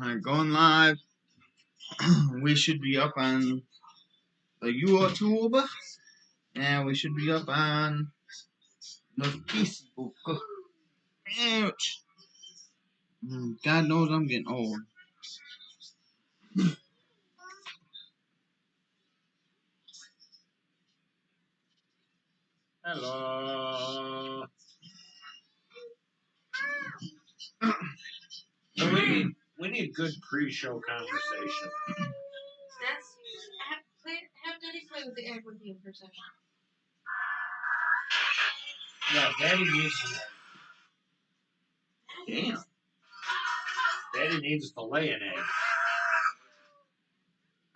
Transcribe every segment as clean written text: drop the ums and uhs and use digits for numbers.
Alright, going live. We should be up on the YouTube, and we should be up on the Facebook. Ouch. God knows I'm getting old. Hello. So we need good pre-show conversation. Have Daddy play with the egg with you for a second. Yeah, Daddy needs an egg. Damn. Daddy needs to lay an egg.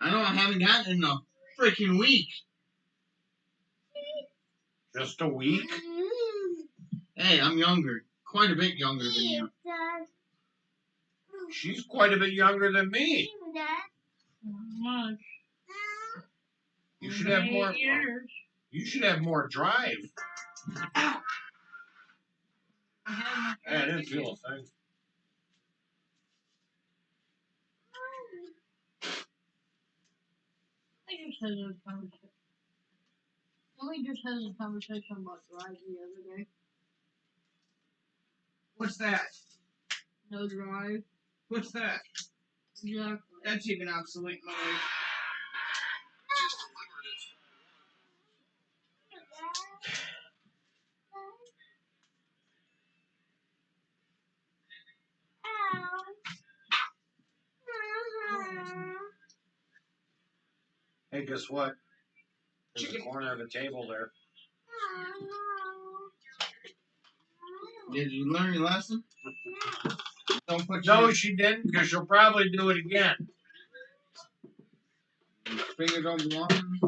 I know I haven't gotten it in a freaking week. Just a week? Hey, I'm younger. Quite a bit younger than you. She's quite a bit younger than me. Much. You should have more. Years. You should have more drive. I have Hey, I didn't feel a thing. I just had a conversation. We just had a conversation about drive the other day. What's that? No drive. What's that? Exactly. That's even obsolete in my life. Hey, guess what? There's a corner of the table there. Did you learn your lesson? Don't put No, your she didn't, because she'll probably do it again. fingers on the line.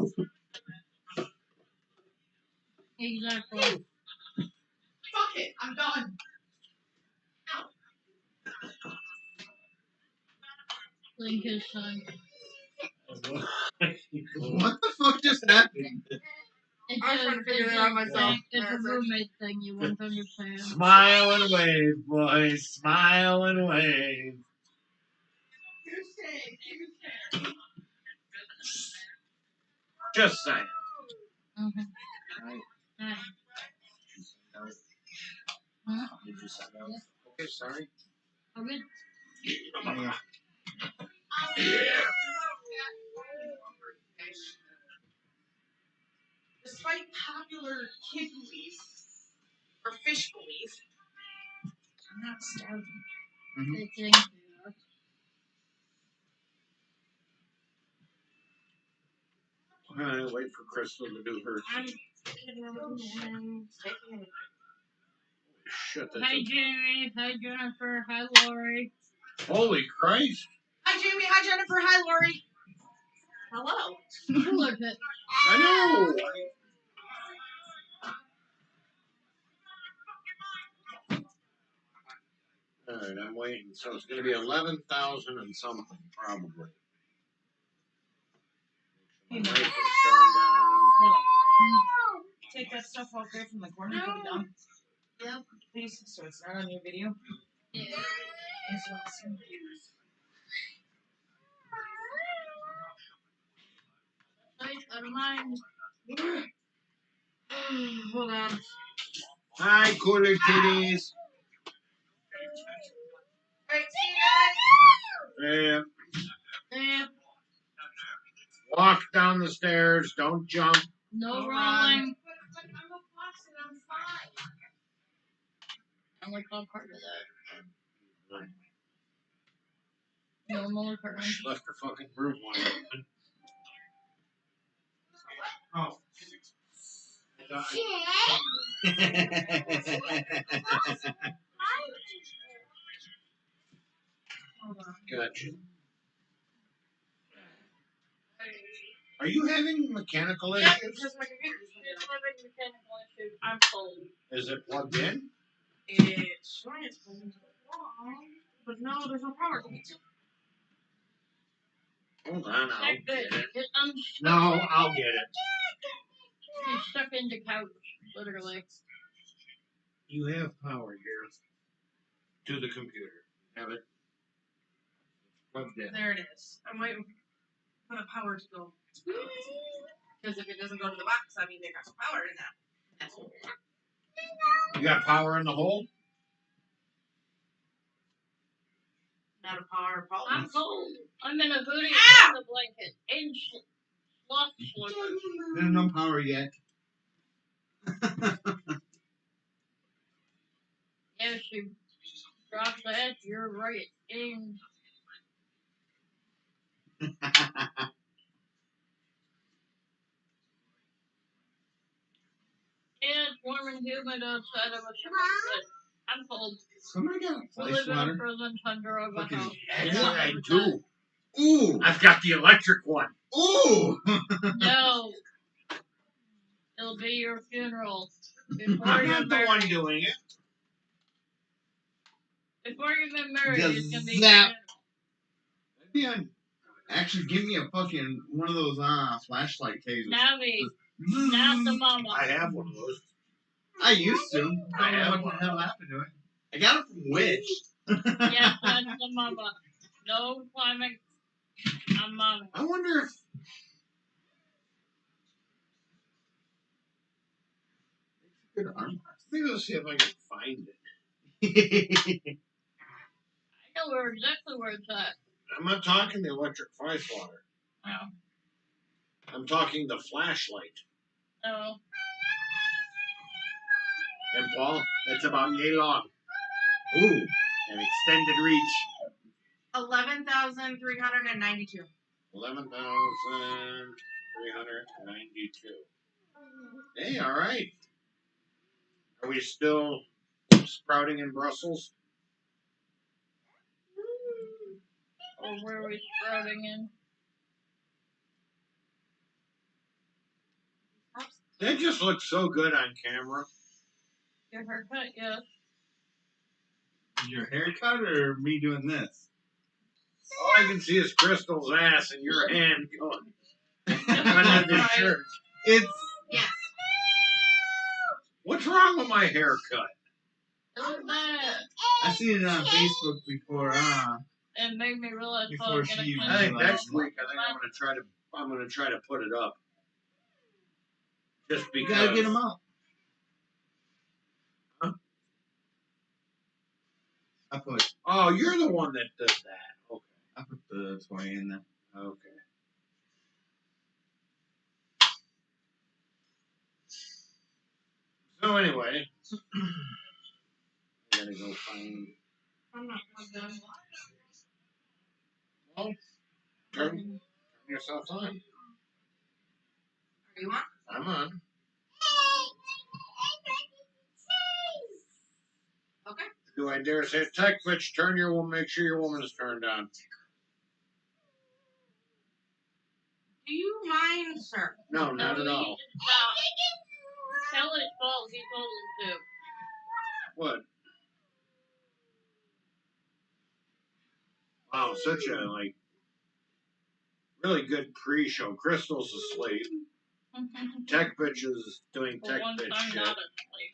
Exactly. Fuck it, I'm done. Link his son. What the fuck just happened? It's I'm trying to figure it out myself. It's a roommate thing you won't understand. Smile and wave, boys. Smile and wave. Just saying. Mm-hmm. Right. Did you send out? Okay, sorry. Okay. Yeah. Despite popular kid movies or fish movies, I'm not starving. Mm-hmm. They think they are. Alright, wait for Crystal to do her. I'm taking it. Shit, that's Hi, Jamie. Hi, Jennifer. Hi, Lori. Holy Christ. Hi, Jamie. Hi, Jennifer. Hi, Lori. Hello. Look at I know. Alright, I'm waiting. So it's going to be 11,000 and something, probably. You know. Right, it's turned Take that stuff off there from the corner and put it down. Yep. Please, so it's not on your video. Yeah. It's awesome. I don't mind. Hold on. down. Hi, cooler kitties. Alright, see you guys. Yeah. Yeah. Walk down the stairs. Don't jump. No Go rolling. I'm a boxer, I'm fine. I'm like all part of that. Normal occurrence. She left her fucking room wide open. Oh. Gotcha. Are you having mechanical Yeah, issues? because my computer's It's having mechanical issues. I'm cold. Is it plugged in? It's trying to plug into the wall, but no, there's no power. Hold on, I'll Like get this. it. I'm No, I'll get it. He's stuck in the couch, literally. You have power here to the computer. Have it? plugged in. There it is. I'm waiting for the power to go. Because if it doesn't go to the box, that means they got some power in that. You got power in the hole? Not a power problem. I'm cold. I'm in a hoodie Ah! and a blanket. And sloth slurper. There's no power yet. If she drops the head, you're right. And it's warm and humid outside of a shimmering bed. I'm cold. Somebody got a We fly live in a swatter. frozen tundra of a Fucking house. Yeah, I do. Ooh! I've got the electric one. Ooh! No. It'll be your funeral. Before I'm you're not the married. one doing it. Before you get married, Just it's gonna be your zap. funeral. That'd be on. Actually, give me a fucking one of those flashlight tasers. Navi, not the mama. I have one of those. I used to. I I don't have know what one. the hell happened to it. I got it from Wish. Yes, that's the mama. No climbing. I'm mommy. I wonder if. Good arm. Maybe let's see if I can find it. I know exactly where it's at. I'm not talking the electric fly swatter. Oh. I'm talking the flashlight. Oh. And Paul, it's about yay long. Ooh. An extended reach. 11,392. 11,392. Hey, all right. Are we still sprouting in Brussels? Or where are we sprouting in? They just look so good on camera. Your haircut, yes. Your haircut or me doing this? All I can see is Crystal's ass and your hand going under the shirt. It's Yes. What's wrong with my haircut? It was bad. I seen it on Facebook before. It made me realize how Before I'm gonna she clean I think it. next week I'm gonna try to put it up. Just You because. gotta get them out. Huh? I put Oh, you're the one that does that. Okay. I put the toy in there. Okay. So anyway, I gotta go find. I'm not done. Well, turn yourself on. Are you on? I'm on. Okay. Do I dare say tech switch? Turn your woman. Make sure your woman is turned on. Do you mind, sir? No, not at all. Tell it falls, he told him to. What? Wow, such a really good pre-show. Crystal's asleep. Tech bitch is doing For tech once, bitch I'm shit. not asleep.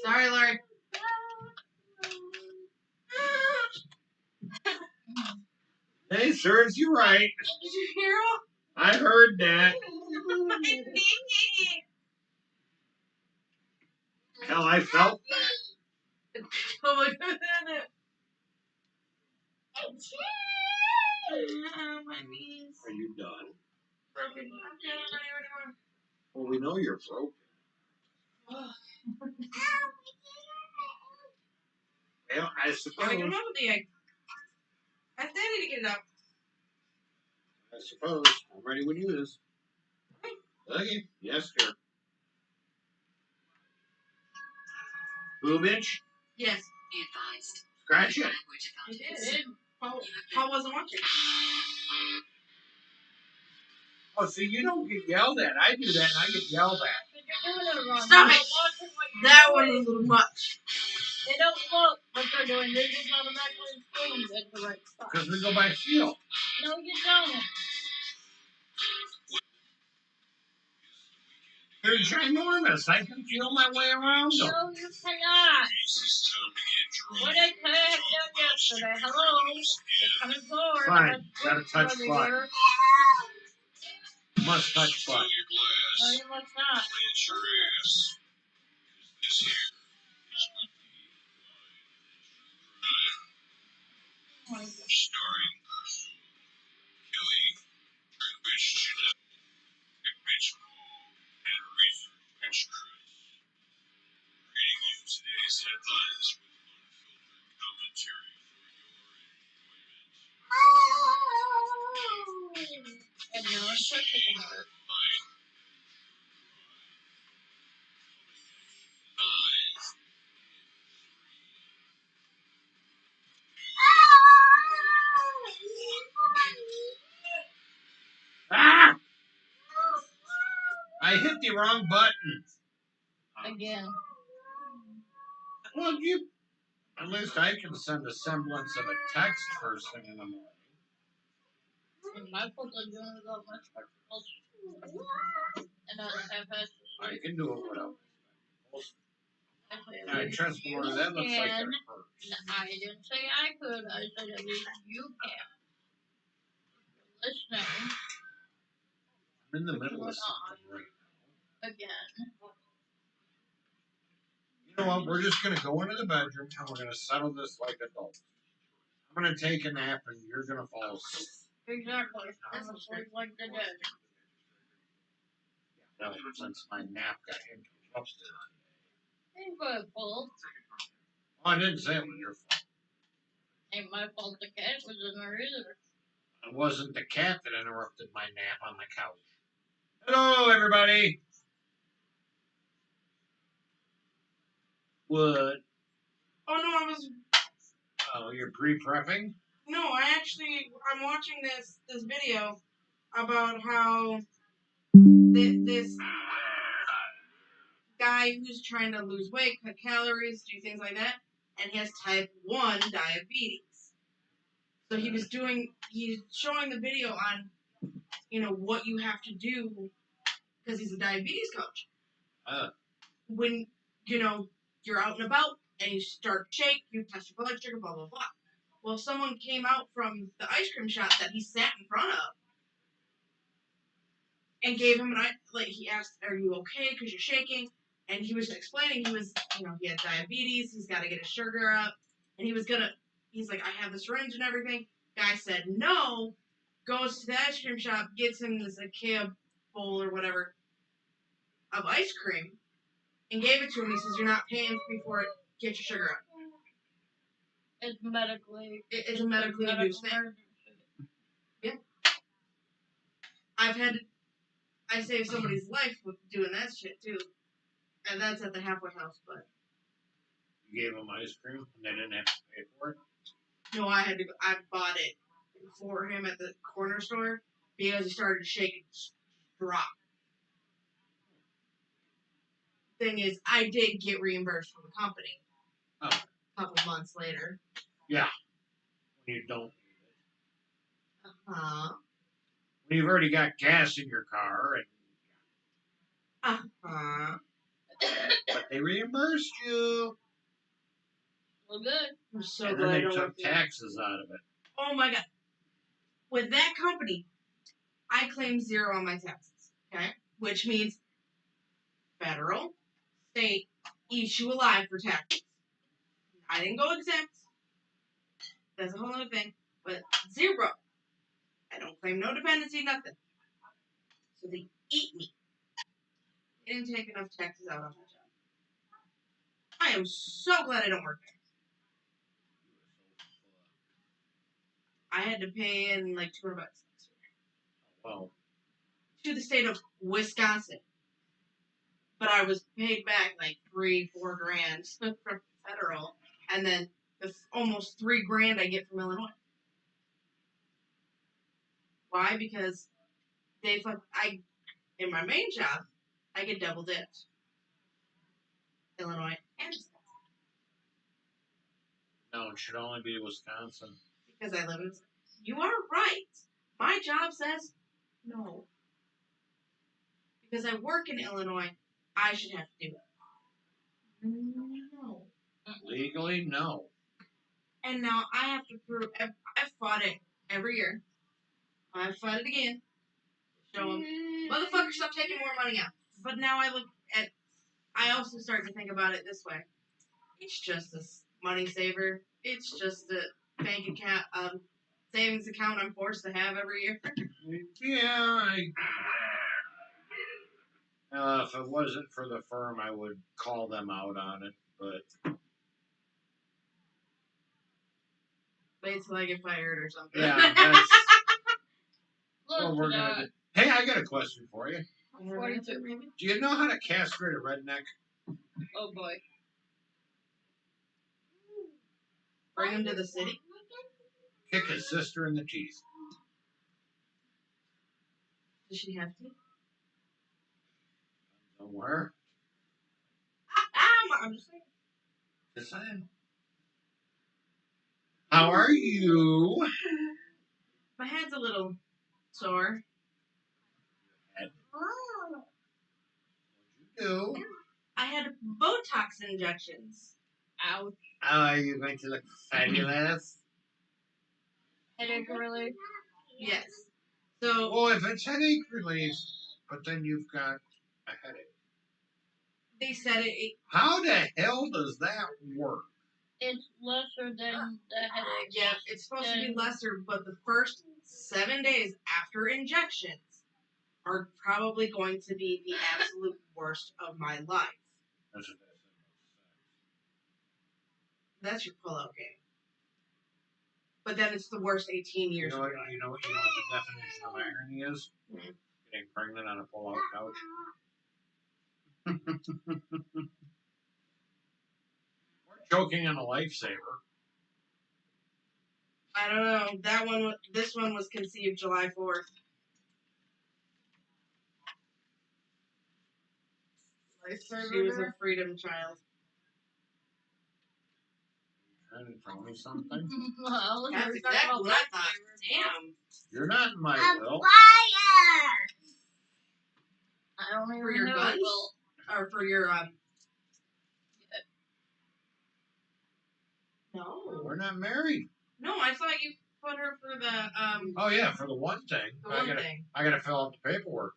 Sorry, Larry. Hey, sirs, you're right. Did you hear him? I heard that. Hell, I felt that. Oh my god. My knees. Are you done? Broken. I can't do anymore. Well, we know you're broken. Well, I suppose. I don't know the egg. I still need to get it out. I suppose. I'm ready when you is. Okay. Yes, sir. Boob itch? Yes. Be advised. Scratch it. I did. Paul wasn't watching. Oh, see, you don't get yelled at. I do that and I get yelled at. You're doing it wrong. Stop You're it. not watching what you're That doing. one was a little much. They don't look what they're doing. They just automatically scream at the right spot. Because we go by feel. No, you don't. They're ginormous. I can feel my way around them. No, you cannot. What I could have done yesterday. Hello? It's coming forward. Fine. Gotta touch butt. Here. Must touch butt. No, you must not. Oh my God. And you're untouchable. Ah! I hit the wrong button. Again. Well, at least I can send a semblance of a text first thing in the morning. And my fault I'm doing it without much spectacles. And I have had. I can do it without. I You trust more of that looks like can. it hurts. I didn't say I could. I said at least you can. Listening I'm in the middle of something right now. again. You know what? We're just going to go into the bedroom and we're going to settle this like adults. I'm going to take a nap and you're going to fall asleep. Exactly. I'm asleep like the dead. No, since my nap got interrupted. Ain't my fault. Oh, I didn't say it was your fault. Ain't my fault the cat was in there either. It wasn't the cat that interrupted my nap on the couch. Hello, everybody. What? Oh no, Oh, you're pre-prepping? I'm watching this video about how this guy who's trying to lose weight, cut calories, do things like that, and he has type 1 diabetes. So he's showing the video on, what you have to do, because he's a diabetes coach. When, you're out and about, and you start to shake, you test your blood sugar, blah, blah, blah. Well, someone came out from the ice cream shop that he sat in front of, and gave him he asked, "Are you okay? Because you're shaking." And he was explaining he had diabetes. He's got to get his sugar up, and he's like, "I have the syringe and everything." Guy said no. Goes to the ice cream shop, gets him this IKEA bowl or whatever of ice cream, and gave it to him. He says, "You're not paying me for it. Get your sugar up." It's medically. It's a medically induced thing. Yeah. I saved somebody's life with doing that shit too. And that's at the halfway house, but. You gave him ice cream and they didn't have to pay for it? No, I bought it for him at the corner store because he started to shake and drop. Thing is, I did get reimbursed from the company a couple months later. Yeah. When you don't need it. Uh-huh. When you've already got gas in your car and uh-huh. But they reimbursed you. Well, good. I'm so and glad then I they don't took work there. taxes out of it. Oh my god. With that company, I claim 0 on my taxes. Okay? Which means federal, state, eat you alive for taxes. I didn't go exempt. That's a whole other thing. But 0. I don't claim no dependency, nothing. So they eat me. They didn't take enough taxes out on my job. I am so glad I don't work there. I had to pay in like $200 next year. Well, to the state of Wisconsin. But I was paid back like $3-4 grand from federal, and then the almost $3 grand I get from Illinois. Why? Because in my main job, I get double dipped. Illinois and Wisconsin. no, it should only be Wisconsin. Because I live in. You are right. My job says no. Because I work in Illinois, I should have to do it. No. Legally, no. And now I have to prove. I've fought it every year. I fought it again. Show them, motherfucker, stop taking more money out. But now I look at. I also start to think about it this way. It's just a money saver. It's just a bank account, savings account I'm forced to have every year. Yeah, if it wasn't for the firm, I would call them out on it. But Wait till I get fired or something. yeah, that's Look, what we're gonna do. Hey, I got a question for you. 42. Do you know how to castrate a redneck? Oh boy. Bring him to the city. Kick his sister in the teeth. Does she have to? Somewhere. I'm just saying. Just saying. How are you? My head's a little sore. What'd you do? I had Botox injections. Ouch. Are you going to look fabulous? Headache relief. Yes. So Well, if it's headache relief, but then you've got a headache. they said it. How the hell does that work? It's lesser than the headache. Yeah, it's supposed to be lesser, but the first 7 days after injections are probably going to be the absolute worst of my life. That's what that That's your pull-out game. But then it's the worst 18 You years know of what? your life. You know what the definition of irony is? Mhm. Getting pregnant on a pull-out couch. Or choking on a lifesaver. I don't know. This one was conceived July 4th. She was a freedom child. Trying to tell me something? Well, That's you're exactly talking what about I thought. Damn. You're not in my will. I don't even For your know. guns? Well, Or for your, No. We're not married. No, I thought you put her for the, Oh yeah, for the one thing. the one thing. I gotta fill out the paperwork.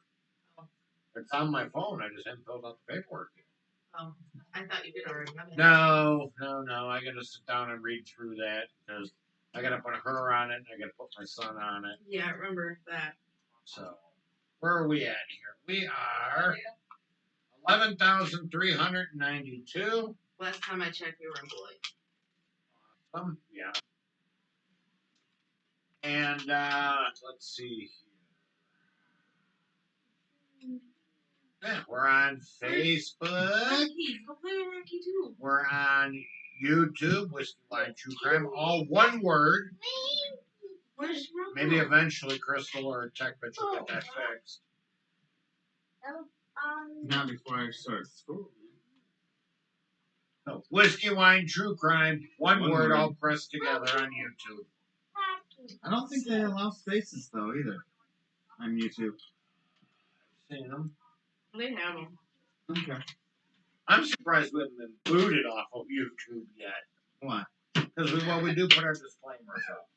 Oh. It's on my phone. I just haven't filled out the paperwork yet. Oh, I thought you did already have it. No. I gotta sit down and read through that because I gotta put her on it and I gotta put my son on it. Yeah, I remember that. So, where are we at here? We are 11,392. Last time I checked, you were employed. Yeah. And let's see here. Yeah, we're on Facebook. Rocky, go play with Rocky too. We're on YouTube, Whiskey Line True Crime, all one word. Where's Rocky? Maybe eventually Crystal or Tech Bitch will get that fixed. Not before I start school. No, Whiskey Wine True Crime, one One word word. all pressed together on YouTube. I don't think they allow spaces though either on YouTube. Seen them. They have them. Okay. I'm surprised we haven't been booted off of YouTube yet. Why? Because we do put our disclaimers up.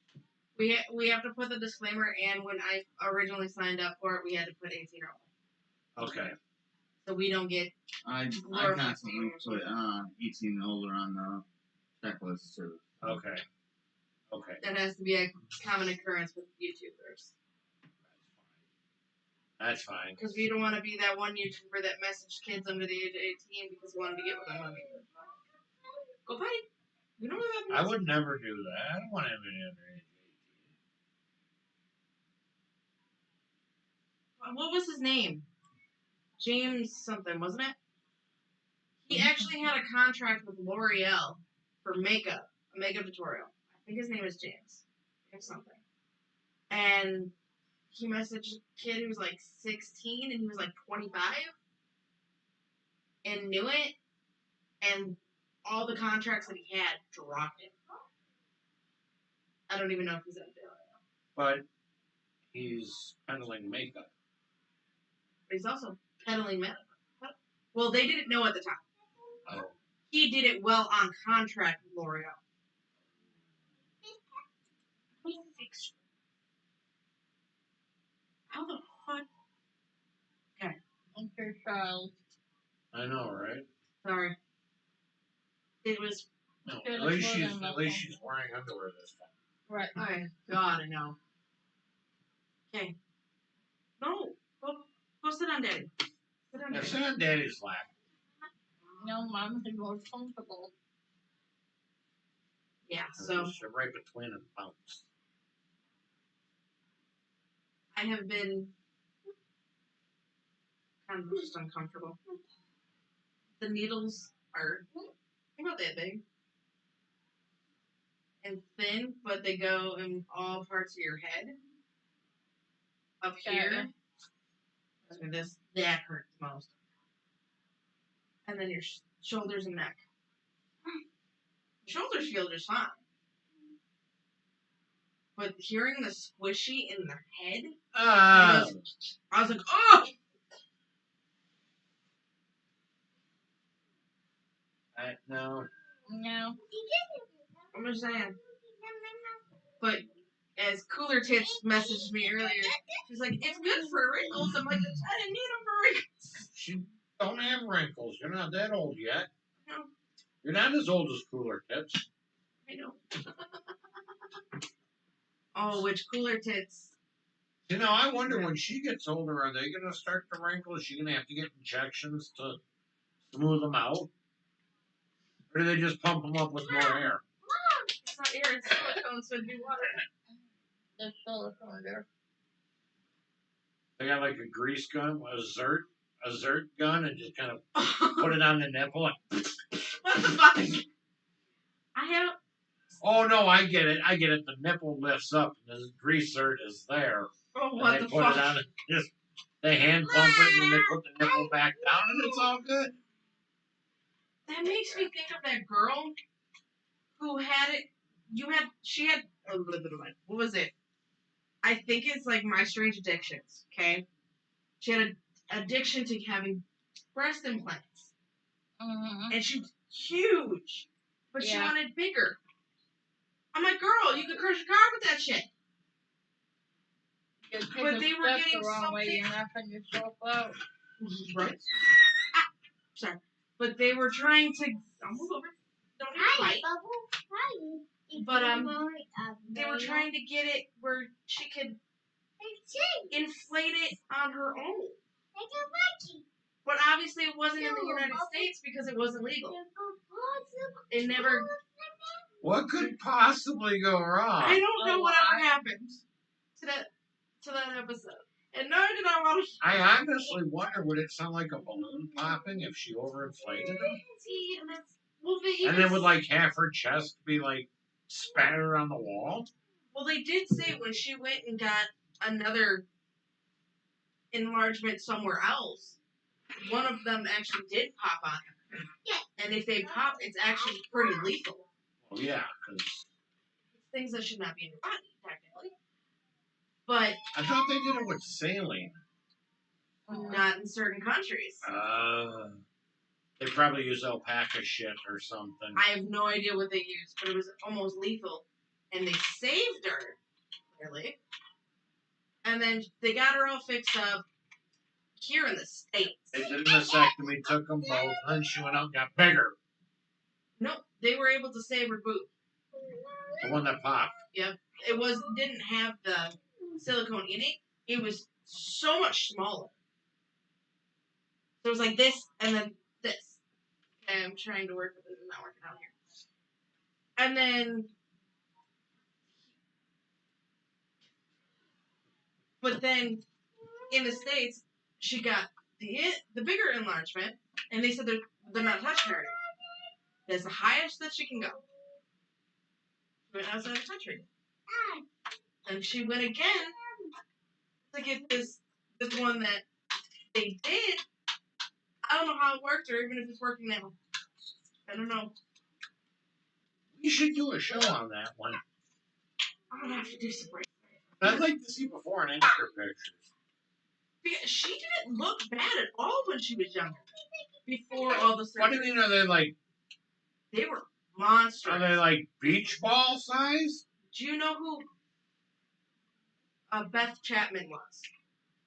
We have to put the disclaimer, and when I originally signed up for it, we had to put 18 or older. Okay. So we don't get. I constantly put 18 and older on the checklist too. Okay. That has to be a common occurrence with YouTubers. That's fine. Because we don't want to be that one YouTuber that messaged kids under the age of 18 because we wanted to get with them. Go fight. You know what that I means? would never do that. I don't want to have any underage. What was his name? James something, wasn't it? He actually had a contract with L'Oreal for makeup, a makeup tutorial. I think his name is James or something. And he messaged a kid who was like 16 and he was like 25 and knew it, and all the contracts that he had dropped him. I don't even know if he's in jail right now. But he's peddling makeup. But he's also peddling makeup. Well, they didn't know at the time. Oh. He did it well on contract with L'Oreal. How the fuck? Okay, child. I know, right? Sorry. It was. No, Yeah, at that's least more she's than at least enough. she's wearing underwear this time. Right. Oh, God, I know. Okay. No. Go sit on Daddy. Sit on Yeah, Daddy. sit on Daddy's lap. No, Mom is more comfortable. Yeah, so Just sit right between them bumps. I have been kind of just uncomfortable. The needles are about that big and thin, but they go in all parts of your head. Up here, I mean, that hurts most, and then your shoulders and neck. Shoulders feel just fine, but hearing the squishy in the head, I was like, oh! No. No. I'm just saying. But as Cooler Tits messaged me earlier, she's like, it's good for wrinkles. I'm like, I didn't need them for wrinkles. She don't have wrinkles. You're not that old yet. No. You're not as old as Cooler Tits. I know. Oh, which Cooler Tits? You know, I wonder when she gets older, are they going to start to wrinkle? Is she going to have to get injections to smooth them out? Or do they just pump them up with more air? It's not air, it's silicone, so it'd be water. There's silicone there. They got like a grease gun, a zert gun, and just kind of put it on the nipple. And, What the fuck? I have. oh no, I get it. The nipple lifts up, and the grease zert is there. Oh, And what they the put fuck? it on and just they hand pump it, and then they put the nipple back down, and it's all good. That makes me think of that girl who had it. She had. What was it? I think it's like My Strange Addictions, okay? She had an addiction to having breast implants. Mm-hmm. And she was huge, but she Yeah. wanted bigger. I'm like, girl, you could crush your car with that shit. But they were getting the wrong way, something. you're knocking yourself out. Right. Sorry. But they were trying to. I'll move over. Don't fight. But they were trying to get it where she could inflate it on her own. But obviously it wasn't in the United States because it wasn't legal. It never. What could possibly go wrong? I don't know whatever happened to that episode. And nor did I want to. I honestly wonder, would it sound like a balloon popping if she overinflated it? See, and that's. And then would like half her chest be like spattered on the wall? Well, they did say when she went and got another enlargement somewhere else, one of them actually did pop on her. Yeah. And if they pop, it's actually pretty lethal. Well, yeah, because it's things that should not be in your body, technically. But I thought they did it with saline. Not in certain countries. They probably use alpaca shit or something. I have no idea what they used, but it was almost lethal. And they saved her, clearly. And then they got her all fixed up here in the States. They did a mastectomy, took them both, and she went out and got bigger. No, they were able to save her boob. The one that popped. Yep. It didn't have the silicone in it. It was so much smaller. So it was like this and then this. Okay, I'm trying to work with it. It's not working out here. And then, but then in the States, she got the bigger enlargement, and they said they're not touching her anymore. That's the highest that she can go. She went outside the country. And she went again to get this one that they did. I don't know how it worked or even if it's working now. I don't know. You should do a show on that one. I'm gonna have to do some break. I'd like to see before and after pictures. Because she didn't look bad at all when she was younger. before all the What do you surgery. mean? Are they like? They were monsters. Are they like beach ball size? Do you know who Beth Chapman was?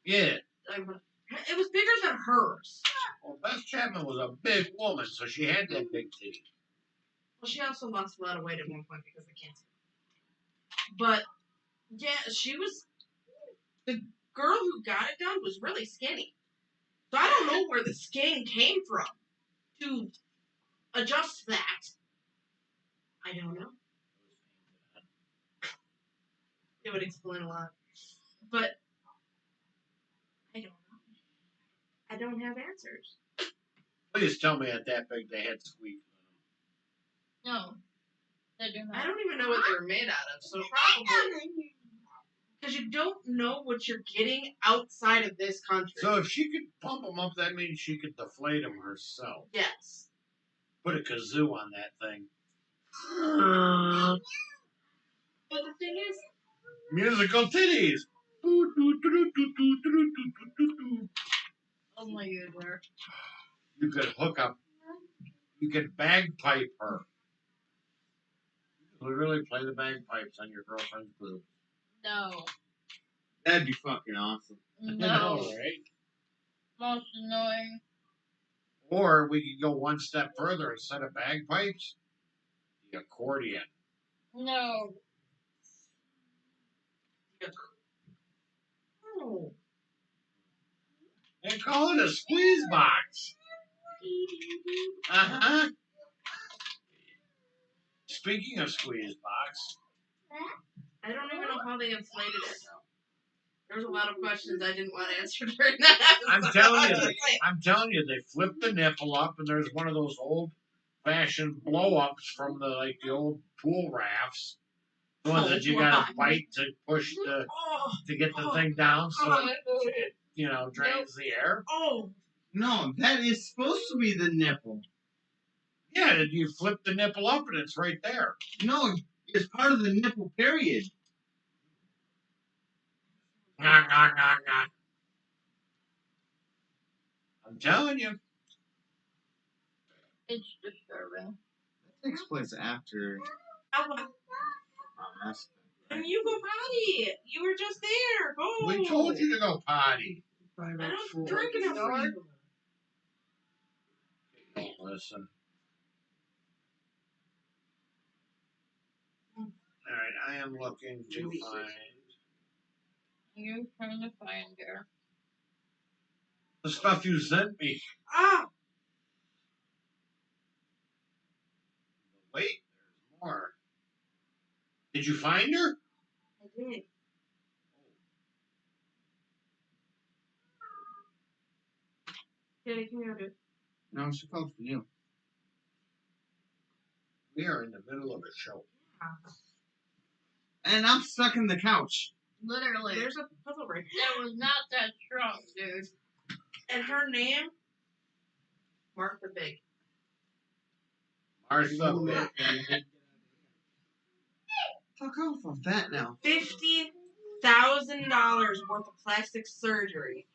Yeah. It was bigger than hers. Well, Beth Chapman was a big woman, so she had that big titty. Well, she also lost a lot of weight at one point because of cancer. But yeah, she was the girl who got it done was really skinny. So I don't know where the skin came from to adjust that. I don't know. It would explain a lot. But I don't know. I don't have answers. Please tell me at that big they had squeak. No, they do I not. don't even know what they were made out of, so probably because you don't know what you're getting outside of this country. So if she could pump them up, that means she could deflate them herself. Yes. Put a kazoo on that thing. But the thing is, Musical titties. Oh my god. You could hook up. You could bagpipe her. Literally play the bagpipes on your girlfriend's boob. No. That'd be fucking awesome. I No. know, right? Most annoying. Or we could go one step further. Instead of bagpipes, the accordion. No. oh, They call it a squeeze box. Uh-huh. Speaking of squeeze box, I don't even know how they inflated it. There was a lot of questions I didn't want answered during that episode. I'm telling you, they flip the nipple up, and there's one of those old-fashioned blow-ups from the old pool rafts, the ones that you gotta bite to push to get the thing down, so it drains the air. Oh, No, that is supposed to be the nipple. Yeah, you flip the nipple up, and it's right there. No, it's part of the nipple, period. Nah, nah, nah, nah. I'm telling you. It's disturbing. That takes place after. and you go potty. You were just there. Go. We told you to go potty. I don't drink enough for you. Don't listen. Alright, I am looking to find You're trying to find her. the stuff you sent me. Ah, Wait, there's more. Did you find her? I did. Daddy, come here, dude. No, it's supposed to you. We are in the middle of a show. And I'm stuck in the couch. Literally. There's a puzzle right That was not that strong, dude. and her name, Martha Big. Martha. Fuck off of that now. $50,000 worth of plastic surgery.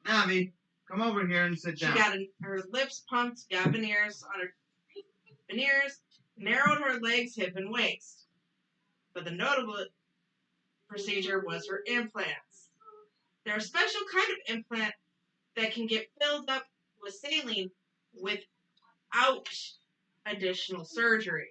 Navi, come over here and sit She down. got her lips pumped, got veneers on her veneers, narrowed her legs, hip, and waist. But the notable procedure was her implants. They're a special kind of implant that can get filled up with saline without additional surgery.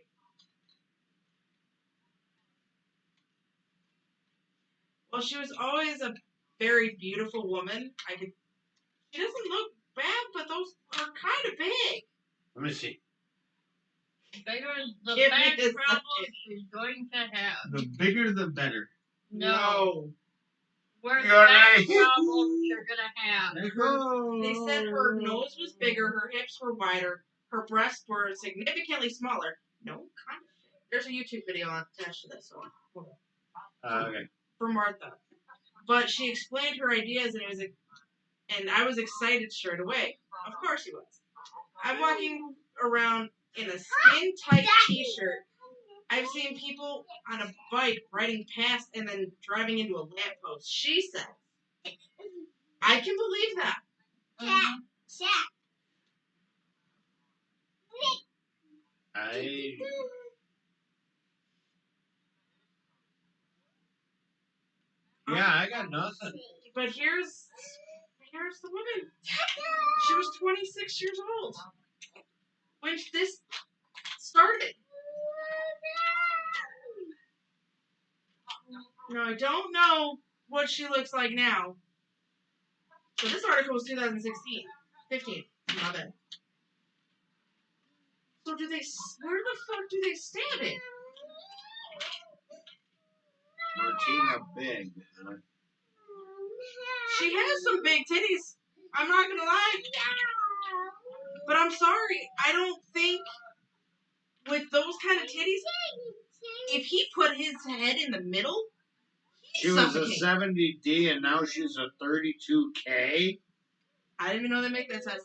Well, she was always a very beautiful woman. She doesn't look bad, but those are kind of big. Let me see. Bigger the Give me back this problem second. she's going to have. The bigger the better. No. Where's the You're back right. problems you're going to have? There you go. They said her nose was bigger, her hips were wider, her breasts were significantly smaller. No, kind of shit. There's a YouTube video attached to this one. Hold on. Okay. For Martha. But she explained her ideas, and I was excited straight away. Of course he was. I'm walking around in a skin-tight t-shirt. I've seen people on a bike riding past and then driving into a lamppost. She said, I can believe that. Mhm. I got nothing. But here's the woman. She was 26 years old when this started. Now, I don't know what she looks like now. So this article was 2016. 15. My bad. So where the fuck do they stand it? Martina Big. She has some big titties. I'm not gonna lie. But I'm sorry. I don't think with those kind of titties, if he put his head in the middle, She was a 70D and now she's a 32K. I didn't even know they make that size.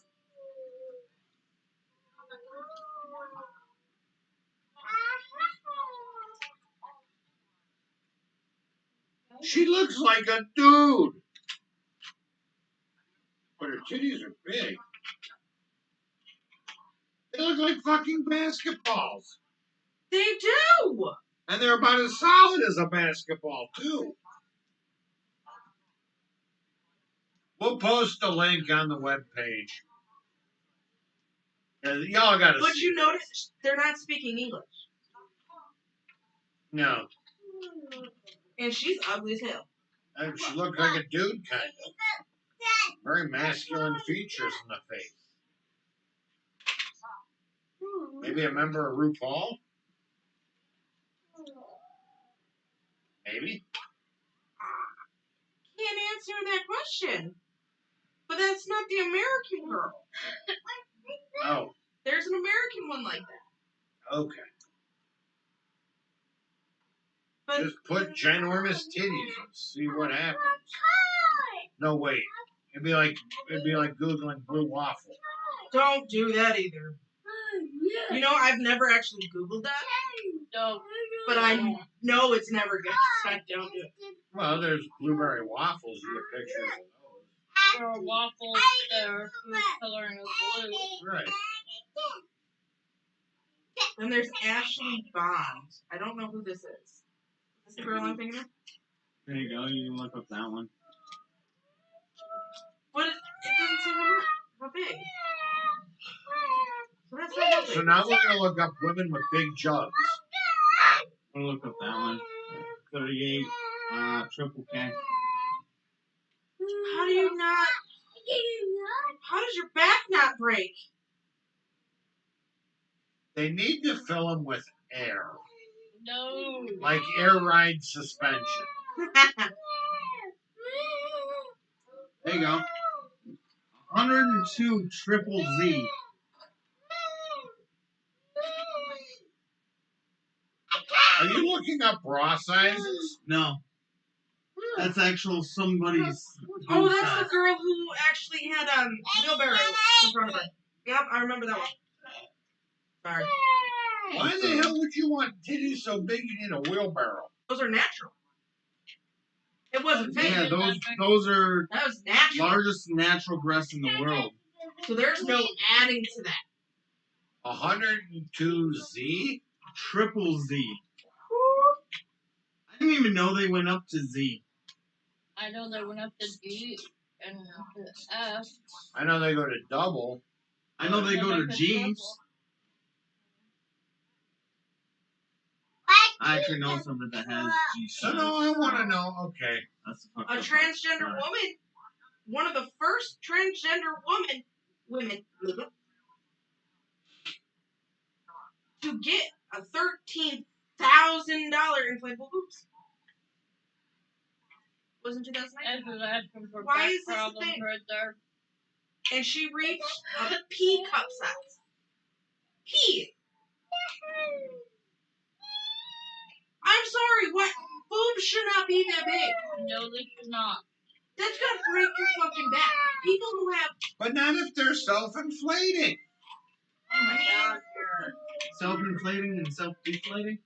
She looks like a dude. But her titties are big. They look like fucking basketballs. They do! And they're about as solid as a basketball, too. We'll post a link on the webpage. Y'all gotta see. But you notice they're not speaking English. No. And she's ugly as hell. And she looked like a dude, kind of. Very masculine features in the face. Maybe a member of RuPaul? Maybe. Can't answer that question. But that's not the American girl. Oh. There's an American one like that. Okay. But just put ginormous titties and see what happens. No, wait. It'd be like Googling blue waffle. Don't do that either. You know, I've never actually Googled that. No. But I know it's never good. So I don't do it. Well, there's blueberry waffles. You get pictures of those. There are waffles that are food coloring of blue. Right. Then there's Ashley Bond. I don't know who this is. Is this the girl I'm thinking of? There you go. You can look up that one. But it doesn't say how big. So that's not how big. So now we're going to look up women with big jugs. We'll look up that one. 38, triple K. How do you not? How does your back not break? They need to fill them with air. No. Like air ride suspension. There you go. 102 triple Z. Are you looking up bra sizes? No. That's actual somebody's. Oh, that's the girl who actually had wheelbarrow in front of her. Yep, I remember that one. Sorry. Why the hell would you want titties so big you need a wheelbarrow? Those are natural. It wasn't fake. Yeah, those are That was natural. largest natural breasts in the world. So there's no adding to that. 102Z? Triple Z. I didn't even know they went up to Z. I know they went up to D and to F. I know they go to double. I know they go to G. I actually know somebody that has G. No, I want to know. Okay. That's A transgender woman, one of the first transgender women to get a $13,000 inflatable boobs. Was in 2009. That's what asking for Why back is this a problems thing? right there. And she reached a pea cup size. Pea. I'm sorry, what? Boobs should not be that big. No, they should not. That's gonna break your fucking back. People who have... But not if they're self-inflating. Oh my god. Self-inflating and self-deflating?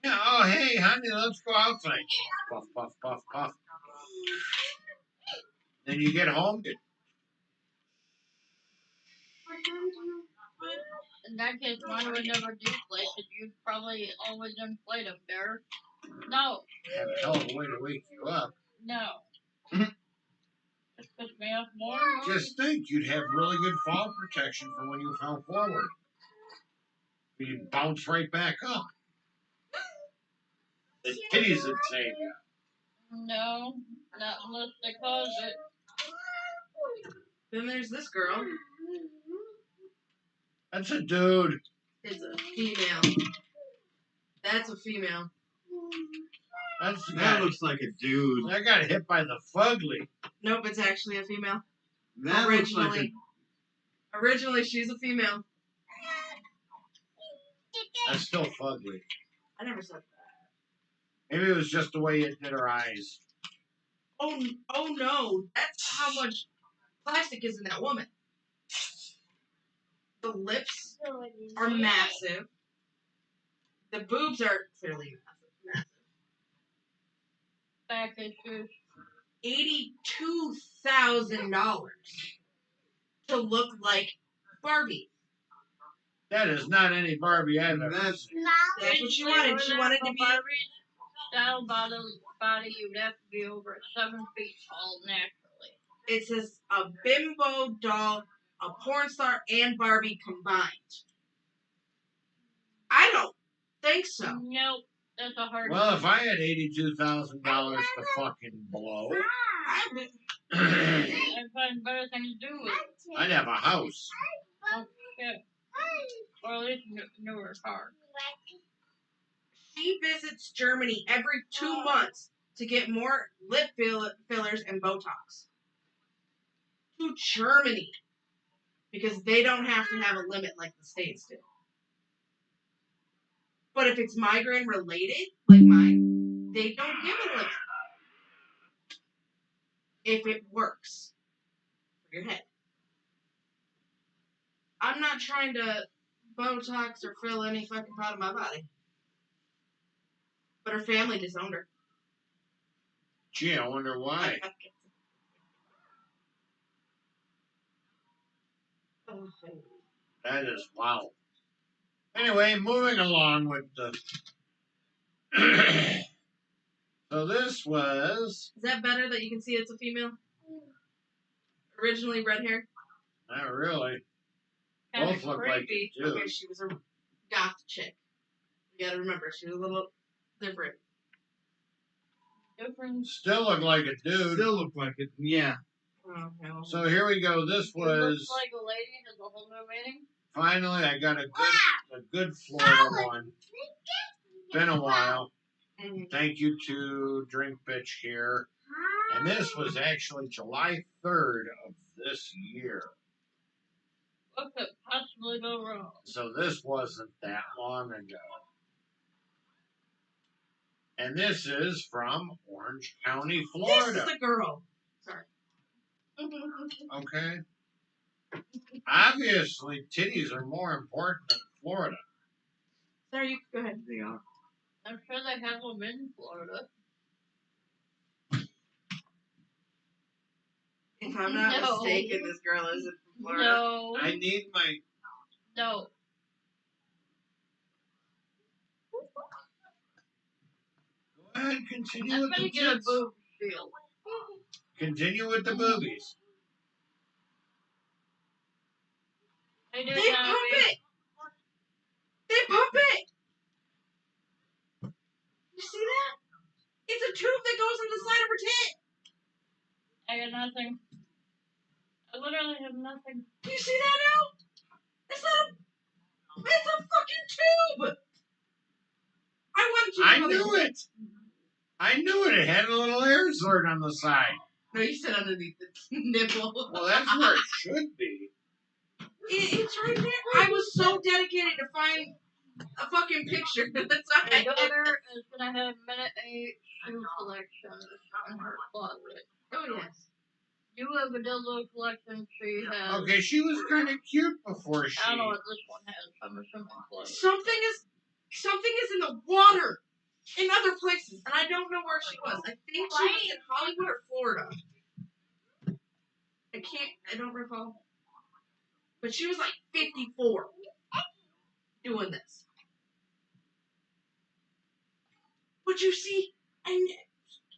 Yeah, oh, hey, honey, let's go outside. Puff, puff, puff, puff. Then you get home, In that case, mine would never deflate. You'd probably always inflate them there. No, Have a hell of a way to wake you up. no. It pissed me off more. Just think, you'd have really good fall protection for when you fell forward. You'd bounce right back up. The titties would save you. No, not unless they cause it. Then there's this girl. That's a dude. It's a female. That's a female. That's the That guy. looks like a dude. That got hit by the fugly. Nope, it's actually a female. That looks like Originally, she's a female. That's still fugly. I never said that. Maybe it was just the way it did her eyes. Oh no. That's how much plastic is in that woman. The lips are massive. The boobs are clearly massive. Back issues. $82,000 to look like Barbie. That is not any Barbie either. That's That's what she wanted. She wanted to be. Barbie style body, you'd have to be over 7 feet tall naturally. It says a bimbo doll, a porn star, and Barbie combined. I don't think so. Nope, that's a hard Well, if I had $82,000 to fucking blow, I'd find better things to do with it. I'd have a house. Oh, shit. Or at least newer car. She visits Germany every 2 months to get more lip fillers and Botox. To Germany. Because they don't have to have a limit like the States do. But if it's migraine related, like mine, they don't give a limit. If it works for your head. I'm not trying to Botox or fill any fucking part of my body. But her family disowned her. Gee, I wonder why. That is wow. Anyway, moving along with the. So this was Is that better that you can see it's a female? Originally red hair? not really. Kinda Both look like creepy. it, too. Okay, she was a goth chick. You gotta remember, she was a little different. Different. Still look like a dude. still look like it. Yeah. Oh, no. So here we go. This It looks was like a lady has a whole new meaning. finally I got a good Florida one. Been a while. Mhm. Thank you to Drink Bitch here. And this was actually July 3rd of this year. What could possibly go wrong? So this wasn't that long ago. And this is from Orange County, This Florida. is the girl. Sorry. Okay. Obviously, titties are more important than Florida. Sorry, you go ahead. They are. I'm sure they have them in Florida. If I'm not No. mistaken, this girl is in Florida. No. I need my. No. Go ahead, continue I'm with gonna the get a tits. boob shield. Continue with the boobies. They do They have pump it. it! They pump it! You see that? It's a tube that goes on the side of her tit. I got nothing. I literally have nothing. You see that now? It's not a... It's a fucking tube! I wanted you to I know knew that. it. I knew it. It had a little air zord on the side. No, you said underneath the nipple. Well, that's where it should be. It's right there. I was so dedicated to find a fucking picture. That's why My I daughter is gonna have minute 8 shoe collections in her closet. Oh, yes. You have a dildo collection. She has. Okay, she was kind of cute before she. I don't know what this one has. I'm assuming clothes. Something is in the water in other places, and I don't know where she was. I think she was in Hollywood or Florida. I don't recall. But she was like 54 doing this. But you see,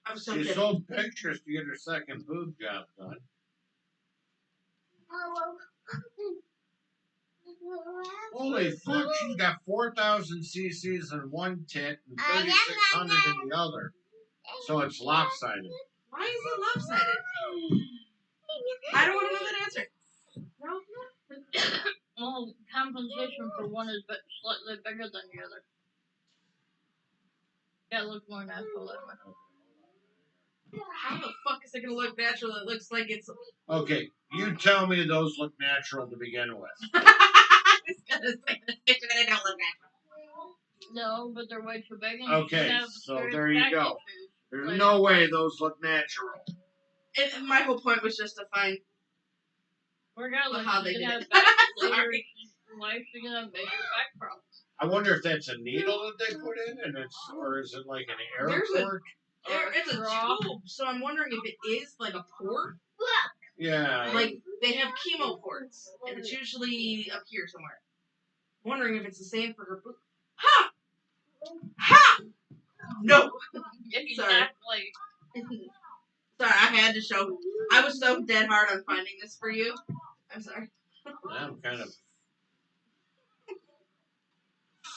I'm so She good. sold pictures to get her second boob job done. Holy fuck, she's got 4,000 cc's in one tit and 3,600 in the other. So it's lopsided. Why is it lopsided? I don't want to know that answer. No. Well, compensation for one is slightly bigger than the other. Yeah, it looks more natural that way. How the fuck is it going to look natural? It looks like it's... Okay, you tell me those look natural to begin with. I was going to say the picture that don't look natural. No, but they're way too big. And Okay, you have so very there you baggy go. shoes. There's no way those look natural. And my whole point was just to find Regardless, how they you did can have it. back later Sorry. in life, you're gonna have major back problems. I wonder if that's a needle that they put in, or is it like an air There's port? It's a straw. tube, so I'm wondering if it is like a port. Yeah. Like, they have chemo ports, and it's usually up here somewhere. I'm wondering if it's the same for her boob. Ha! Ha! No! Exactly. Sorry, I had to show. I was so dead hard on finding this for you. I'm sorry. I'm kind of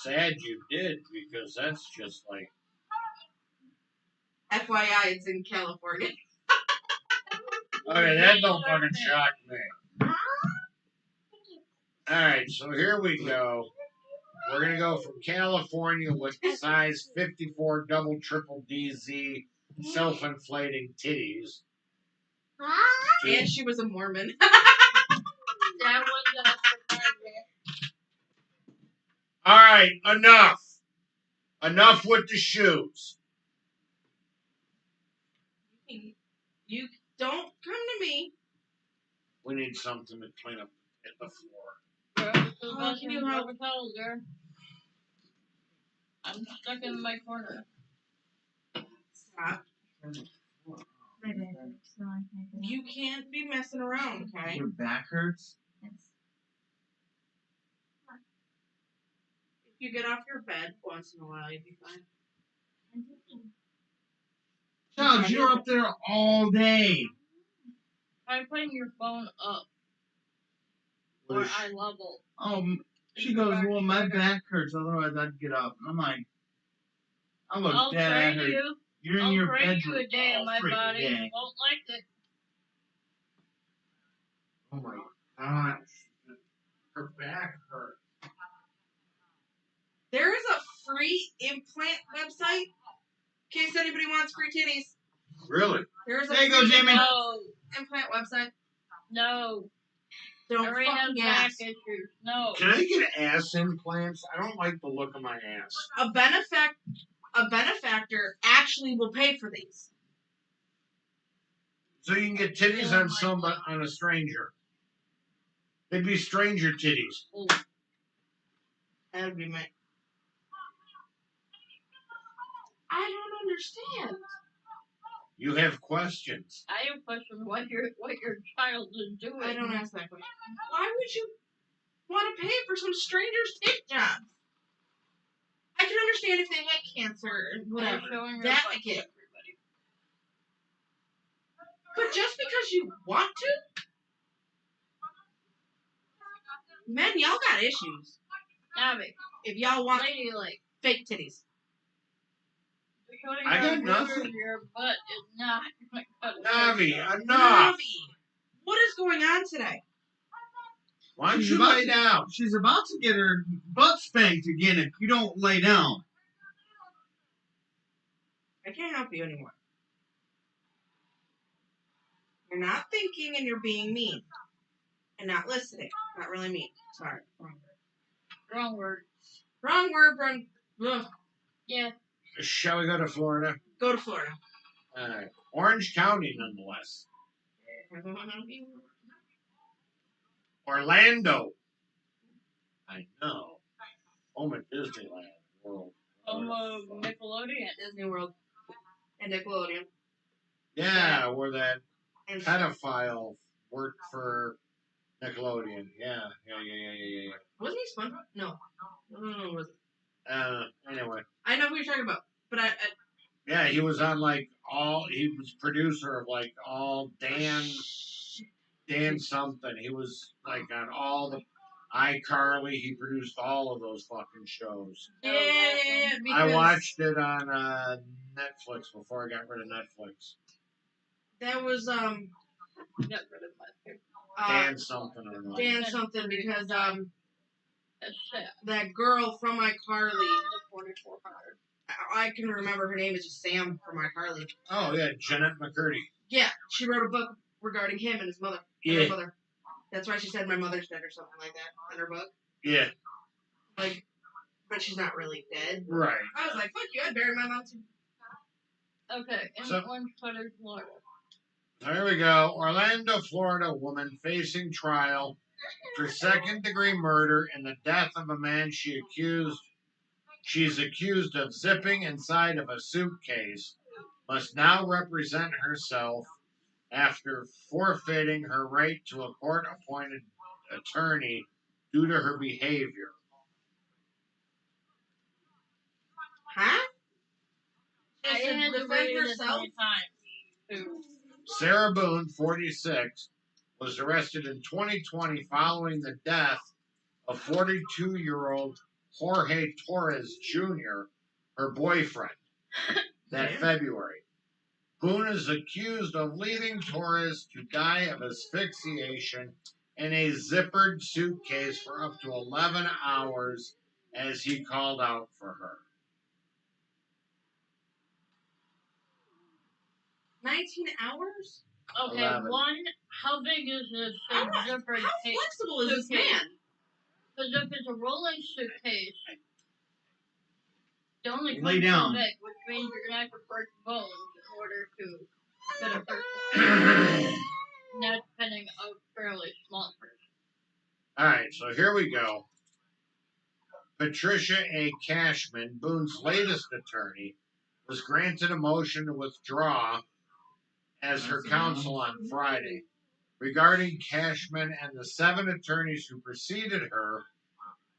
sad you did, because that's just like... FYI, it's in California. Okay, that don't fucking shock me. Alright, so here we go. We're going to go from California with size 54 double triple DZ self-inflating titties. And she was a Mormon. That was Alright, enough. Enough with the shoes. You don't come to me. We need something to clean up the floor. Can you help? I'm stuck in my corner. Stop. You can't be messing around, okay? Your back hurts? If you get off your bed once in a while, you'll be fine. Charles, you're up there all day. Try putting your phone up What where is eye level. She goes, well, my back hurts, otherwise I'd get up. And I'm like, I look I'll dead at trade her. you. You're in I'll your trade bedroom you a day all on my freaking body. day. You won't like it. Oh my gosh. Her back hurts. There is a free implant website in case anybody wants free titties. Really? There is a There you go, free Jamie. No. implant website. No. Don't Everybody has fucking back ask. issues. No. Can I get ass implants? I don't like the look of my ass. A benefactor actually will pay for these. So you can get titties on a stranger. They'd be stranger titties. Ooh. That would be my... I don't understand. You have questions. I have questions what your child is doing. I don't ask that question. Why would you want to pay for some stranger's tit job? I can understand if they had cancer or whatever. That I get. Everybody. But just because you want to? Men, y'all got issues. Navi, If y'all want ladylike. fake titties. I got nothing. Your butt is not. Navi, enough. Navi, what is going on today? Why don't She's you about lay down? She's about to get her butt spanked again if you don't lay down. I can't help you anymore. You're not thinking and you're being mean. And not listening. Not really mean. Sorry. Wrong word. Wrong word, wrong. Ugh. Yeah. Shall we go to Florida? Go to Florida. Orange County, nonetheless. Orlando. I know. Home at Disneyland World. Nickelodeon. Disney World. And Nickelodeon. Yeah. Wasn't he SpongeBob? No, was it? Anyway. I know who you're talking about, but Yeah, he was on like all. He was producer of like all Dan something. He was like on all the iCarly. He produced all of those fucking shows. yeah. I watched it on Netflix before I got rid of Netflix. That was Got rid of my Dan something or another. Dan something because That's sad. that girl from iCarly. The 4400. I can remember her name is just Sam from iCarly. Oh yeah, Jeanette McCurdy. Yeah, she wrote a book regarding him and his mother. And her mother. That's why she said my mother's dead or something like that in her book. Yeah. Like, but she's not really dead. Right. I was like, fuck you, I'd bury my mom too. Okay, in So- Orange Cutter, Florida. There we go. Orlando, Florida woman facing trial for second-degree murder in the death of a man she's accused of zipping inside of a suitcase must now represent herself after forfeiting her right to a court-appointed attorney due to her behavior. Huh? I Just to had to defend read it herself? 3 times. Too. Sarah Boone, 46, was arrested in 2020 following the death of 42-year-old Jorge Torres Jr., her boyfriend, that Yeah. February. Boone is accused of leaving Torres to die of asphyxiation in a zippered suitcase for up to 11 hours as he called out for her. 19 hours? Okay, 11. one, how big is this How zipper case? flexible is this man? Because if it's a rolling suitcase, the only Lay place down. so big, which means you're gonna have to break bones in order to fit a person. Not depending on a fairly small person. All right, so here we go. Patricia A. Cashman, Boone's latest attorney, was granted a motion to withdraw as her counsel on Friday. Regarding Cashman and the 7 attorneys who preceded her,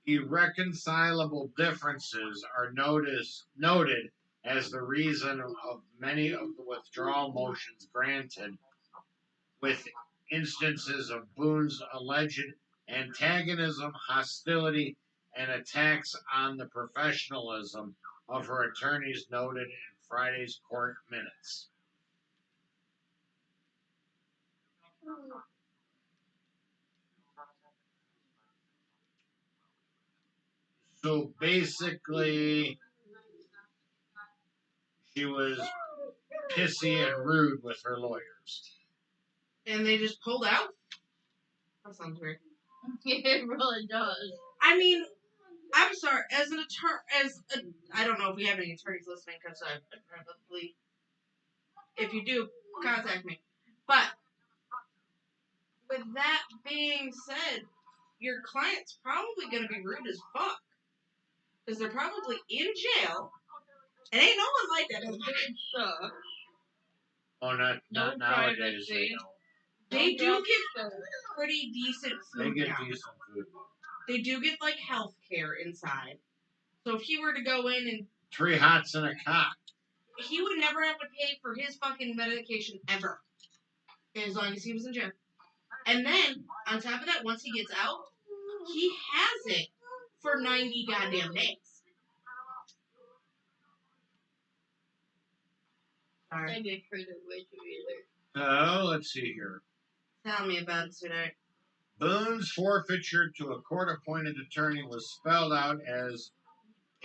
irreconcilable differences are noted as the reason of many of the withdrawal motions granted, with instances of Boone's alleged antagonism, hostility, and attacks on the professionalism of her attorneys noted in Friday's court minutes. So basically, she was pissy and rude with her lawyers. And they just pulled out? That sounds weird. It really does. I mean, I'm sorry, as an attorney, I don't know if we have any attorneys listening, because I probably, if you do, contact me. But, with that being said, your client's probably going to be rude as fuck. Because they're probably in jail, and ain't no one like that. So, Oh, not No nowadays. They privacy. don't. They do drop get soap. pretty decent They food get now. decent food. They do get, like, health care inside. So if he were to go in and 3 hots and a cock. he would never have to pay for his fucking medication ever. As long as he was in jail. And then, on top of that, once he gets out, he has it for 90 goddamn days. Sorry. They get treated way too easy. Let's see here. Tell me about it today. Boone's forfeiture to a court-appointed attorney was spelled out as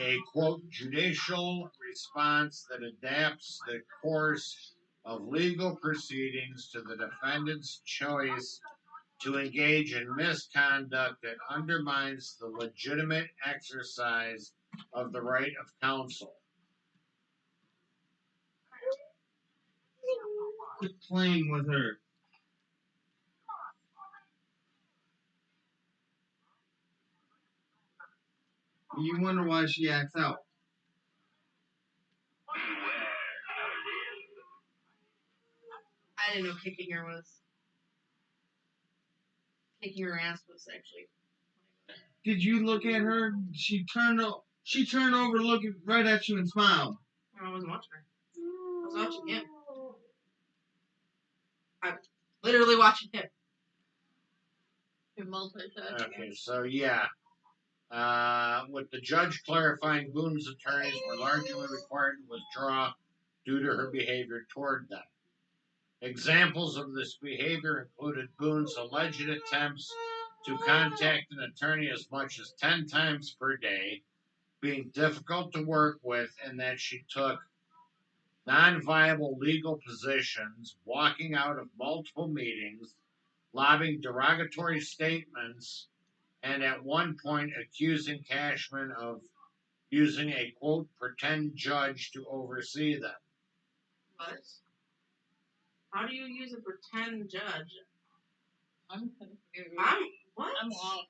a, quote, judicial response that adapts the course of legal proceedings to the defendant's choice to engage in misconduct that undermines the legitimate exercise of the right of counsel. Quit playing with her. You wonder why she acts out. I didn't know kicking her was. Kicking her ass was actually. Did you look at her? She turned over, looking right at you, and smiled. I wasn't watching her. I was watching him. I'm literally watching him. You're multitasking. Okay, so yeah. With the judge clarifying Boone's attorneys were largely required to withdraw due to her behavior toward them. Examples of this behavior included Boone's alleged attempts to contact an attorney as much as 10 times per day, being difficult to work with, and that she took non-viable legal positions, walking out of multiple meetings, lobbing derogatory statements, and at one point accusing Cashman of using a, quote, pretend judge to oversee them. What? How do you use a pretend judge? I'm confused. What? I'm off.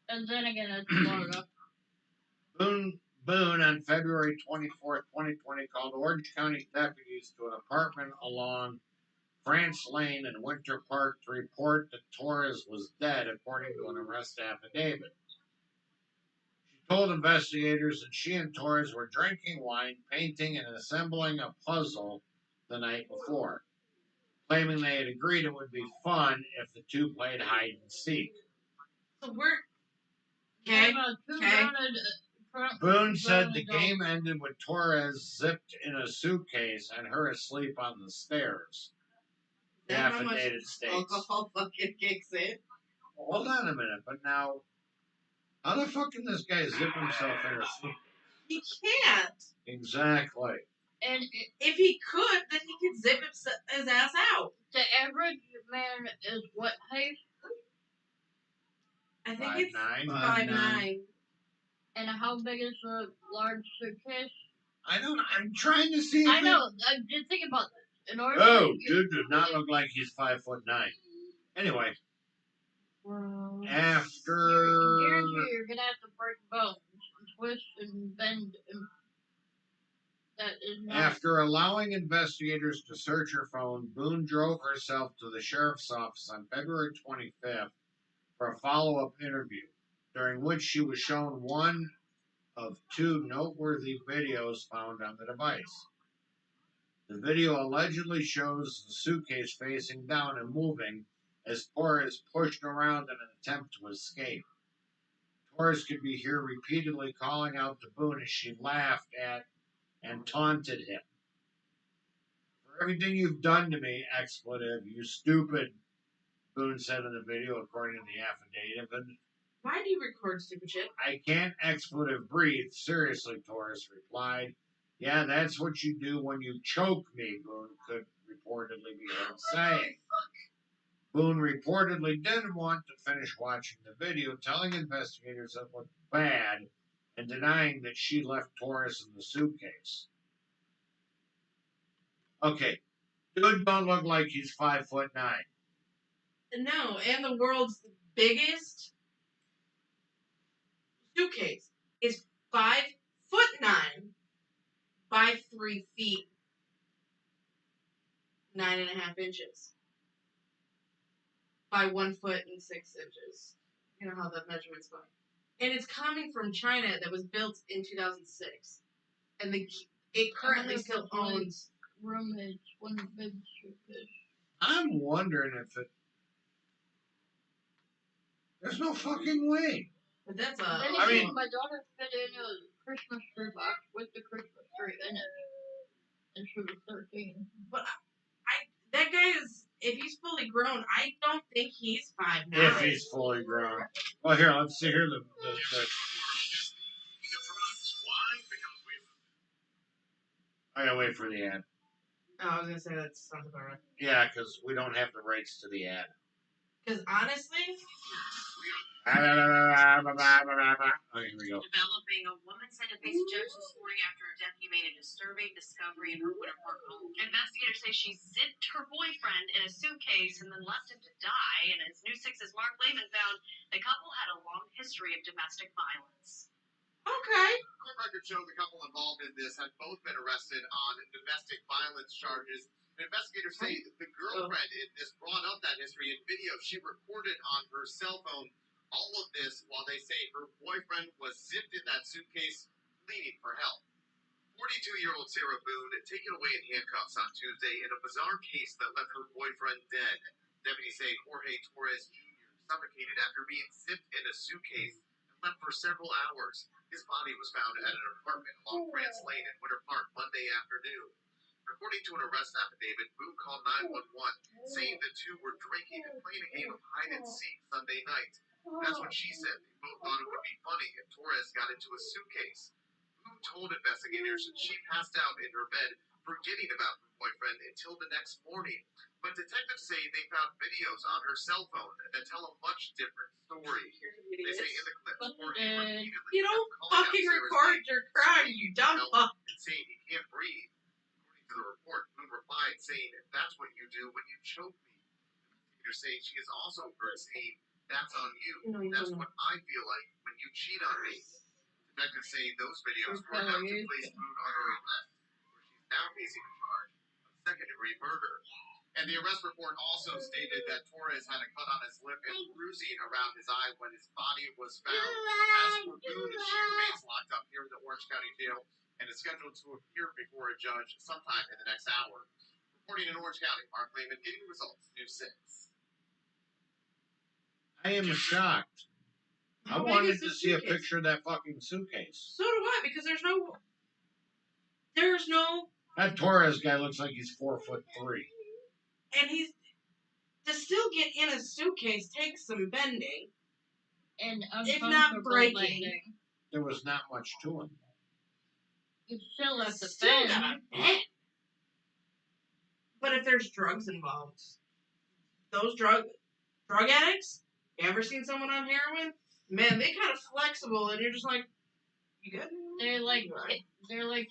And then again, it's Florida. Boone, on February 24th, 2020, called Orange County deputies to an apartment along France Lane in Winter Park to report that Torres was dead, according to an arrest affidavit. She told investigators that she and Torres were drinking wine, painting, and assembling a puzzle the night before, claiming they had agreed it would be fun if the two played hide and seek. So we're... Okay. Boone said the game ended with Torres zipped in a suitcase and her asleep on the stairs. The affidavit states. Alcohol fucking kicks in. Hold on a minute, but now, how the fuck can this guy zip himself in a suitcase? He can't. Exactly. And if he could, then he could zip his ass out. The average man is what height? I think it's 5'9". 5'9". And how big is a large suitcase? I'm trying to see. I know. I'm just thinking about this. In order dude does not look like he's 5'9". Anyway, after you're gonna have to break bones, and twist and bend. And that is not. After allowing investigators to search her phone, Boone drove herself to the sheriff's office on February 25th for a follow-up interview, during which she was shown one of two noteworthy videos found on the device. The video allegedly shows the suitcase facing down and moving as Torres pushed around in an attempt to escape. Torres could be heard repeatedly calling out to Boone as she laughed at and taunted him. "For everything you've done to me, expletive, you stupid," Boone said in the video, according to the affidavit. Why do you record stupid shit? "I can't expletive breathe. Seriously," Torres replied. "Yeah, that's what you do when you choke me," Boone could reportedly be heard saying. Boone reportedly didn't want to finish watching the video, telling investigators it looked bad and denying that she left Torres in the suitcase. Okay, dude don't look like he's 5'9". No, and the world's biggest suitcase is 5'9" by 3 feet 9.5 inches by 1 foot and 6 inches. You know how the measurement's going. And it's coming from China that was built in 2006, and it currently still owns. Room is one big suitcase. I'm wondering if it. There's no fucking way. But that's I mean, my daughter fit in a Christmas tree box with the Christmas tree in it, and she was 13. But that guy is. If he's fully grown, I don't think he's 5'9". If he's fully grown. Well, here, let's see here. I gotta wait for the ad. Oh, I was gonna say that sounds about right. Yeah, because we don't have the rights to the ad. Because honestly. Okay, here we go. Developing, a woman said to face a judge this morning after a deputy made a disturbing discovery in her Winter Park home. Investigators say she zipped her boyfriend in a suitcase and then left him to die. And as News 6's Mark Lehman found, the couple had a long history of domestic violence. Okay. Court records show the couple involved in this had both been arrested on domestic violence charges. Investigators say the girl boyfriend is brought up that history in video she recorded on her cell phone. All of this while they say her boyfriend was zipped in that suitcase, pleading for help. 42-year-old Sarah Boone taken away in handcuffs on Tuesday in a bizarre case that left her boyfriend dead. Deputies say Jorge Torres Jr. suffocated after being zipped in a suitcase and left for several hours. His body was found at an apartment along France Lane in Winter Park Monday afternoon. According to an arrest affidavit, Boone called 911, saying the two were drinking and playing a game of hide and seek Sunday night. That's what she said. They both thought it would be funny if Torres got into a suitcase. Boone told investigators she passed out in her bed, forgetting about her boyfriend until the next morning. But detectives say they found videos on her cell phone that tell a much different story. They say in the clips, Jorge repeatedly You don't kept calling fucking out Sarah's record name, your crying, you dumb fuck. and saying he can't breathe. According to the report, Boone replied saying, "That's what you do when you choke me." Investigators say she is also heard saying, "That's on you. That's what I feel like when you cheat on me." Detectives say those videos were enough to place Boone under arrest, where she's now facing a charge of second-degree murder. And the arrest report also stated that Torres had a cut on his lip and bruising around his eye when his body was found. As for Boone, she remains locked up here in the Orange County Jail and is scheduled to appear before a judge sometime in the next hour. Reporting in Orange County, Mark Lehman, Getting Results, News 6. I am shocked. I How big wanted is to this see a suitcase? picture of that fucking suitcase. So do I, because there's no. That Torres guy looks like he's 4'3". And he's. To still get in a suitcase takes some bending. And If not uncomfortable breaking. landing. There was not much to him. You still have to Still bend. gotta bend. But if there's drugs involved, those drug addicts, you ever seen someone on heroin? Man, they kind of flexible, and you're just like, you good? They're like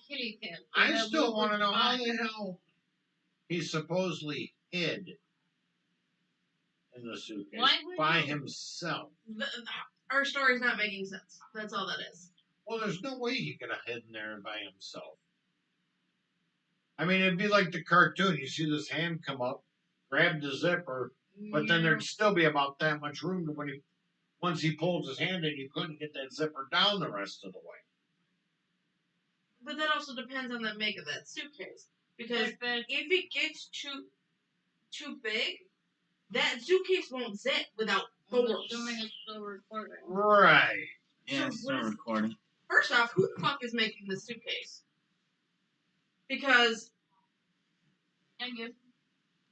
kitty cats. They I have still want to little know how spots. the hell he supposedly hid in the suitcase Why would by you? himself. Our story's not making sense. That's all that is. Well, there's no way he could have hidden there by himself. I mean, it'd be like the cartoon. You see this hand come up, grab the zipper, but then there'd still be about that much room to when once he pulls his hand in, you couldn't get that zipper down the rest of the way. But that also depends on the make of that suitcase. Because But if it gets too big, that suitcase won't zip without I'm force. assuming it's still recording. Right. Yeah, So it's still what is- recording. First off, who the fuck is making the suitcase? Because Thank you.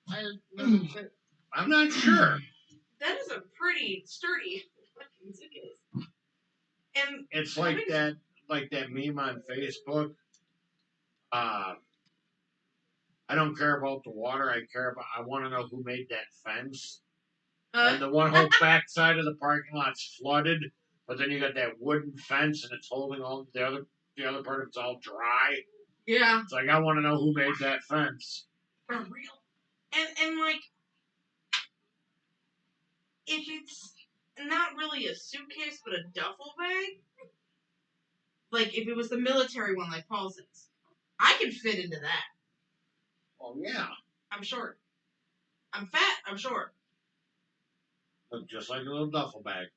I just wasn't sure. I'm not sure. that is a pretty sturdy fucking suitcase. And It's like that meme on Facebook. I don't care about the water. I want to know who made that fence. And the one whole back side of the parking lot's flooded, but then you got that wooden fence and it's holding all the other part of it's all dry. yeah, It's like I want to know who made that fence. for real. And like, if it's not really a suitcase but a duffel bag, like if it was the military one like Parsons, I can fit into that. Oh yeah, I'm short. I'm fat. I'm short. look just like a little duffel bag.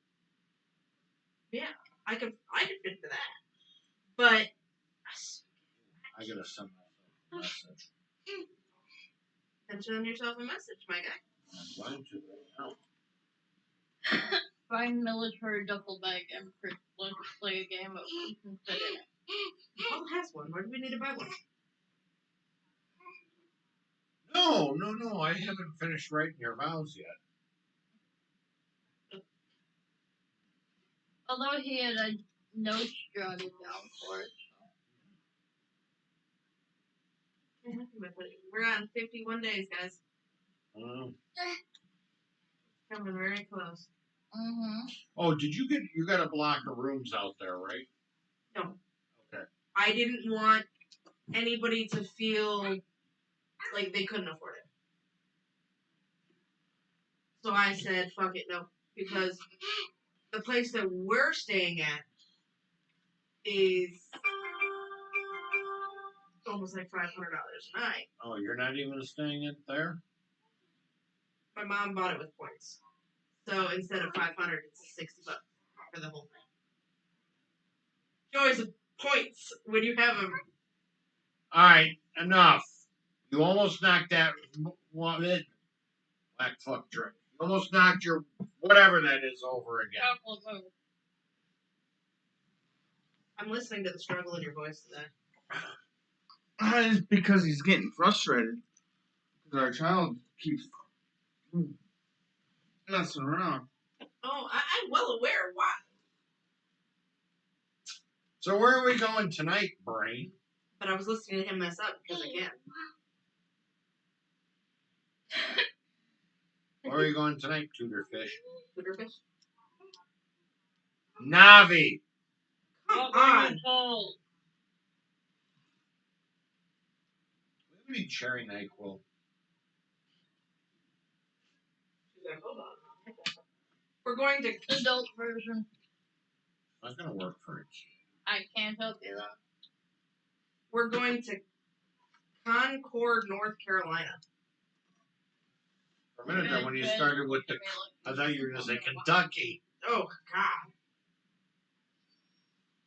I could fit into that. But I gotta send myself a message. send yourself a message, my guy. I'm going to right now. Find military duffel bag and let's play a game of who can fit in it. Paul has one. Why do we need to buy one? No. I haven't finished writing your vows yet. Although he had a note jotted down for it. We're on 51 days, guys. Coming very close. Mm-hmm. Oh, you got a block of rooms out there, right? No. Okay. I didn't want anybody to feel like they couldn't afford it. So I said, fuck it, no. Because the place that we're staying at is almost like $500 a night. Oh, you're not even staying in there? My mom bought it with points. So instead of $500, it's $60 for the whole thing. Joys of points when you have them. Alright, enough. You almost knocked that one in. Black fuck trick. You almost knocked your whatever that is over again. Chocolate mousse. I'm listening to the struggle in your voice today. It's because he's getting frustrated. Because our child keeps messing around. Oh, I'm well aware why. So where are we going tonight, Brain? But I was listening to him mess up because I can. Where are you going tonight, Tutorfish? Tutorfish? Navi! Come What were you on. told? We have any cherry NyQuil? We're going to Adult version. Not gonna work for it. I can't help you though. We're going to Concord, North Carolina. For a minute there, when you started with the, I thought you were gonna say Kentucky. Oh God.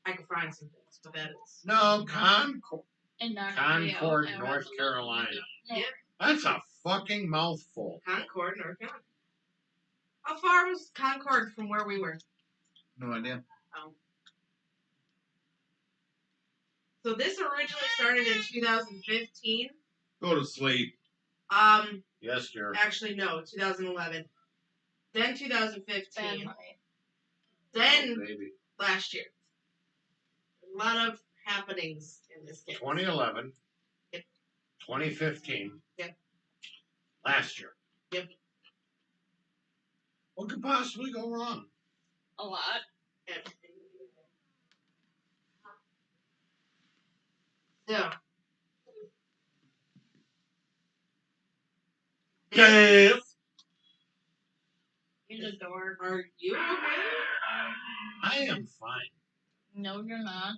I could find some things, but that is No, Concord, And not Concord, North Carolina. Yeah. That's a fucking mouthful. Concord, North Carolina. How far was Concord from where we were? No idea. Oh. So this originally started in 2015. Go to sleep. Yes, dear. Actually no, 2011. Then 2015. Family. Then Baby. last year. A lot of happenings in this case. 2011. Yep. 2015. Yep. Last year. Yep. What could possibly go wrong? A lot. Yep. So. Dave! He's a dork. Are you okay? I am fine. No, you're not.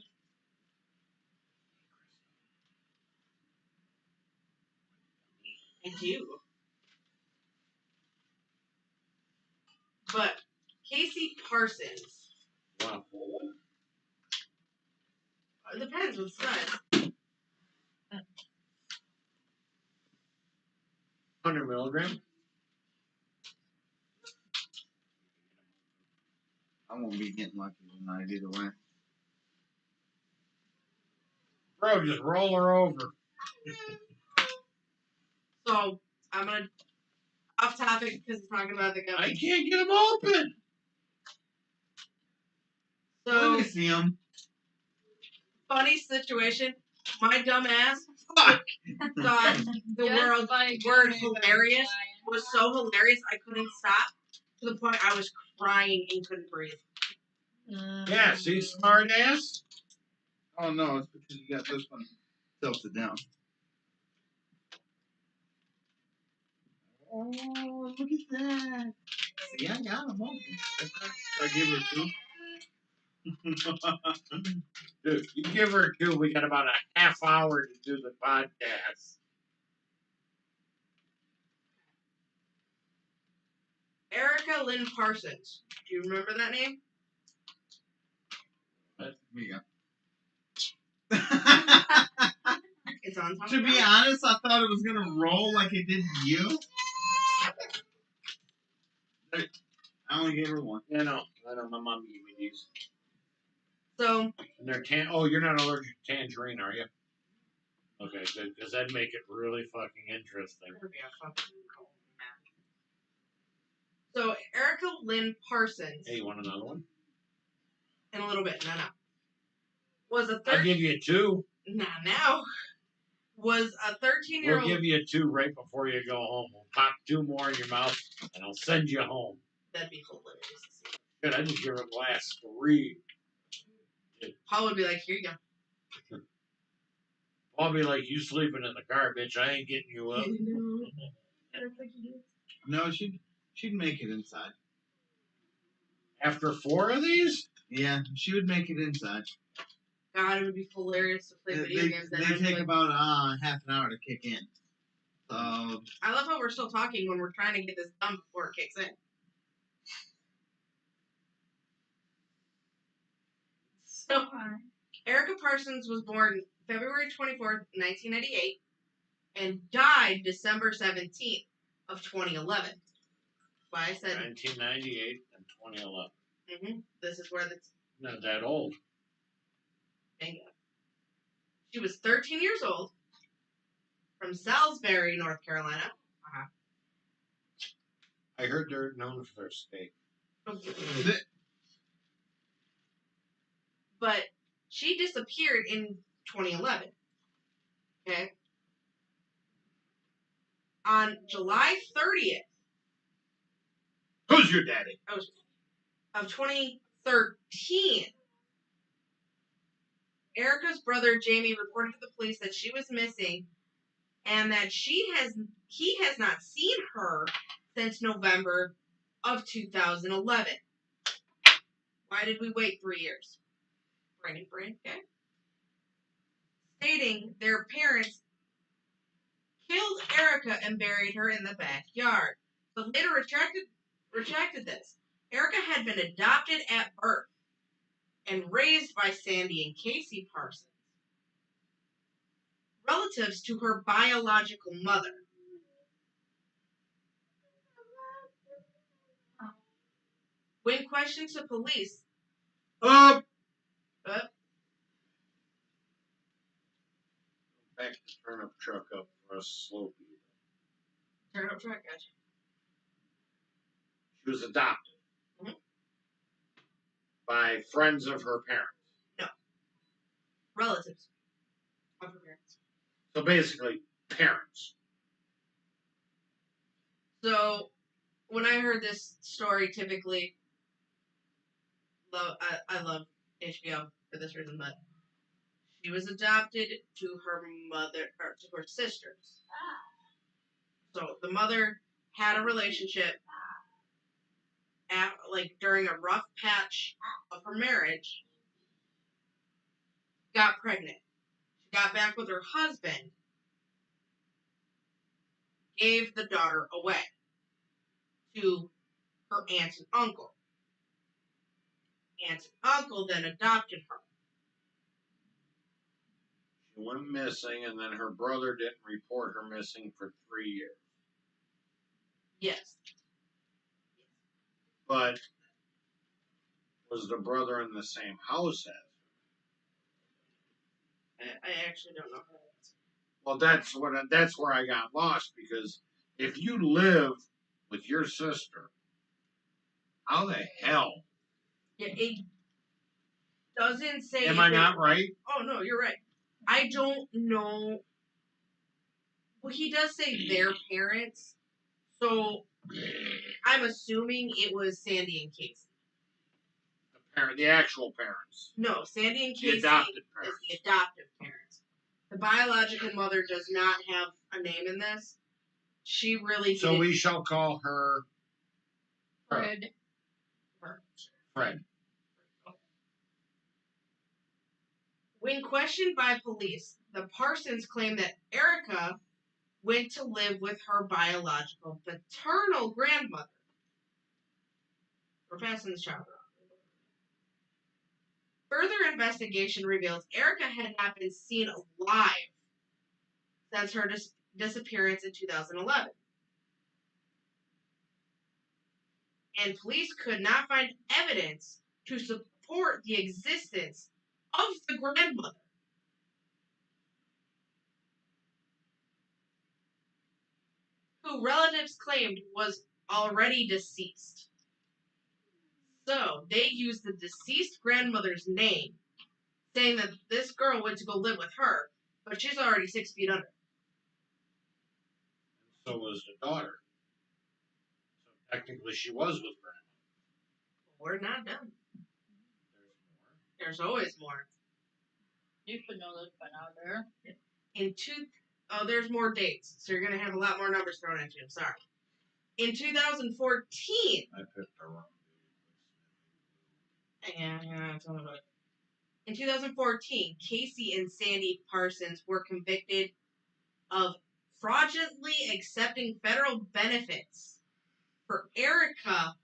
I do. But Casey Parsons. Wow. It depends what size. 100 milligram? I won't be getting lucky tonight either way. Bro, just roll her over. So I'm gonna off topic because it's talking about the I company. can't get them open. Let So me see him. funny situation. My dumb ass Fuck. thought the Just by word giving me hilarious that was so hilarious I couldn't stop to the point I was crying and couldn't breathe. line. Yeah, see, smart ass? Oh no, it's because you got this one tilted down. Oh, look at that. See, I got him open. I give her two. Dude, you give her 2, we got about a half hour to do the podcast. Erica Lynn Parsons. Do you remember that name? Here you go. It's on top To of be that. honest, I thought it was gonna roll like it did you. I only gave her one. Yeah, I know, my mom gave me these. So And they're oh, you're not allergic to tangerine, are you? Okay, good, because that'd make it really fucking interesting. So Erica Lynn Parsons. Hey, you want another one? In a little bit. No. Was a I'll give you 2. now. Was a 13-year-old. We'll give you 2 right before you go home. We'll pop 2 more in your mouth, and I'll send you home. That'd be hilarious. Good, I just give her a glass 3. Paul would be like, here you go. I'll be like, you sleeping in the car, bitch. I ain't getting you up. No, she'd make it inside. After 4 of these? Yeah, she would make it inside. God, it would be hilarious to play video games. They take about half an hour to kick in. I love how we're still talking when we're trying to get this done before it kicks in. So, Erica Parsons was born February 24th, 1998, and died December 17th of 2011. Why I said 1998 and 2011. This is where that's Not that old. bingo. She was 13 years old, from Salisbury, North Carolina. I heard they're known for their steak. But she disappeared in 2011. Okay. On July 30th Who's your daddy? of 2013, Erica's brother Jamie reported to the police that she was missing and that he has not seen her since November of 2011. Why did we wait 3 years? Brain, okay. Stating their parents killed Erica and buried her in the backyard, but later retracted this. Erica had been adopted at birth and raised by Sandy and Casey Parsons, relatives to her biological mother. When questioned to police, Back the turnip truck up for a slow beat. Turnip truck, gotcha. She was adopted by friends of her parents. No. Relatives of her parents. So basically, parents. So, when I heard this story, typically, I love HBO for this reason, but she was adopted to her mother, or to her sisters. So, the mother had a relationship during a rough patch of her marriage, got pregnant. She got back with her husband, gave the daughter away to her aunt and uncle. Aunt and uncle then adopted her. She went missing, and then her brother didn't report her missing for 3 years. Yes. But was the brother in the same house as her? I actually don't know how that is. Well, that's where I got lost, because if you live with your sister, how the hell? Yeah, it doesn't say. Am I not right? Oh, no, you're right. I don't know. Well, he does say their parents, so I'm assuming it was Sandy and Casey. The actual parents. No, Sandy and The Casey adopted is parents. the adoptive parents. The biological mother does not have a name in this. She really So we shall call her Fred. Fred. When questioned by police, the Parsons claimed that Erica went to live with her biological paternal grandmother. We're passing this child around. Further investigation reveals Erica had not been seen alive since her disappearance in 2011. And police could not find evidence to support the existence of the grandmother. Who relatives claimed was already deceased. So they used the deceased grandmother's name, saying that this girl went to go live with her, but she's already 6 feet under. So was the daughter. So technically she was with grandma. We're not done. There's There's always more. You should know this by now, there. There's more dates, so you're going to have a lot more numbers thrown at you. I'm sorry. In 2014. I picked the wrong. Yeah, tell me about it. In 2014, Casey and Sandy Parsons were convicted of fraudulently accepting federal benefits for Erica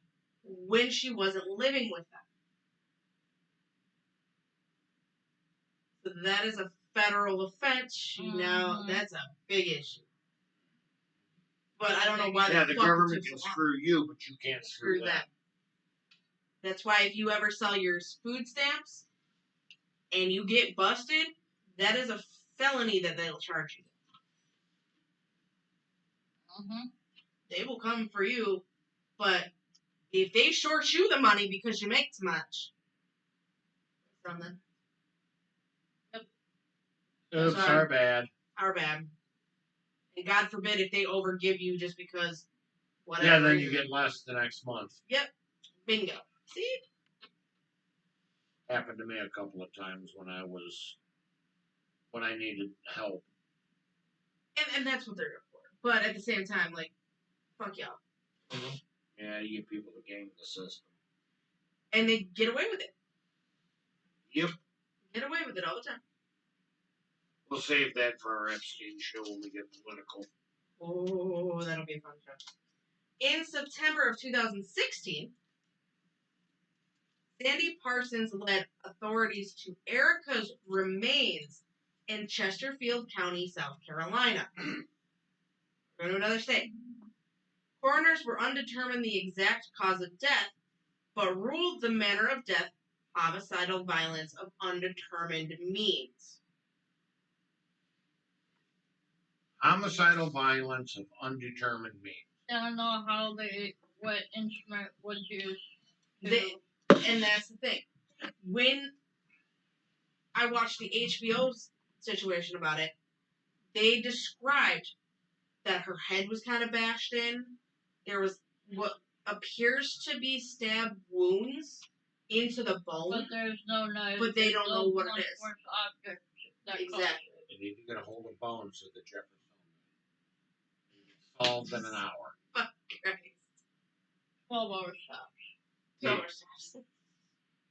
when she wasn't living with them. So that is a federal offense. That's a big issue. But I don't know why Yeah, the the fuck government it can took so long. screw you, but you can't screw Screw them. them. That's why if you ever sell your food stamps and you get busted, that is a felony that they'll charge you. They will come for you, but if they short you the money because you make too much, something. Oops, Sorry. our bad. Our bad. And God forbid if they overgive you just because whatever. Yeah, then you get less the next month. Yep. Bingo. See? Happened to me a couple of times when I needed help. And that's what they're good for. But at the same time, like, fuck y'all. Yeah, you get people to game the system. And they get away with it. Yep. Get away with it all the time. We'll save that for our Epstein show when we get political. Oh, that'll be a fun show. In September of 2016, Sandy Parsons led authorities to Erica's remains in Chesterfield County, South Carolina. Going to another state. Coroners were undetermined the exact cause of death, but ruled the manner of death homicidal violence of undetermined means. Homicidal violence of undetermined means. I don't know what instrument was used. And that's the thing. When I watched the HBO situation about it, they described that her head was kind of bashed in. There was what appears to be stab wounds into the bone. But there's no knife. But they don't know what it is. Object that Exactly. They need to get a hold of bones of the Jefferson. Solved in an hour. Fuck Christ. 12-hour stops. 12 hours stops.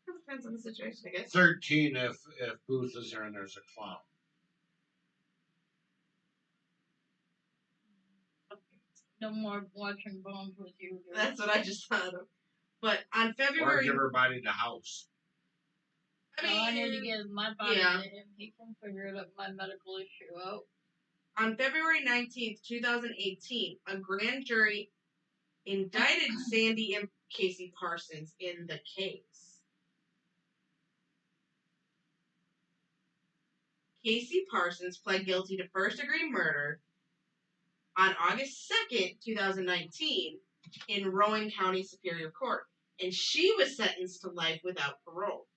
Depends on the situation, I guess. 13 if Booth is there and there's a clown. No more watching Bones with you. Dude. That's what I just thought of. But on Or February... give her body to house. I need to give my body yeah. to him. He can figure my medical issue out. On February 19th, 2018, a grand jury indicted Sandy and Casey Parsons in the case. Casey Parsons pled guilty to first-degree murder on August 2nd, 2019, in Rowan County Superior Court, and she was sentenced to life without parole.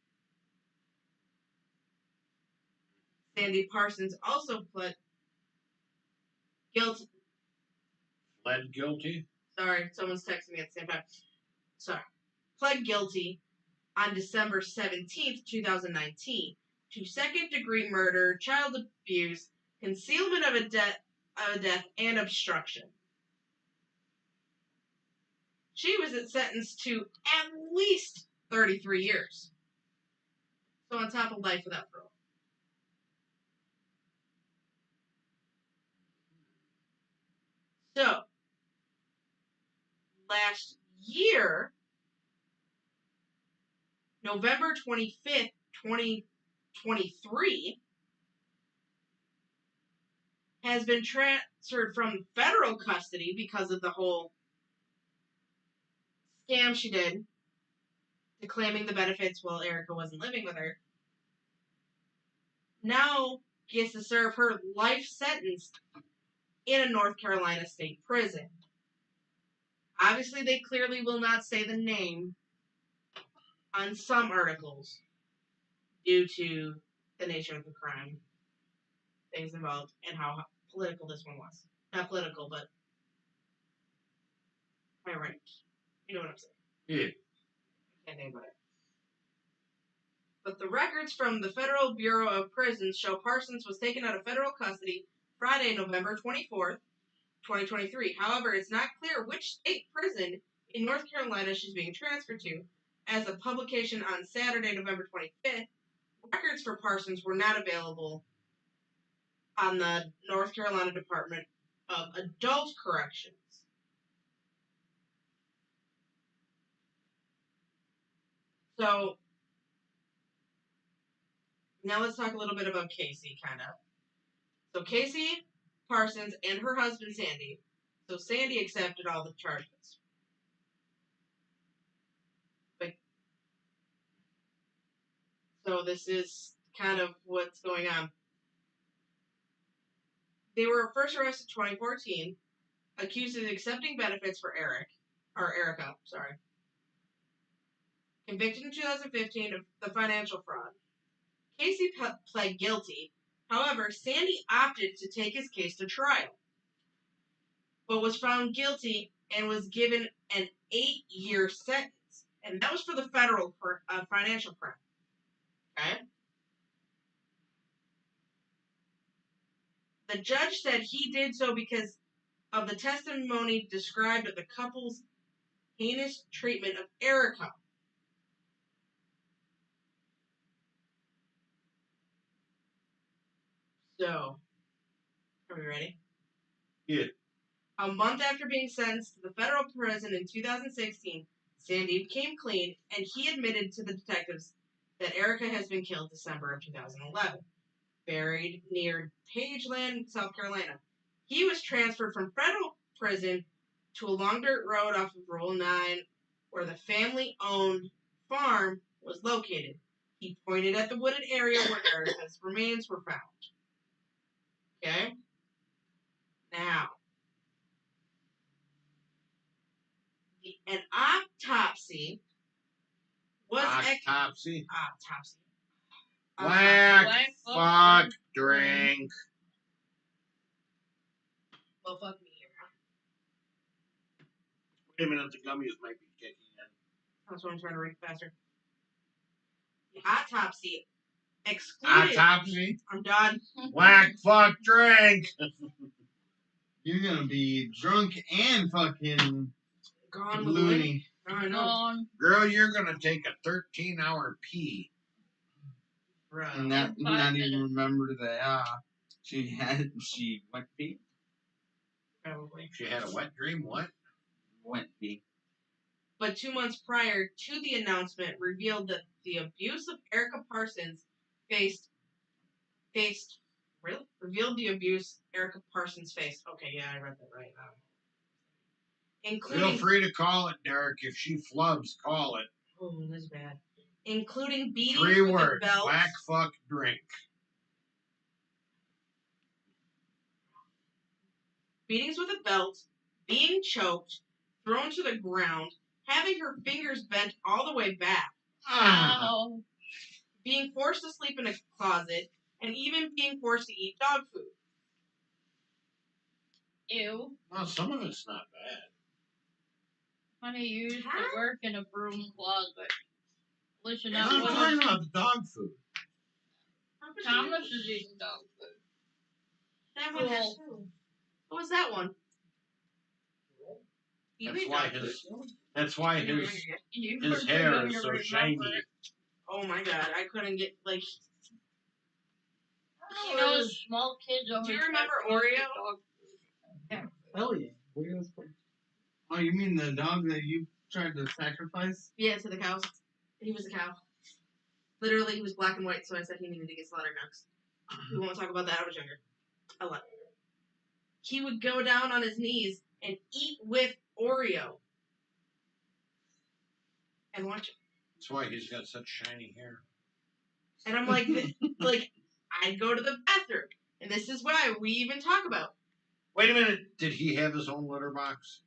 Sandy Parsons also pled guilty. Pled guilty? Sorry, someone's texting me at the same time. Sorry. Pled guilty on December 17th, 2019 to second-degree murder, child abuse, concealment of a death, and obstruction. She was sentenced to at least 33 years. So on top of life without parole. So, last year, November 25th, 2023, has been transferred from federal custody because of the whole scam she did to claiming the benefits while Erica wasn't living with her. Now gets to serve her life sentence in a North Carolina state prison. Obviously, they clearly will not say the name on some articles due to the nature of the crime, things involved, and how political this one was. Not political, but high rank. You know what I'm saying? Yeah. I can't think about it. But the records from the Federal Bureau of Prisons show Parsons was taken out of federal custody Friday, November 24th, 2023. However, it's not clear which state prison in North Carolina she's being transferred to. As a publication on Saturday, November 25th, records for Parsons were not available on the North Carolina Department of adult corrections. So now let's talk a little bit about Casey, kind of. So Casey Parsons and her husband Sandy. So Sandy accepted all the charges. But so this is kind of what's going on. They were first arrested in 2014, accused of accepting benefits for Erica, sorry. Convicted in 2015 of the financial fraud. Casey pled guilty. However, Sandy opted to take his case to trial, but was found guilty and was given an 8-year sentence. And that was for the federal financial crime. Okay? The judge said he did so because of the testimony described of the couple's heinous treatment of Erica. So, are we ready? Yeah. A month after being sentenced to the federal prison in 2016, Sandy came clean, and he admitted to the detectives that Erica has been killed December of 2011, buried near Pageland, South Carolina. He was transferred from federal prison to a long dirt road off of Route 9, where the family-owned farm was located. He pointed at the wooded area where Erica's remains were found. Okay? Now, an autopsy was Autopsy. Whack, Fuck, drink. Well, fuck me here. Wait a minute, the gummies might be kicking in. That's what I'm trying to read faster. The autopsy excluded. Autopsy. I'm done. Whack, fuck, drink. You're gonna be drunk and fucking Gone with loony. I know. Gone. Girl, you're gonna take a 13-hour pee. Right. And not even remember that she wet feet. Probably. She had a wet dream. What? Wet feet. But 2 months prior to the announcement revealed that the abuse of Erica Parsons revealed the abuse Erica Parsons faced. Okay, yeah, I read that right. Including Feel free to call it, Derek. If she flubs, call it. Oh, that's bad. Including beatings 3 with words. a belt. Whack, fuck, drink. Beatings with a belt, being choked, thrown to the ground, having her fingers bent all the way back, Ow. being forced to sleep in a closet, and even being forced to eat dog food. Ew. Well, some of it's not bad. Honey used to work in a broom closet. Listen I'm up. not talking about the dog food. Thomas is eating dog food. That one has two. What was that one? You That's eat why dog his food. that's why his You his forget hair how is you so remember shiny. it. Oh my god, I couldn't get like. You know, small kids always. Do you remember have Oreo? dog food. Hell yeah. Oreo's fun. Oh, you mean the dog that you tried to sacrifice? Yeah, to the cows. He was a cow. Literally, he was black and white, so I said he needed to get slaughtered next. We won't talk about that. I was younger. 11. He would go down on his knees and eat with Oreo. And watch it. That's why he's got such shiny hair. And I'm like, I'd go to the bathroom. And this is why we even talk about. Wait a minute. Did he have his own litter box?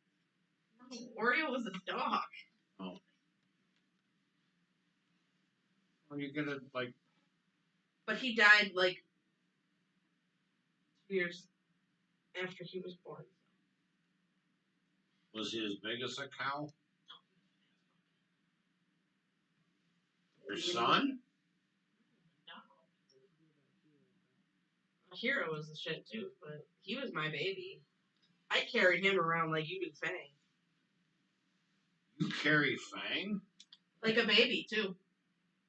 No, Oreo was a dog. Oh. Well, you're gonna like. But he died 2 years after he was born. Was he as big as a cow? Your son? Hero was the shit too, but he was my baby. I carried him around like you do Fang. You carry Fang? Like a baby too.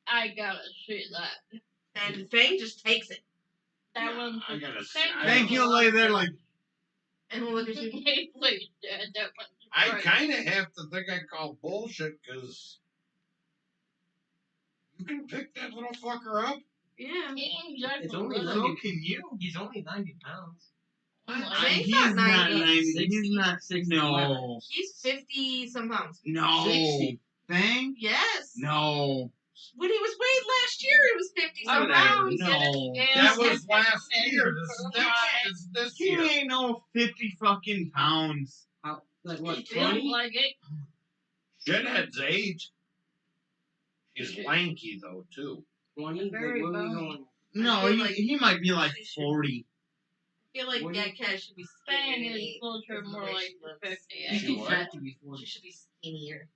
I gotta see that. And Fang just takes it. That one's I gotta Thank I Thank don't- you, lay there like. And look at you. Hey, please, Dad, that one's I right. kind of have to think I call bullshit because you can pick that little fucker up. Yeah. Exactly. It's only what? 90 So can you. He's only 90 pounds. Jake's He's not not 90. 90. 60, He's not. 60. No. He's 50 some pounds. No. 60. Thing? Yes. No. When he was weighed last year, he was 50 some Whatever. pounds. No. That was last year. This He year. ain't no 50 fucking pounds. How, like what, It feels 20? like it. Shithead's 8. He's lanky though too. 20? Very Like, where are we bony. going? No, feel he, like he might be like he should- 40. I feel like What? that cat should be Fang skinnier. is closer, than more the way like she looks. 50. He's She too what? fat to be She 40. should be skinnier.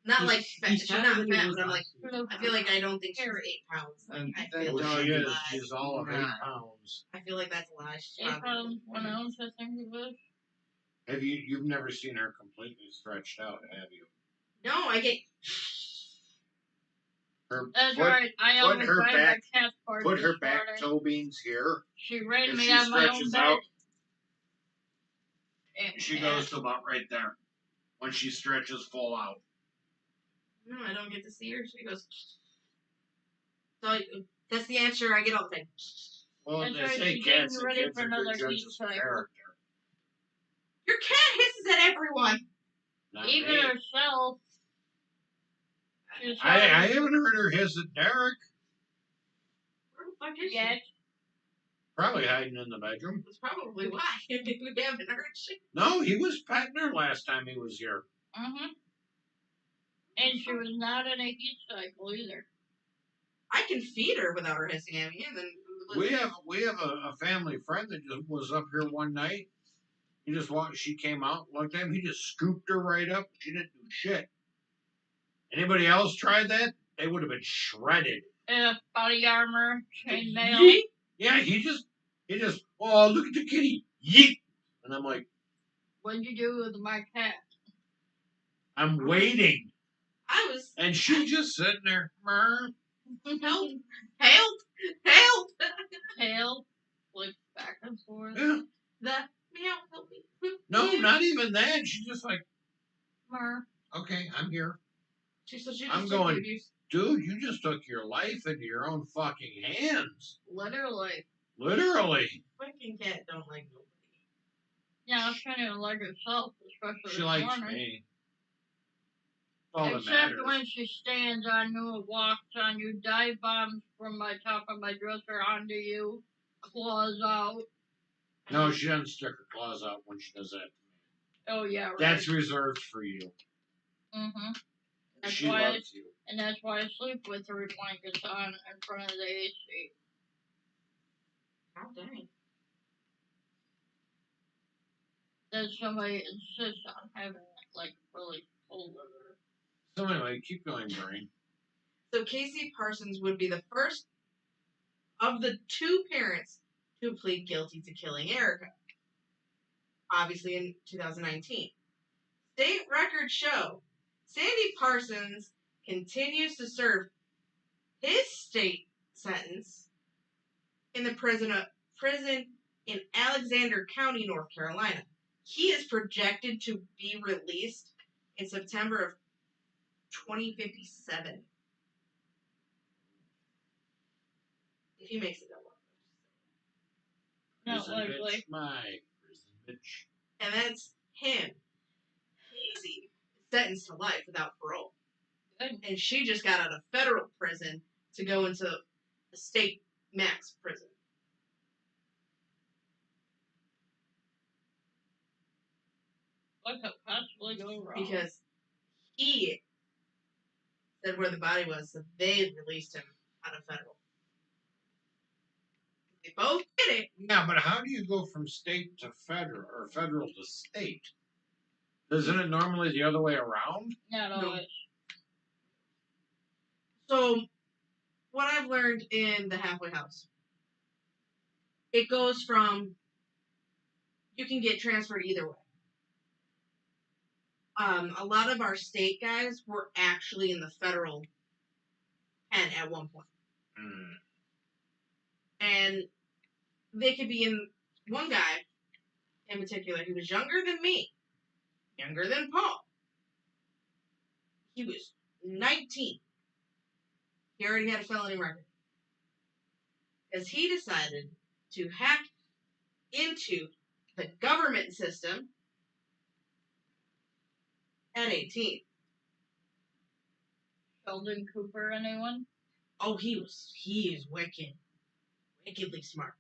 Not He's- like fat. he's She's fatter not than he fat, was but I'm like, last I feel like I don't think she's 8 pounds. And I that feel Well, dog she is is. She's all of 8 not. pounds. I feel like that's a lie. She's 8 probably pounds, 1 ounce, I think it was. Have you've never seen her completely stretched out, have you? No, I get. Her That's put, right. I put almost her tried back- my cat's part put this her back morning. toe beans here. She ran If me she on my own stretches bed. out, And she goes to about right there when she stretches full out. No, I don't get to see her. She goes. So that's the answer I get all the time. Well, That's they right, say she cats getting and ready kids for are another good heat judges of cycle. character. Your cat hisses at everyone. Not even me. herself. She was I trying to haven't heard her hiss at Derek. Where the fuck is get. Probably hiding in the bedroom. That's probably why we haven't heard shit. No, he was petting her last time he was here. Mm-hmm. And she was not in a heat cycle either. I can feed her without her hissing at me, and then We have a family friend that just was up here one night. He just walked. She came out, looked at him. He just scooped her right up. She didn't do shit. Anybody else tried that? They would have been shredded. Body armor, chainmail. Yeet. Yeah, he just. Oh, look at the kitty. Yeet. And I'm like, What'd you do with my cat? I'm waiting, I was and she just sitting there. "Mer." help, help. Tail flips back and forth. Yeah. The meow, help me. No, not even that. She's just like, Mer. okay, I'm here. She just I'm took going- the abuse. Dude, you just took your life into your own fucking hands. Literally. Literally. Fucking cat don't like nobody. Yeah, she didn't even like herself, especially She this likes morning. me. All that Except matters. when she stands on you, walks on you, dive bombs from my top of my dresser onto you, claws out. No, she doesn't stick her claws out when she does that. Oh yeah, right. That's reserved for you. Mm-hmm. That's She why loves you. And that's why I sleep with her blankets on in front of the AC. God dang. That somebody insists on having it like really cold with her. So anyway, keep going, Brain. So Casey Parsons would be the first of the 2 parents to plead guilty to killing Erica. Obviously in 2019. State records show Sandy Parsons continues to serve his state sentence in the prison in Alexander County, North Carolina. He is projected to be released in September of 2057. If he makes it that long. Not Prison likely. bitch, my prison bitch. And that's him. Casey is sentenced to life without parole. Good. And she just got out of federal prison to go into a state max prison. What could possibly go wrong? Because he said where the body was, so they released him out of federal. They both did it. Yeah, but how do you go from state to federal or federal to state? Isn't it normally the other way around? Not No. always. So, what I've learned in the halfway house, it goes from you can get transferred either way. A lot of our state guys were actually in the federal pen at one point. And they could be in, one guy in particular. He was younger than me, younger than Paul. He was 19. He already had a felony record. Because he decided to hack into the government system at 18. Sheldon Cooper, anyone? Oh, he is wickedly smart.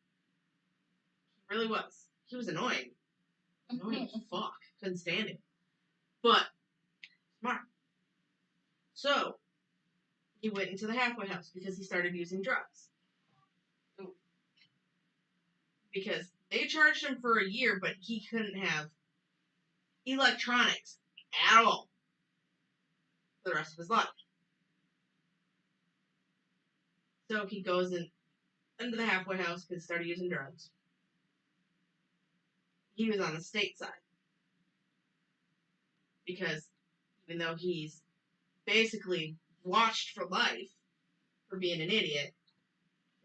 He really was. He was annoying. Annoying as fuck. Couldn't stand him. But, smart. So, he went into the halfway house because he started using drugs. Because they charged him for a year, but he couldn't have electronics at all for the rest of his life. So he goes into the halfway house because he started using drugs. He was on the state side. Because even though he's basically watched for life for being an idiot,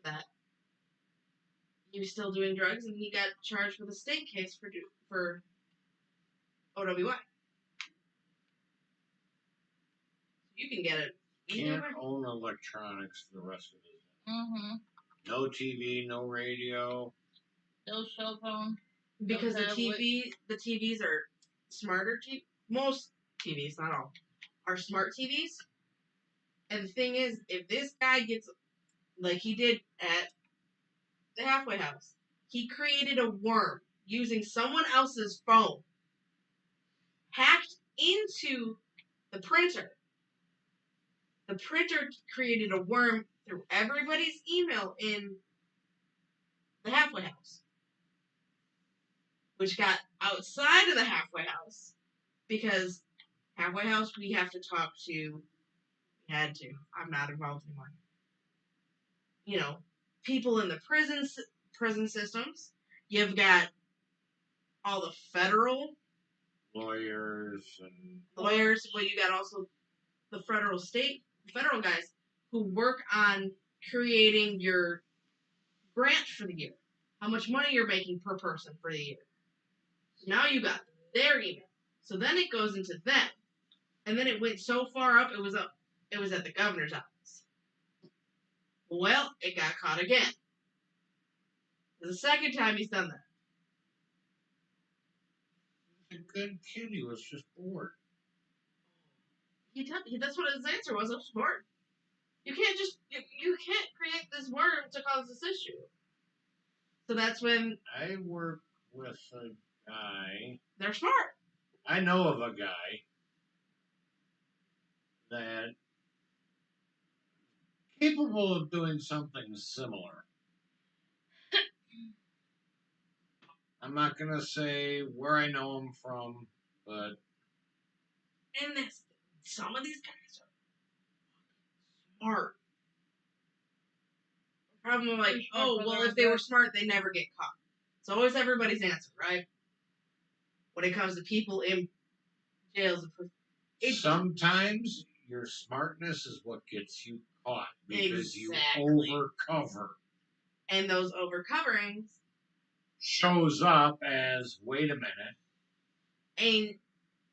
that he was still doing drugs and he got charged with a state case for OWI. You can get it. Can't own electronics for the rest of his life. Mm-hmm. No TV, no radio. No cell phone. Because the Okay, TVs are smarter. Most TVs, not all, are smart TVs. And the thing is, if this guy gets, like he did at the halfway house, he created a worm using someone else's phone, hacked into the printer. The printer created a worm through everybody's email in the halfway house, which got outside of the halfway house because halfway house we have to talk to. Had to. I'm not involved anymore. You know, people in the prison systems. You've got all the federal Lawyers and lawyers, but you got also the federal guys who work on creating your grant for the year. How much money you're making per person for the year. Now you got their email. So then it goes into them. And then it went so far up, it was at the governor's office. Well, it got caught again. The second time he's done that. a good kid. He was just bored. That's what his answer was. I'm smart. You can't create this worm to cause this issue. So that's when I work with a guy. they're smart. I know of a guy that capable of doing something similar. I'm not gonna say where I know him from, but And some of these guys are smart. Problem like, oh, well, if they were smart, they never get caught. It's always everybody's answer, right? When it comes to people in jails. sometimes your smartness is what gets you caught because Exactly. you overcover. And those overcoverings Shows up as, wait a minute. and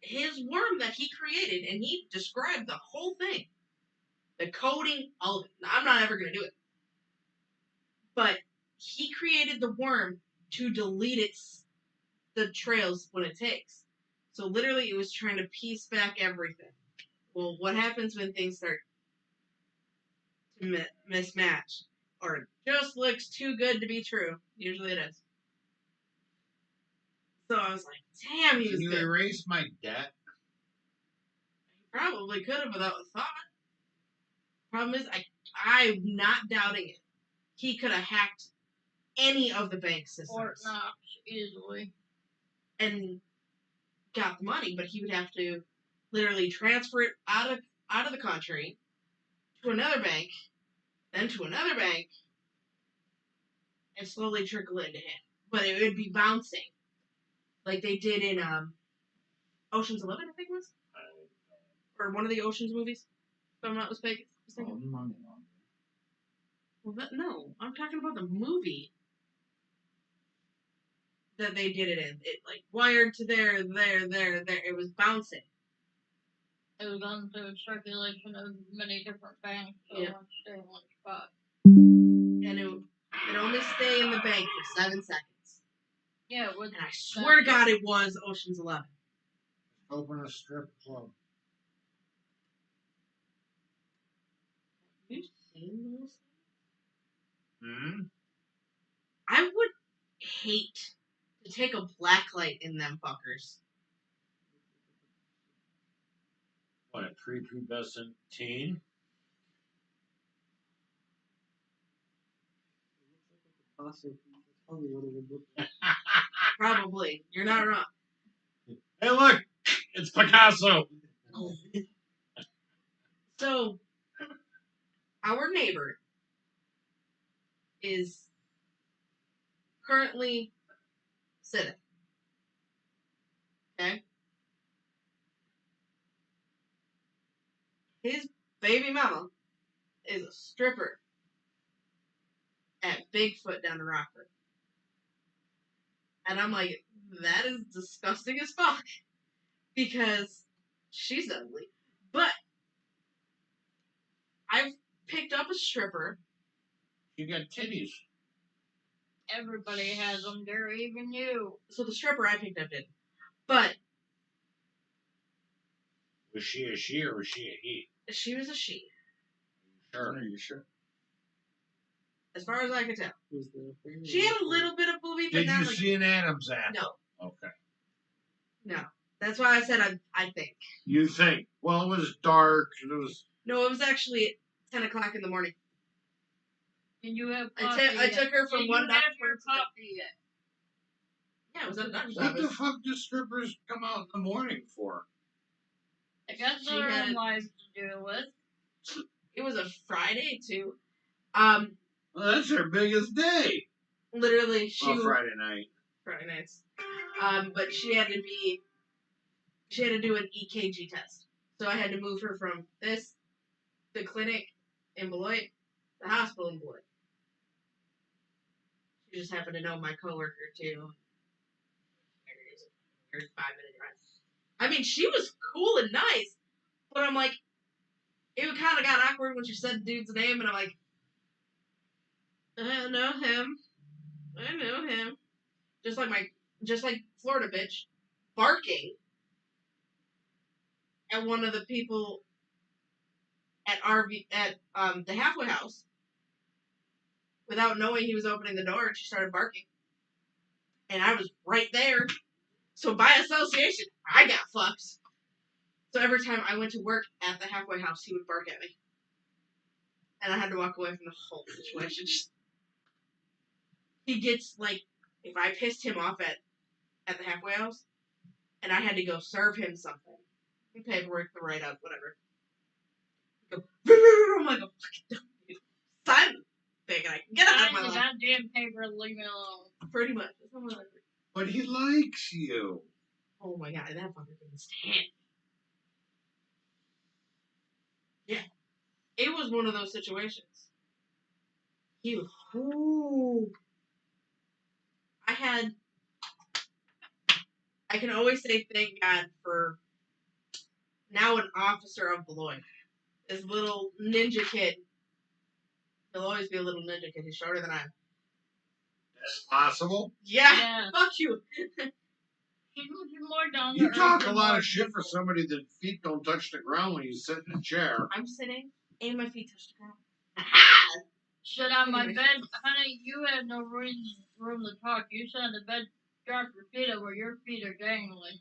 his worm that he created, and he described the whole thing. The coding, all of it. I'm not ever going to do it. But he created the worm to delete the trails when it takes. So literally it was trying to piece back everything. Well, what happens when things start to mismatch? Or it just looks too good to be true. Usually it is. So I was like, damn, he was Can you good. erase my debt? Probably could have without a thought. Problem is, I'm not doubting it. He could have hacked any of the bank systems. Fort Knox, easily. And got the money, but he would have to literally transfer it out of the country to another bank, then to another bank, and slowly trickle into him. But it would be bouncing. Like they did in Ocean's 11, I think it was? Or one of the Ocean's movies, if I'm not mistaken. Well, no, I'm talking about the movie. that they did it in. It like wired to there. It was bouncing. It was on through circulation of many different banks, so Yeah. one stay in one spot. And it only stay in the bank for 7 seconds. Yeah, it was. And I swear to God, it was Ocean's 11. Open a strip club. Have you seen those? Hmm? I would hate to take a blacklight in them fuckers. What, a prepubescent teen? Probably. You're not wrong. Hey, look! It's Picasso! So, our neighbor is currently sitting. Okay? His baby mama is a stripper at Bigfoot down in Rockford. And I'm like, that is disgusting as fuck. Because she's ugly. But I've picked up a stripper. You got titties. Everybody has them, Gary, even you. So the stripper I picked up didn't. But Was she a she or was she a he? she was a she. Sure. Are you sure? As far as I could tell. Who's the thing? She had a little bit of boobie, but Did not you like... see an Adam's apple? No. Okay. No. That's why I said I think. You think? Well, it was dark. It was. No, it was actually 10 o'clock in the morning. And you have I coffee I took her from Did one you doctor have your to the- coffee yet? Yeah, it was at a doctor's What the office. fuck do strippers come out in the morning for? I guess She their had own it- lives to deal with. It was a Friday too. Well, that's their biggest day. Literally she Well, Friday night. Friday nights. But she had to do an EKG test. So I had to move her from the clinic in Beloit, the hospital in Beloit. She just happened to know my coworker too. Here's a 5-minute drive. I mean, she was cool and nice, but I'm like, it kind of got awkward when she said the dude's name, and I'm like, I know him. I know him. Just like Florida bitch, barking at one of the people at the halfway house without knowing he was opening the door, and she started barking. And I was right there. So by association, I got fucked. So every time I went to work at the halfway house, he would bark at me. And I had to walk away from the whole situation. He gets, like, if I pissed him off at the halfway house, and I had to go serve him something, paperwork, the write-up, whatever. I'm like, son, thinking I can get out of Sign my the life. goddamn paper and leave me alone. Pretty much. But he likes you. Oh my god, that fucker couldn't stand. Yeah. It was one of those situations. He was, ooh. I can always say thank God for now an officer of Beloit. This little ninja kid. He'll always be a little ninja kid. He's shorter than I am. That's possible. Yeah, Yeah. fuck you. He's more down You to talk earth a and lot more of shit for simple. somebody that feet don't touch the ground when you sit in a chair. I'm sitting and my feet touch the ground. Sit on my Anyway. bed. Honey, you had no room to talk. You sat on the bed, drop your feet over, your feet are dangling.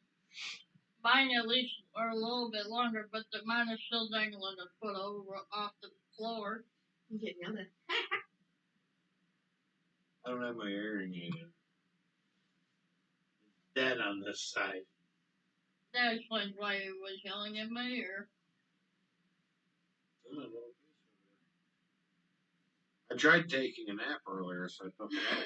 Mine at least are a little bit longer, but mine is still dangling a foot over off the floor. I'm getting yelled at. I don't have my hearing aid in. Dead on this side. That explains why he was yelling in my ear. I tried taking a nap earlier, so I took it out.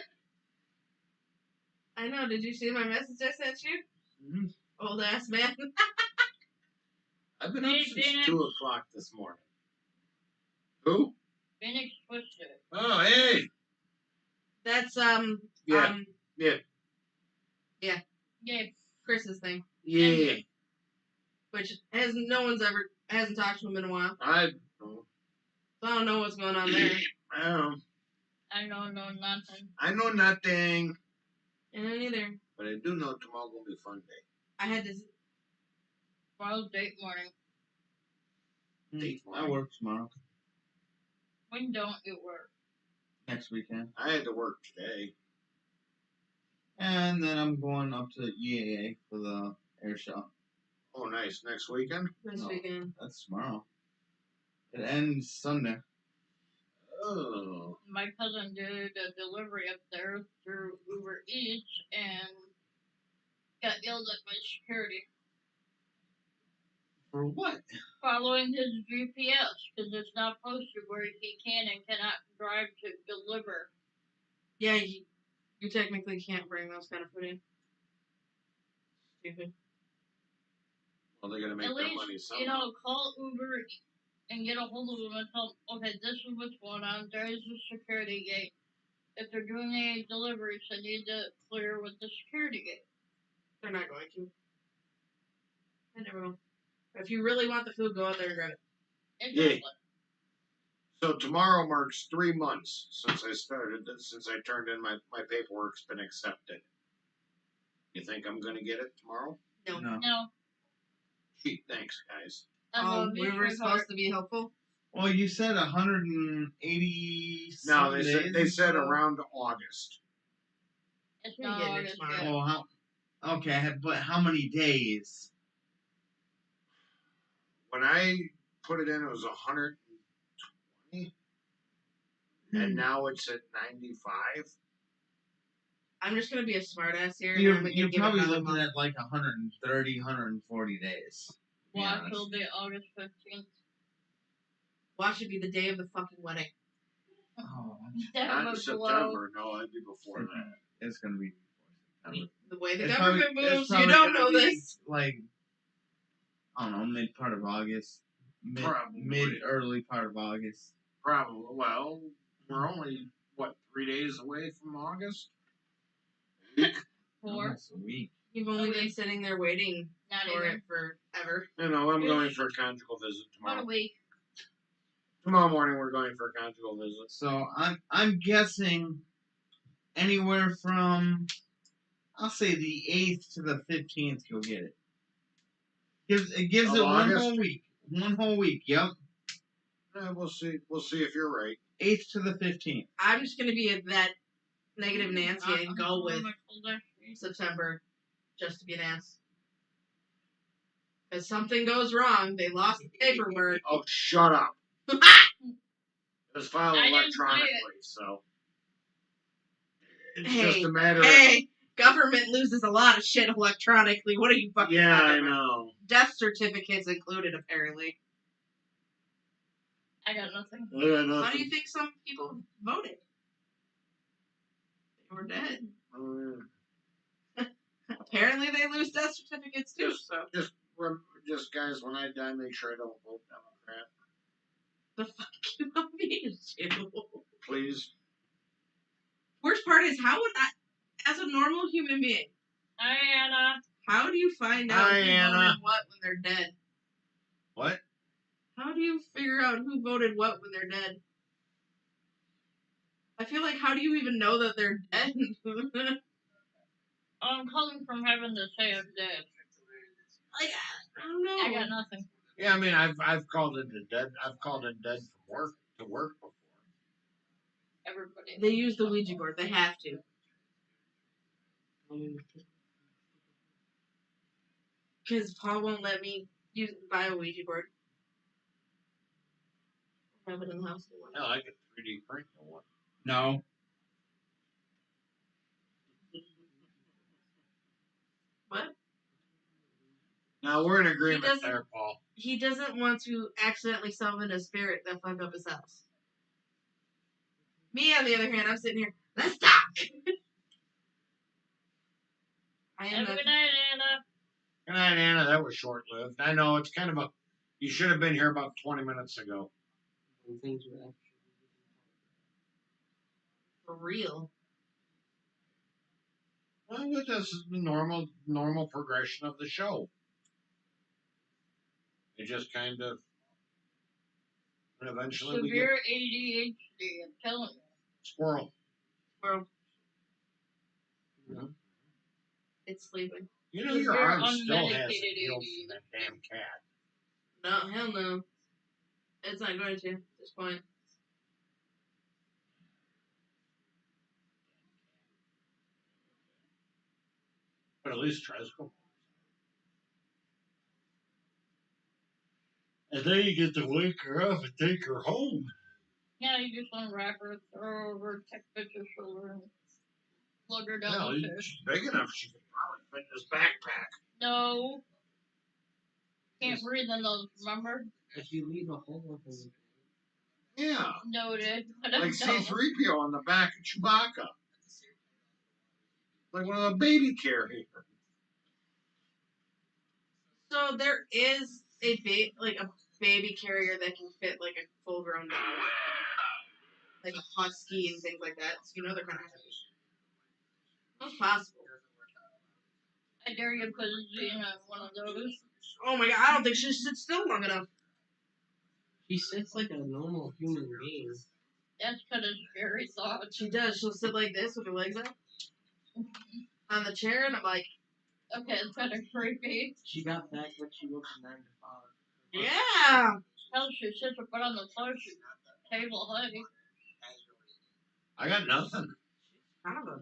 I know. Did you see my message I sent you? Mm-hmm. Old ass man. I've been up Hey, since Phoenix. 2 o'clock this morning. Who? Phoenix Twister. Oh, hey! That's Yeah. Yeah. Yeah. Chris's thing, Yeah. which hasn't talked to him in a while. I So I don't know what's going on there. don't. I don't know nothing. I know nothing. I don't either. But I do know tomorrow gonna be a fun day. I had to. Tomorrow's date morning. I work tomorrow. When don't you work? Next weekend. I had to work today. And then I'm going up to EAA for the air show. Oh, nice. Next weekend? This No. weekend. That's tomorrow. It ends Sunday. Oh. My cousin did a delivery up there through Uber Eats and got yelled at by security. For what? Following his GPS because it's not posted where he can and cannot drive to deliver. Yeah, you technically can't bring those kind of food in. Stupid. Well, they're gonna make At their least, money somehow. call Uber and get a hold of them and tell them, okay, this is what's going on. There's a security gate. If they're doing any deliveries, they need to clear with the security gate. They're not going to. I never will. If you really want the food, go out there and grab it. Exactly. So tomorrow marks 3 months since I turned in my paperwork's been accepted. You think I'm gonna get it tomorrow? No. No. Gee, thanks, guys. We were supposed to be helpful. Well, you said 180. No, they days, said so- around August. It's You're not getting it August tomorrow. yet. Oh, okay, but how many days? When I put it in, it was 120, and now it's at 95. I'm just gonna be a smartass here. You're and I'm gonna give probably it another looking month. at like 130, 140 days. to be Watch honest. will be August 15th. Watch it be the day of the fucking wedding. Oh, That Not in would blow. September. No, it'd be before that. it's gonna be before September. The way the It's government probably- it's moves, you probably don't gonna know be, this. Like, I don't know, mid part of August, Probably. early part of August. Probably. Well, we're only 3 days away from August. Four. Almost a week. You've only Okay. been sitting there waiting Not for even. it forever. You know, I'm going for a conjugal visit About a tomorrow. week. Tomorrow morning, we're going for a conjugal visit. So I'm guessing anywhere from, I'll say the 8th to the 15th you'll get it. It gives Of it one August? whole week. One whole week. Yep. We'll see. We'll see if you're right. 8th to the 15th. I'm just gonna be at that negative Nancy and go I'm with gonna hold that. September just to be an ass. If something goes wrong, they lost the paperwork. Oh, shut up. It was filed I didn't say electronically, so it's Hey, just a matter of. Hey, government loses a lot of shit electronically. What are you fucking Yeah, I talking about? know. Death certificates included, apparently. I got nothing. I got How do nothing. you think some people voted? They were dead. Apparently, they lose death certificates too. So Just guys, when I die, make sure I don't vote Democrat, the fuck you want me to do? please. Worst part is, how would I, as a normal human being, Hi, Anna. how do you find out Hi, who Anna. voted what when they're dead? What? How do you figure out who voted what when they're dead? I feel like, how do you even know that they're dead? I'm calling from heaven to say I'm dead. Like, I don't know. I got nothing. Yeah, I mean, I've called in dead. I've called in dead from work to work before. Everybody. They use the Ouija board. They have to. Because Paul won't let me buy a Ouija board. Have it in the house. Hell, I could 3D print one. No. What? Now we're in agreement doesn't- there, Paul. He doesn't want to accidentally summon a spirit that fucked up his house. Me, on the other hand, I'm sitting here. Let's talk. I am Have a not. good night, Anna. Good night, Anna. That was short-lived. I know it's kind of a. You should have been here about 20 minutes ago. Things were actually For real. Well, but this is the normal progression of the show. It just kind of, and eventually we get Severe ADHD, I'm telling you. squirrel. Well, Mhm. it's sleeping. You know your Severe arm still hasn't unmedicated healed ADHD. from that damn cat. No, hell no. It's not going to at this point. But at least tries to. And then you get to wake her up and take her home. Yeah, you just want to wrap her, throw her over, take pictures of her, and plug her down Well, the stairs. she's big enough. She could probably fit in this backpack. No. Can't breathe in those, remember? If you leave a hole open, Yeah, Noted. But like no. C-3PO on the back of Chewbacca. Like one of the baby carriers. So there is a baby carrier that can fit like a full-grown dog, like a husky and things like that. So you know they're kind of heavy. That's possible. I dare you put Zena in one of those. Oh my god, I don't think she sits still long enough. she sits like a normal human being. That's kind of scary thought. She does. She'll sit like this with her legs up on the chair, and I'm like, Okay, it's kind of creepy. She got back when she worked a 9 to 5. yeah. Hell, she sits her butt on the floor, she's table height. I got nothing. Kind of a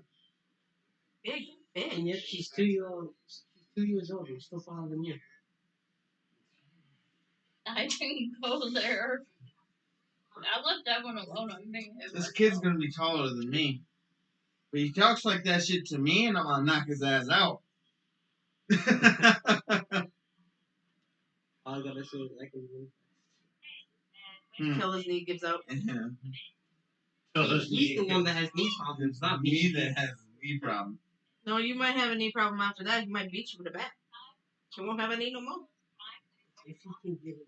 big And bitch. yet she's 2 years old. She's 2 years old and still smaller than you. I didn't go there. I left that one alone. I'm being This kid's gonna be taller than me. But he talks like that shit to me, and I'm gonna knock his ass out. All I gotta say is I can win. Till his knee gives out. So this He's the one that has knee problems, not me. Me that has a knee problem. No, you might have a knee problem after that. He might beat you with a bat. He won't have a knee no more. If he can get it.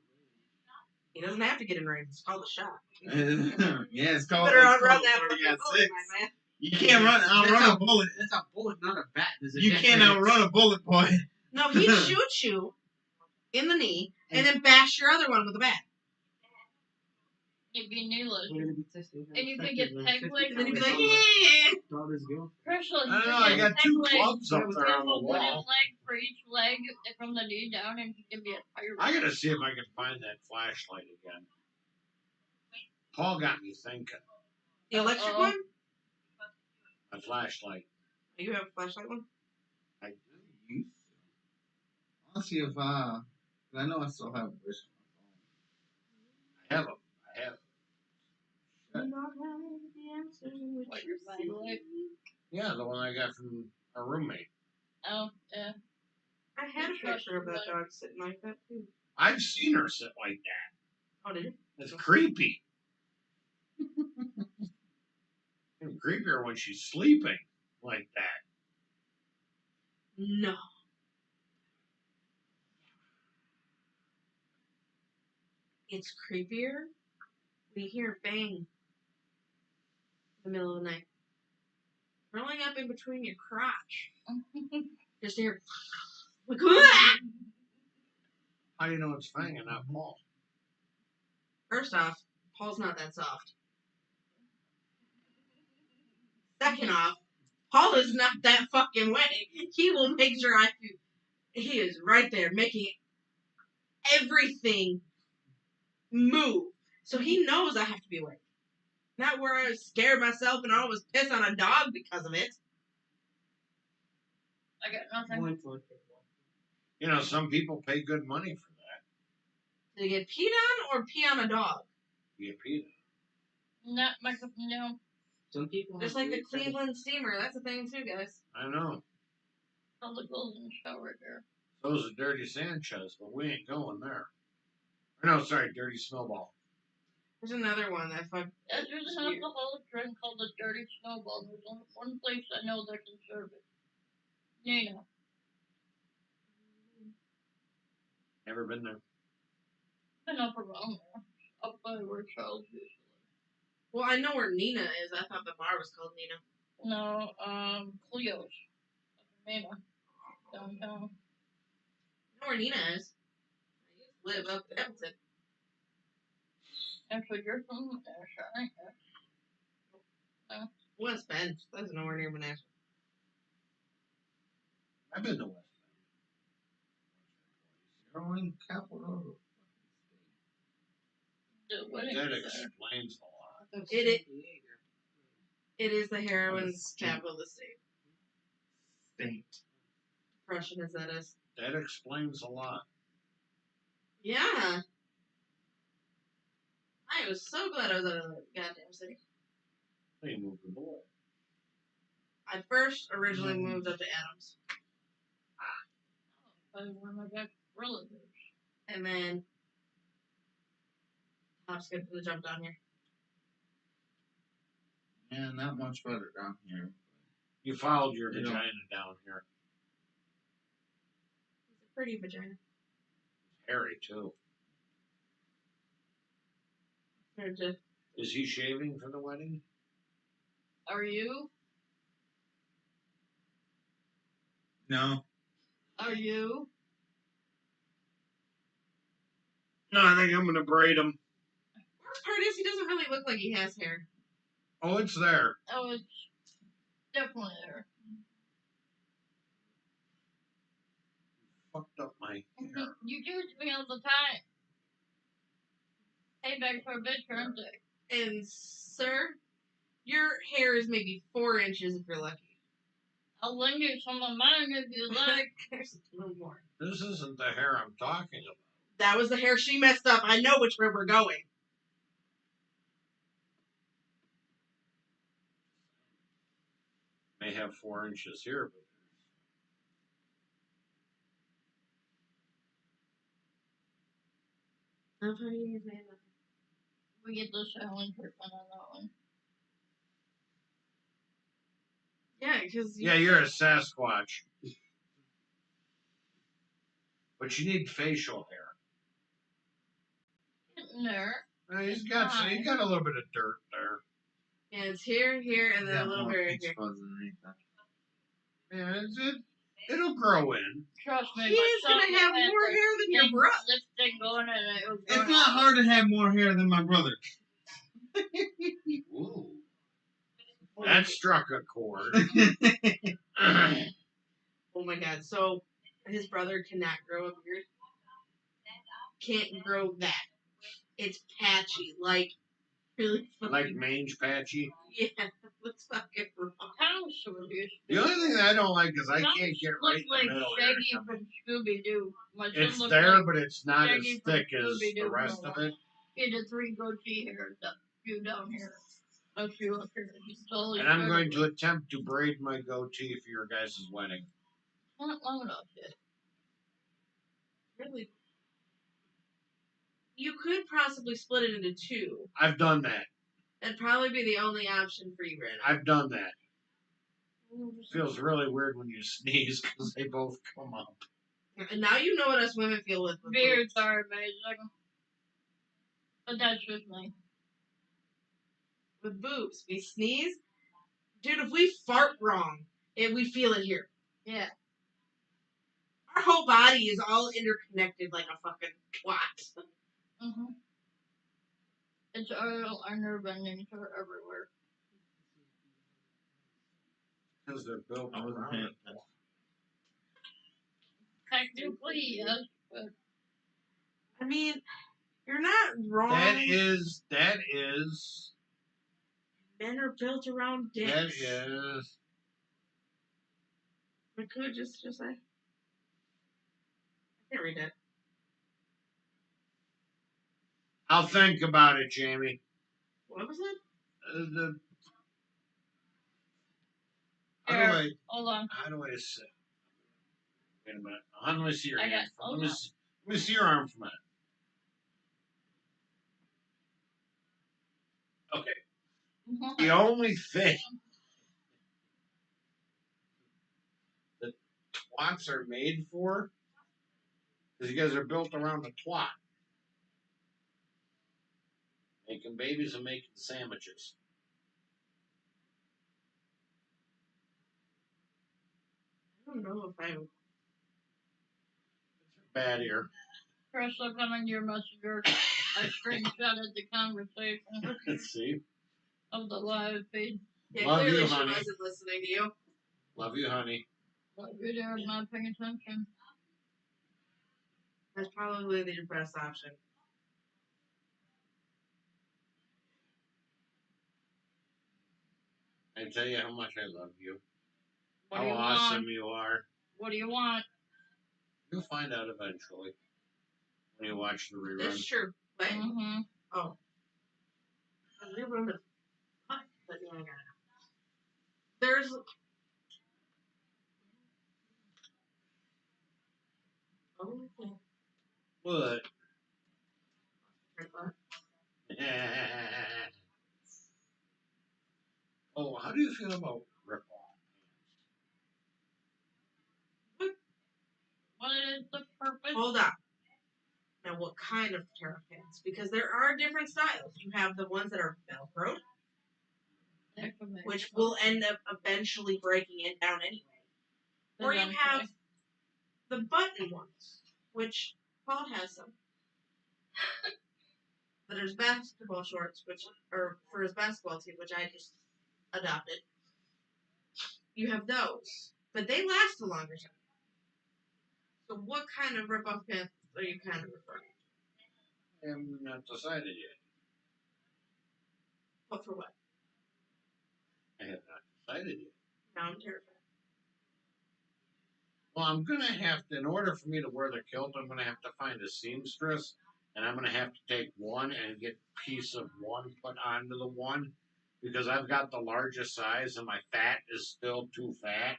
He doesn't have to get in range. It's called a shot. Yeah, it's called. Better It's outrun called that 30 fucking got bullet, 6. my man. You can't outrun a bullet. That's a bullet, not a bat. There's a You can't difference. outrun a bullet, boy. No, he'd shoot you in the knee and then bash your other one with a bat. You'd be kneeless. We're gonna be testing. how And you could effective get a peg 50 legs. And then he'd be caliber like, bullet yeah. daughters go. Crystal, I don't know, I got 2 clubs up You there have on a the wooden wall. leg for each leg from the knee down, and you can be a pirate. I gotta see if I can find that flashlight again. Paul got me thinking. The electric Uh-oh. one? A flashlight. You have a flashlight one? I used to. I'll see if I know I still have this have them. I have. Do not have the answers in which What, you your see. flashlight? Yeah, the one I got from a roommate. Oh, yeah. I had a picture of that dog sitting like that too. I've seen her sit like that. Oh, did you? It's creepy. Even creepier when she's sleeping like that. No. It's creepier. We hear bang in the middle of the night. Rolling up in between your crotch. Just hear. Like, "Ah!" How do you know it's Fang and not Paul? First off, Paul's not that soft. Second off, Paul is not that fucking way. He will make sure I do. He is right there making everything move. So he knows I have to be awake. Not where I scared myself and I almost piss on a dog because of it. I got nothing. One for it. You know, some people pay good money for that. To get peed on or pee on a dog? You get paid. Not my, no. Some people Just have like the weird fetishes. Cleveland steamer. That's a thing too, guys. I know. All the golden shower there. So's a Dirty Sanchez, but we ain't going there. Or no, sorry, Dirty Snowball. There's another one that fuck. There's an alcoholic drink called the Dirty Snowball. There's only one place I know that can serve it. Nina. Never been there. Been up around there. Up by where Charles used to Well, I know where Nina is. I thought the bar was called Nina. live. No, Cleo's. Nina. Downtown. I know where Nina is. I used to live up in Edmonton. Actually, you're from Nashville, ain't you? West Bend. That's nowhere near Menasha. I've been to West Growing capital. The Bend. wedding That there. explains a lot. It is the heroin state. capital of the state. State. Depression as that is. That explains a lot. Yeah. I was so glad I was out of the goddamn city. They moved the boy. I first originally moved up to Adams. But when I got relatives. And then Pops got the jump down here. Yeah, not much better down here. You followed your Yeah. vagina down here. It's a pretty vagina. Hairy, too. They're just Is he shaving for the wedding? Are you? No. Are you? No, I think I'm going to braid him. worst part is he doesn't really look like he has hair. Oh, it's there. Oh, it's definitely there. Fucked up my hair. You do it to me all the time. Payback for a bitch, aren't they? And sir, your hair is maybe 4 inches if you're lucky. I'll lend you some of mine if you like. There's no more. This isn't the hair I'm talking about. That was the hair she messed up. I know which way we're going. May have 4 inches here, but I'm funny you say that. We get the silent treatment on that one. Yeah, because yeah, you're a Sasquatch. But you need facial hair. Getting there. He's got a little bit of dirt there. yeah, it's here, and then a little bit right here. Yeah, it'll grow in. Trust me. He is gonna have more hair than your brother. Lipstick going and it was It's going not out. hard to have more hair than my brother. Ooh. That struck a chord. Oh my god, so his brother cannot grow a beard. Can't grow that. It's patchy, like really fucking. Like mange patchy. Yeah, looks fucking wrong. Kind of Swedish. The only thing that I don't like is I Some can't get look right in like the middle Shaggy here. from Scooby-Doo. My son It's looks there, like but it's not as Shaggy from thick as Scooby-Doo the rest of it. He had a 3 goatee hair, a few down here, a few up here. He's totally And I'm shredded. going to attempt to braid my goatee for your guys' wedding. Not long enough yet. Really? You could possibly split it into 2. I've done that. That'd probably be the only option for you right now. I've done that. It feels really weird when you sneeze because they both come up. And now you know what us women feel with Beards are amazing. But that's just me. with boobs. We sneeze. Dude, if we fart wrong, we feel it here. Yeah. Our whole body is all interconnected like a fucking twat. Mm-hmm. It's our nerve endings are everywhere. Because they're built I wasn't around paying it. attention. Technically, yes, but I mean, you're not wrong. That is. Men are built around dicks. That is. I could just say. I can't read that. I'll think about it, Jamie. What was that? hold on. How do I say? Wait a minute. How do I see your I got- hand? hold Let on. me see your arm for a minute. Okay. The only thing that twats are made for is you guys are built around the twat. Making babies and making sandwiches. I don't know if I. Bad ear. Chris, look on your messenger. I screenshotted the conversation Let's see. of the live feed. Yeah, Love clearly you, she honey. wasn't listening to you. Love you, honey. But you're there not paying attention. That's probably the best option. I tell you how much I love you. What How do you awesome want? you are. What do you want? You'll find out eventually when you watch the rerun. That's true. But Mm-hmm. oh, the rerun is fine. But yeah, I got it. There's. Oh, okay. What? Right, Oh, how do you feel about rip-off? What is the purpose? hold on. Now, what kind of terra pants? Because there are different styles. You have the ones that are Velcro, which will end up eventually breaking it down anyway. Or you have the button ones, which Paul has some. But there's basketball shorts, or for his basketball team, which I just adopted. You have those, but they last a longer time. So what kind of rip-off pants are you kind of referring to? I have not decided yet. What for what? I have not decided yet. Now I'm terrified. Well, I'm going to have to, in order for me to wear the kilt, I'm going to have to find a seamstress, and I'm going to have to take one and get a piece of one put onto the one, because I've got the largest size and my fat is still too fat.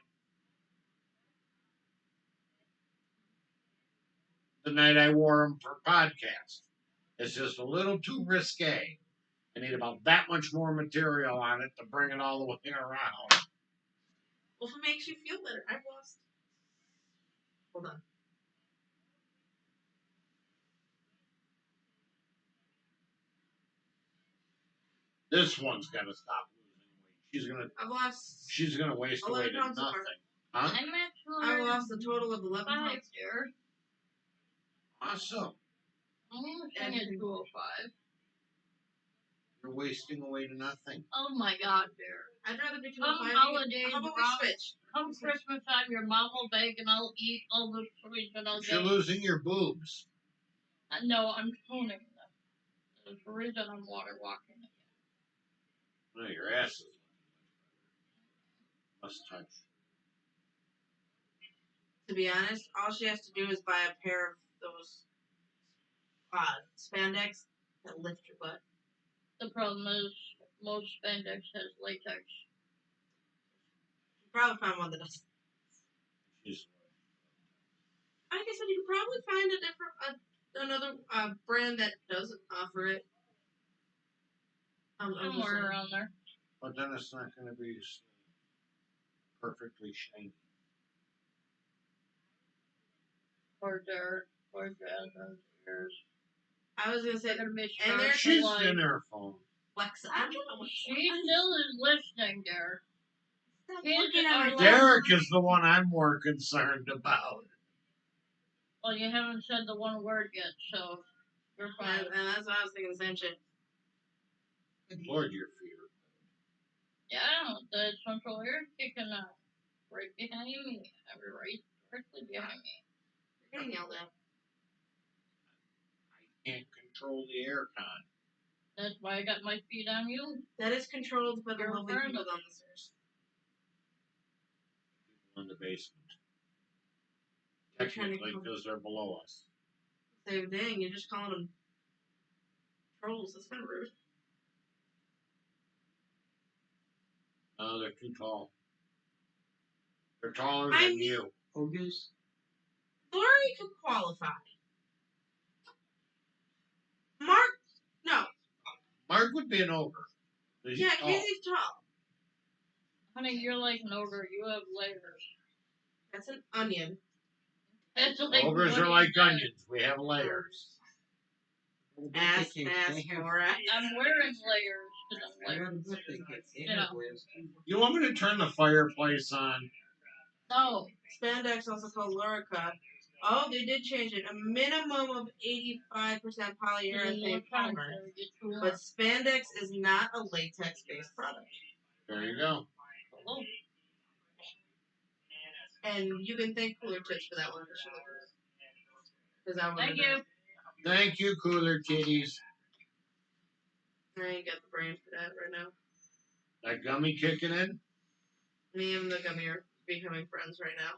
The night I wore them for podcast, it's just a little too risque. I need about that much more material on it to bring it all the way around. Well, if it makes you feel better, I've lost. Hold on. This one's got to stop losing weight. I've lost. She's gonna waste 11 away to pounds nothing. apart. Huh? I'm I actually lost a total of 11 5 pounds. here. Awesome. I'm looking at 205. You're wasting away to nothing. Oh my god, dear. I'd rather be Come 205. holidays How about we around, switch? come Christmas time, your mom will bake and I'll eat all the sweets and I'll You're get. losing your boobs. No, I'm toning them. There's a reason I'm water walking again. No, your ass is must touch. To be honest, all she has to do is buy a pair of those spandex that lift your butt. The problem is, most spandex has latex. You probably find one that doesn't. She's Like I said, you could probably find another brand that doesn't offer it. I'm just Somewhere saying. around there. but then it's not going to be perfectly shiny. Or dirt. Or jazz or tears. I was gonna say, They're gonna be and there's She's like, in her phone. Lexa. I don't know what she still is listening there. Kids looking at are my like, Derek is the one I'm more concerned about. well, you haven't said the one word yet, so you're fine. And that's why I was thinking the same shit. Lord, your fear. Yeah, the central air kicking out right behind me. Right directly behind me. You're getting yelled at. I can't control the aircon. That's why I got my feet on you. That is controlled by the You're lovely further. people on the stairs. People in the basement. They're trying to Technically, come- because they're below us. Say, dang, you're just calling them trolls. That's kind of rude. No, they're too tall. They're taller I than mean- you. Ogres? Glory could qualify. Mark, no. Mark would be an ogre. He's Yeah, tall. Casey's tall. Honey, you're like an ogre. You have layers. That's an onion. That's like Ogres what are he like said. onions. We have layers. Ass, They for it. I'm wearing layers because I'm I like, got a birthday cake. They You know. have layers too. You want me to turn the fireplace on? no, No. Spandex, also called Lorica. Oh, they did change it. A minimum of 85% polyurethane polymer. But spandex is not a latex-based product. There you go. Oh. And you can thank Cooler Tits for that one. Because I Thank you. Thank you, Cooler Titties. I ain't got the brain for that right now. That gummy kicking in? Me and the gummy are becoming friends right now.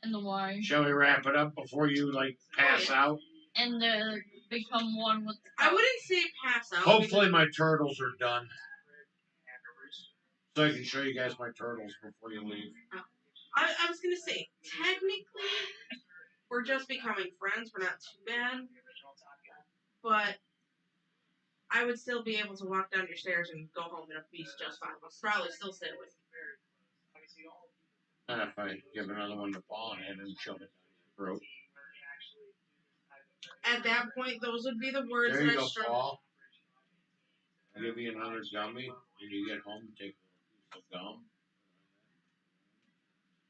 And the wine. Shall we wrap it up before you, pass out? And become one with the I wouldn't say pass out. Hopefully my turtles are done. So I can show you guys my turtles before you leave. I was going to say, technically, we're just becoming friends. We're not too bad. But I would still be able to walk down your stairs and go home in a piece just fine. I'll probably still stay with you. And if I give another one to Paul and have him shove it down your throat. At that point, those would be the words There that you I go, struck. Paul. I'll give you another gummy when you get home. Take a piece of gum.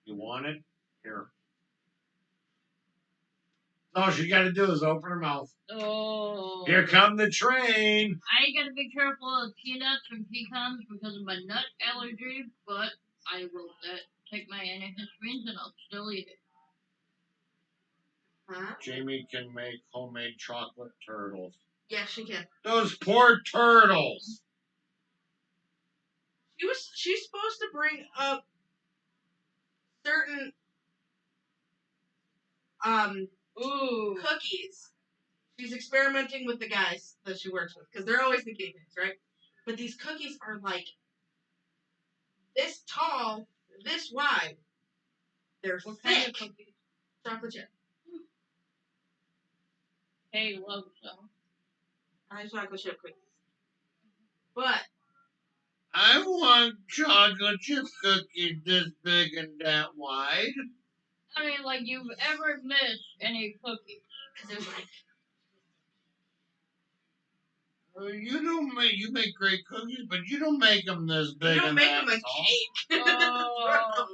You want it? Here. All she got to do is open her mouth. Oh. Here come the train. I gotta be careful of peanuts and pecans because of my nut allergy, but I will take my antihistamines and I'll still eat it. Huh? Jamie can make homemade chocolate turtles. Yeah, she can. Those poor turtles. She's supposed to bring up certain cookies. She's experimenting with the guys that she works with because they're always the guinea pigs, right? But these cookies are like this tall, this wide. They're What thick. kind of cookies? Chocolate chip. Hey, love some. I like chocolate chip cookies. But I want chocolate chip cookies this big and that wide. I mean, like you've ever missed any cookies? because it was like You make great cookies, but you don't make them this big. you don't and make that them a tall. cake. Oh,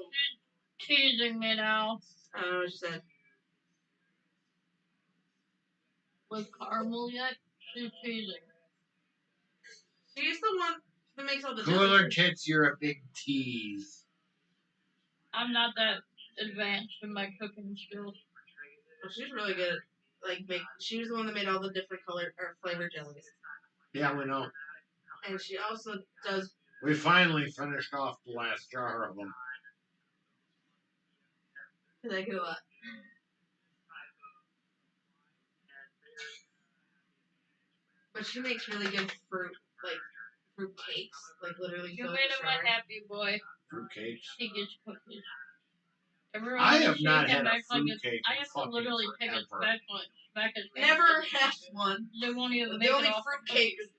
she's teasing me now. I don't know what she said. With caramel yet? She's teasing. She's the one that makes all the Cooler jelly. Tits, you're a big tease. I'm not that advanced in my cooking skills. Well, she's really good at she was the one that made all the different color or flavor jellies. Yeah, we know. And she also does. We finally finished off the last jar of them. Cause I get a lot. But she makes really good fruit cakes, literally. You made him a happy boy. Fruit cakes. He gets cookies. Everyone I have not shake had him a back like fruit it's- cake I in have to fucking literally take it forever. back as Never had one. They won't even The make only it off fruit the cake is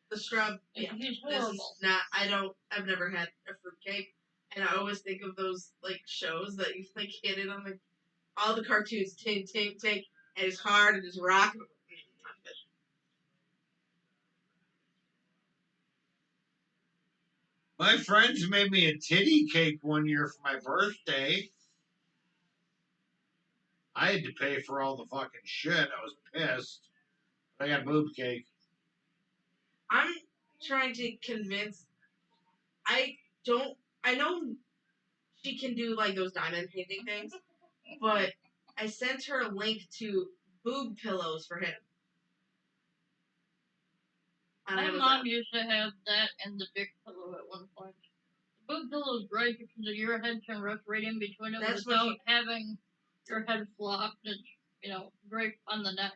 the strawberry. Yeah, he's This is horrible. not. I've never had a fruit cake, and I always think of those shows that you get in on all the cartoons. Tink, tink, tink, and it's hard and it's rocking. My friends made me a titty cake one year for my birthday. I had to pay for all the fucking shit. I was pissed. I got boob cake. I'm trying to convince. I know she can do those diamond painting things, but I sent her a link to boob pillows for him. My mom used to have that and the dick pillow at one point. The boob pillow is great because your head can rotate in between it without having your head flopped. It's, great on the neck.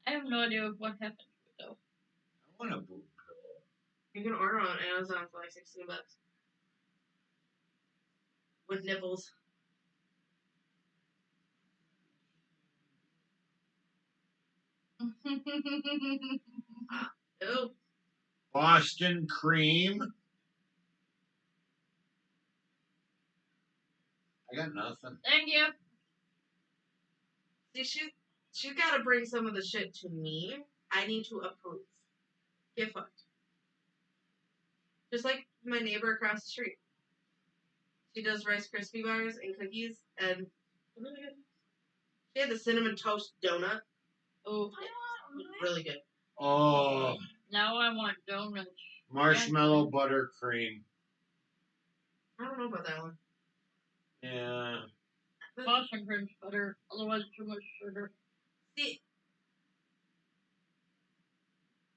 I have no idea what happened to it though. I want a boob pillow. You can order on Amazon for $16. With nipples. Oh. Boston cream. I got nothing. Thank you. See, she's got to bring some of the shit to me. I need to approve. Get fucked. Just like my neighbor across the street. She does Rice Krispie bars and cookies, and really good. She had the cinnamon toast donut. Oh, Really good. Oh, now I want donuts. marshmallow buttercream. I don't know about that one. Yeah. Boston cream's better, otherwise too much sugar. See,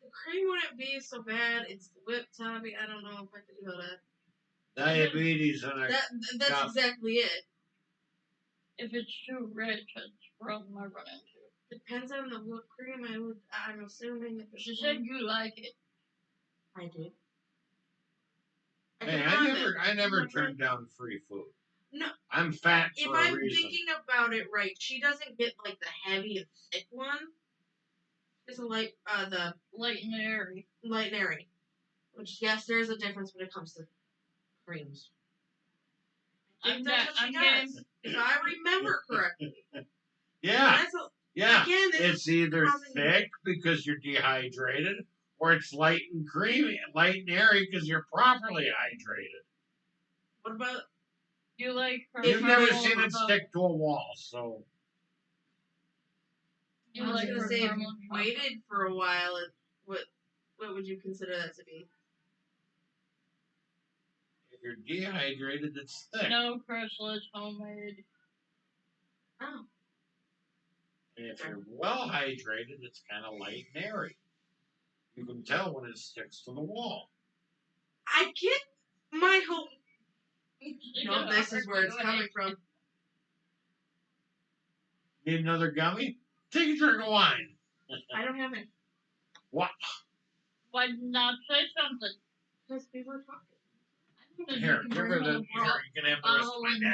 the cream wouldn't be so bad. It's the whipped topping. I don't know if I could do that. Diabetes and That's Got- exactly it. If it's too rich, that's the problem I run into. Depends on the whipped cream. I'm assuming if it's She said you like it. I do. Hey, I never turned down free food. No. I'm fat If for a I'm reason. thinking about it right, she doesn't get like the heavy and thick one. It's a light, the Light and airy. light and airy. Which yes, there is a difference when it comes to creams. I think that's what she does. If I remember correctly. Yeah. That's Yeah. Again, It's either thick because you're dehydrated, or it's light and creamy, light and airy because you're properly hydrated. What about? You like her You've never caramel seen it above- stick to a wall, so. You I was like gonna her say if caramel you chocolate. waited for a while, what would you consider that to be? If you're dehydrated, it's thick. No, Crystal, it's homemade. Oh, And if you're well hydrated, it's kind of light and airy. You can tell when it sticks to the wall. I get my whole. You No, gotta this is where it's argue coming it. from. Need another gummy? Take a drink of wine. I don't have it What? Why not say something? because we were talking. Because Here, you can give her bring the. a Here, you can have the rest of my bottle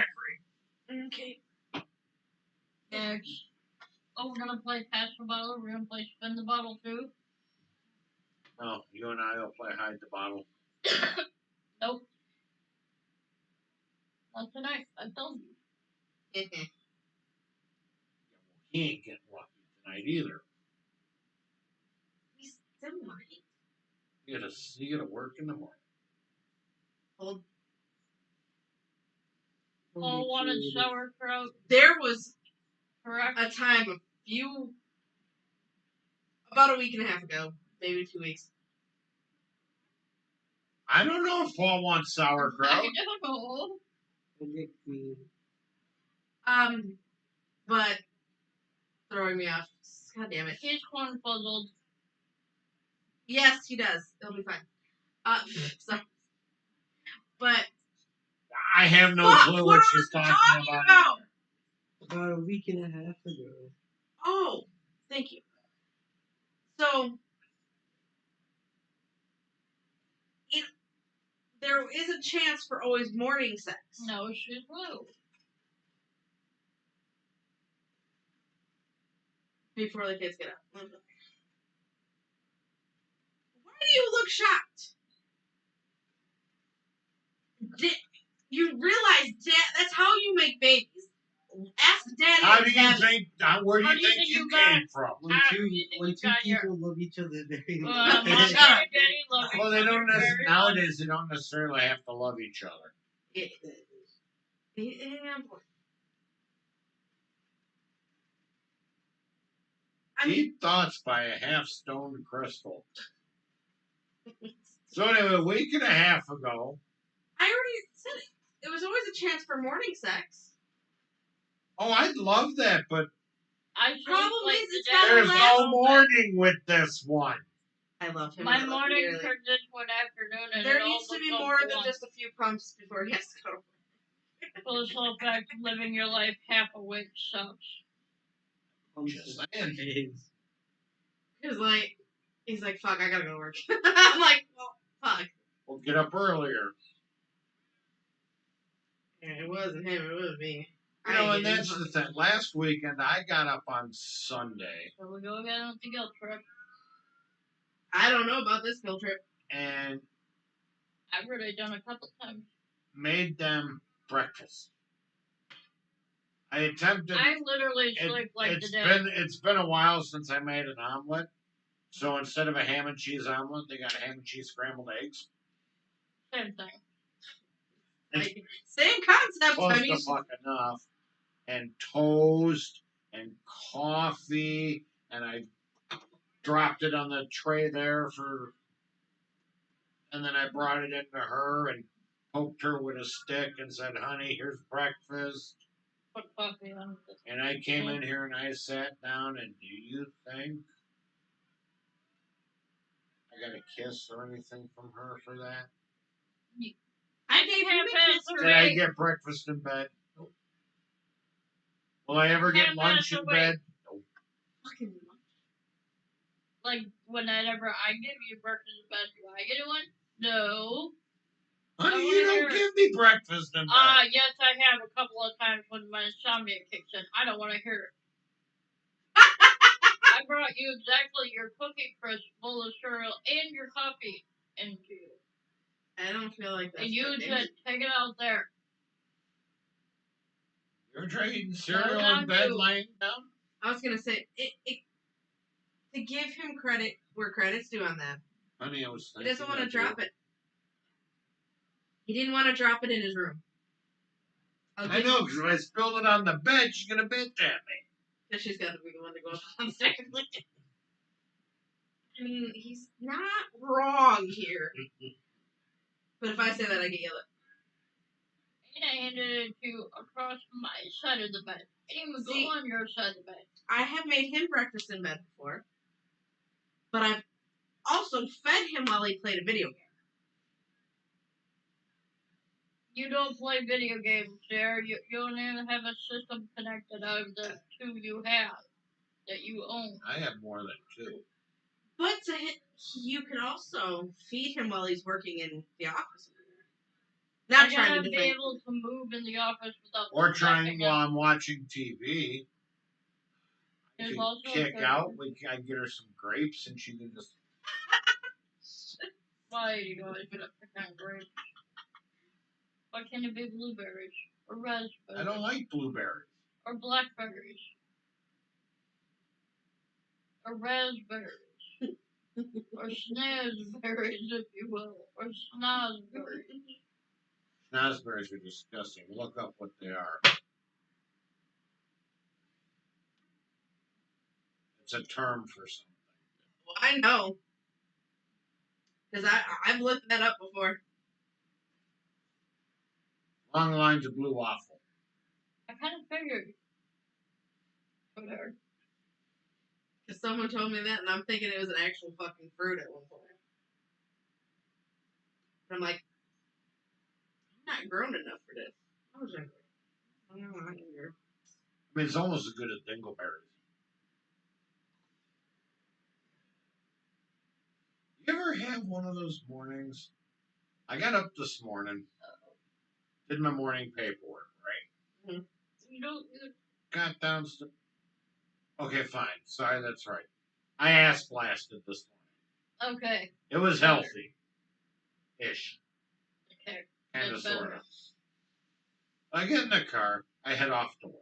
and- daiquiri. Okay. Next. Oh, we're gonna play pass the bottle. We're gonna play spin the bottle too. No, you and I will play hide the bottle. Nope. Not tonight. I told you. He ain't getting lucky tonight either. We still might. You gotta work in the morning. Hold. Paul wanted sauerkraut, There was correct? a time about a week and a half ago, maybe 2 weeks. I don't know if Paul wants sauerkraut. I don't know. But throwing me off. God damn it. He's corn puzzled. Yes, he does. It'll be fine. So, but I have no fuck, clue what what was she's I talking talking about. About a week and a half ago. Oh, thank you. So, there is a chance for always morning sex. No, she's blue. Before the kids get up. Why do you look shocked? You realize, Dad, that's how you make babies. Ask Daddy. How do you Dad- think? Where do How you think you came from? When Ah, two you think when you two got your- people love each other very Mom much. and Shut up. Daddy love Well, they each don't other very much. nowadays. They don't necessarily have to love each other. I mean, Deep thoughts by a half-stoned crystal. So anyway, a week and a half ago. I already said it. It was always a chance for morning sex. Oh, I'd love that, but I sleep Problem like is, the it's devil. gotta there's last- no morning with this one. I love him. My I love him morning dearly. turned into an afternoon, and There it all needs to be goes more to than one. just a few pumps before he has to go. Full of soul fact, living your life half awake sucks. Just saying. He's like, fuck, I gotta go to work. I'm like, well, fuck. We'll get up earlier. Yeah, it wasn't him, it was me. You know, and that's the thing. Last weekend, I got up on Sunday, So we go again on the guilt trip. I don't know about this field trip. and I've already done a couple times. made them breakfast. I attempted. I literally sleep like the day. It's been a while since I made an omelet. So instead of a ham and cheese omelet, they got ham and cheese scrambled eggs. Same thing. Like, same concept. Close I mean, to fuck enough. And toast and coffee, and I dropped it on the tray there and then I brought it into her and poked her with a stick and said, "Honey, here's breakfast." Put coffee on the And I came in here and I sat down, and do you think I got a kiss or anything from her for that? I gave him a kiss. Did I get breakfast in bed? Nope. Will I ever get lunch in bed? Nope. Fucking Like, whenever I give you breakfast in bed, do I get one? No. Honey, I you wanna don't hear give me breakfast in bed. Yes, I have a couple of times when my insomnia kicks in. I don't want to hear it. I brought you exactly your Cookie Crisp full of cereal and your coffee into you. I don't feel like that's And you said, take it out there. You're eating cereal No, in bed, you. laying down? I was gonna say to give him credit where credit's due on that. Honey, I was He thinking doesn't want to of drop you. it. He didn't want to drop it in his room. I know, because if I spilled it on the bed, she's going to bitch at me. And she's got to be the one to go downstairs. I mean, he's not wrong here. But if I say that, I get yelled at. And I handed it to you across my side of the bed. I didn't even See, go on your side of the bed. I have made him breakfast in bed before. But I've also fed him while he played a video game. You don't play video games there. You don't even have a system connected out of the two you have that you own. I have more than two. But you can also feed him while he's working in the office. Not I trying gotta to be defend. able to move in the office without. Or trying stepping while out. I'm watching TV. I There's could also a kick third out. one. I get her some grapes, and she can just. Why do you always get up for kind of grapes? Why can't it be blueberries or raspberries I don't like blueberries. or blackberries or raspberries or snazberries, if you will, or snozberries? Schnozberries are disgusting. Look up what they are. It's a term for something. Well, I know. Because I've looked that up before. Along the lines of blue waffle. I kind of figured. Whatever. Because someone told me that, and I'm thinking it was an actual fucking fruit at one point. And I'm like, I'm not grown enough for this. I was like, I don't know, I'm younger. I mean, it's almost as good as dingleberries. You ever have one of those mornings? I got up this morning, did my morning paperwork, right? Mm-hmm. You don't. Got downstairs. Okay, fine. Sorry, that's right. I ass blasted this morning. Okay. It was healthy. Ish. Okay. Kind of, That's sort better. of. I get in the car. I head off to work.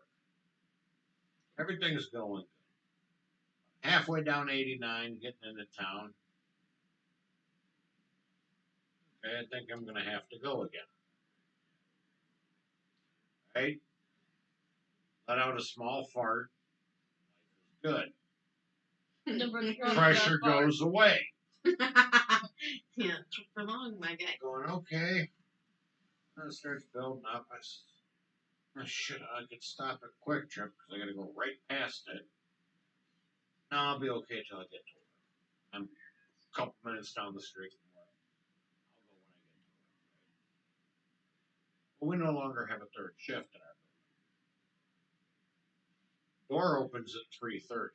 Everything's going good. Halfway down 89, getting into town. Okay, I think I'm going to have to go again. Right? Let out a small fart. Good. Never trust Pressure that part. goes away. Yeah, took for long, my guy. Going, okay. And it starts building up. I said, oh, shit, I could stop at Quick Trip because I got to go right past it. No, I'll be okay till I get to work. I'm a couple minutes down the street from work. I'll go when I get to work. But we no longer have a third shift in our building. Door opens at 3:30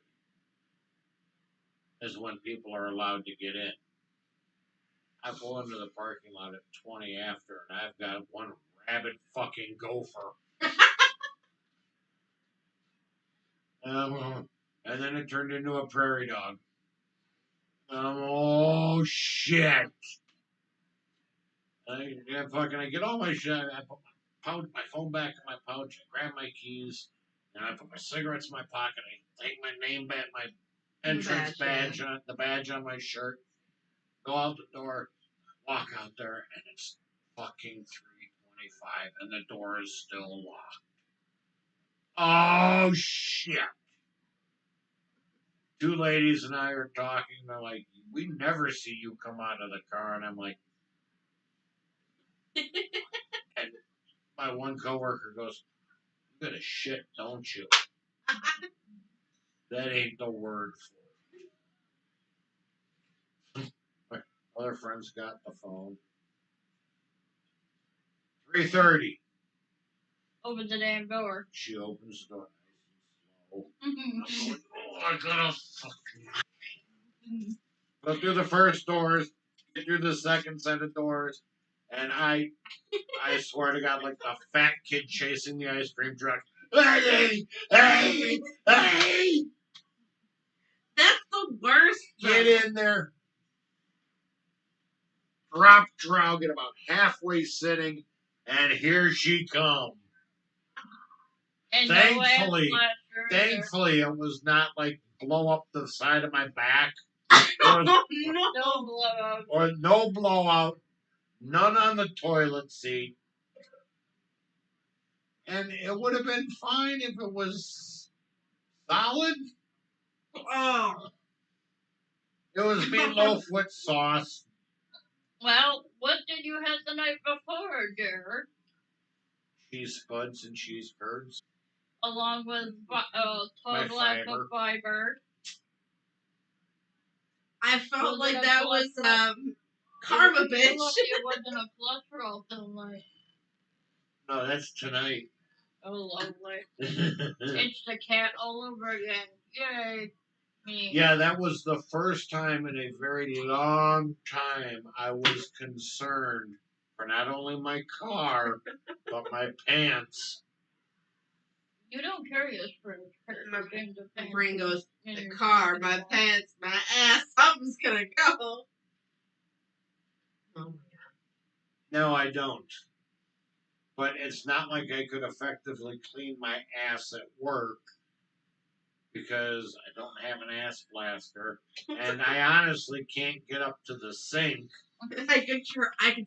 is when people are allowed to get in. I pull into the parking lot at 20 after, and I've got one rabid fucking gopher. And then it turned into a prairie dog. Oh, shit. I get all my shit. I put my phone back in my pouch. I grab my keys, and I put my cigarettes in my pocket. I take my name badge, my entrance badge, the badge on my shirt. Go out the door, walk out there, and it's fucking and the door is still locked. Oh, shit. Two ladies and I are talking. They're like, we never see you come out of the car. And I'm like, and my one coworker goes, you got a shit, don't you? That ain't the word for it. My other friends got the phone. 3:30. Open the damn door. She opens the door. I'm going, oh, I gotta fucking go through the first doors, get through the second set of doors, and I swear to God, like the fat kid chasing the ice cream truck. Hey, hey, hey! That's the worst. Get in there. Drop trow, get about halfway sitting, and here she comes. And Thankfully, it was not like blow up the side of my back. Oh, no. no blowout. Or no blowout. None on the toilet seat. And it would have been fine if it was solid. Oh. It was meatloaf with sauce. Well, what did you have the night before, dear? Cheese spuds and cheese curds. Along with total lack of fiber. I felt like that was karma, bitch. It wasn't a cholesterol tonight. No, that's tonight. Oh, lovely. It's the cat all over again. Yay. Me. Yeah, that was the first time in a very long time I was concerned for not only my car, but my pants. You don't carry a spring. My brain goes, the car, my pants, my ass, something's gonna go. Oh my God. No, I don't. But it's not like I could effectively clean my ass at work because I don't have an ass blaster, and I honestly can't get up to the sink. I could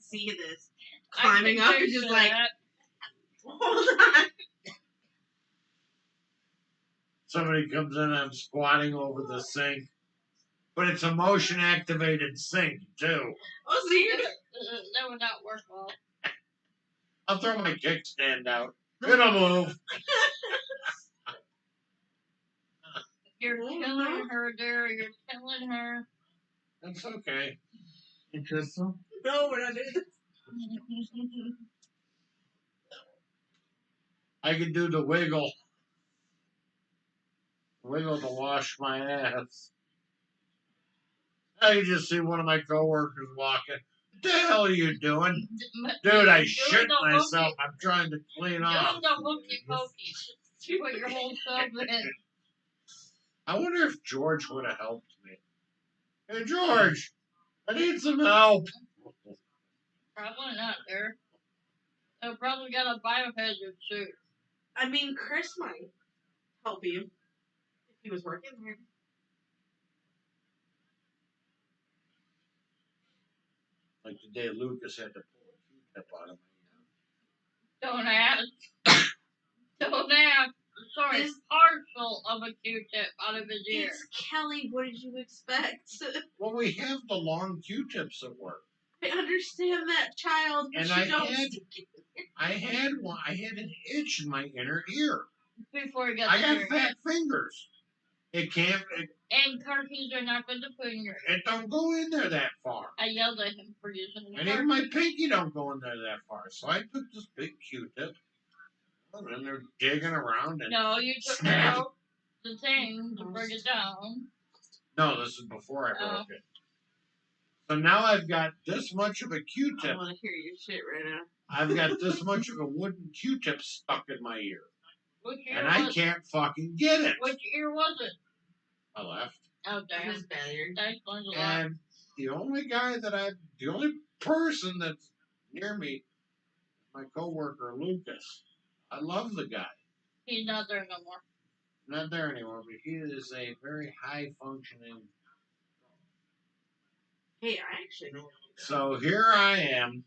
see this climbing up and just like, hold on. Somebody comes in, I'm squatting over the sink, but it's a motion activated sink too. Oh, so you're that would not work well. I'll throw my kickstand out. It'll move. You're killing her, dear. You're killing her. That's okay. Interesting. No, we're not doing this. I can do the wiggle. Wiggle to wash my ass. I can just see one of my coworkers walking. What the hell are you doing? Dude, I shit myself. I'm trying to clean off. Doing the hokey pokey. Put your whole self in. I wonder if George would have helped me. Hey, George, I need some help. Probably not, there. They'll probably got a biohazard suit. I mean, Chris might help you if he was working there. Like the day Lucas had to pull a Q-tip out of my Don't ask. Don't ask. Sorry, partial of a Q-tip out of his ear. It's Kelly. What did you expect? Well, we have the long Q-tips at work. I understand that, child. But And I had one. I had an itch in my inner ear. Before he got I got fat fingers. It can't. And car keys are not good to put in your ear. It don't go in there that far. I yelled at him for using the And even my pinky don't go in there that far. So I took this big Q-tip. And they're digging around. And no, you took out the thing to bring it down. No, this is before I broke it. So now I've got this much of a Q-tip. I want to hear your shit right now. I've got this much of a wooden Q-tip stuck in my ear. Which ear and I can't fucking get it. Which ear was it? My left. Oh, damn. His bad ear. That explains a lot. And the only person that's near me is my coworker, Lucas. I love the guy. He's not there no more. Not there anymore, but he is a very high-functioning. Hey, I actually know. So here I am.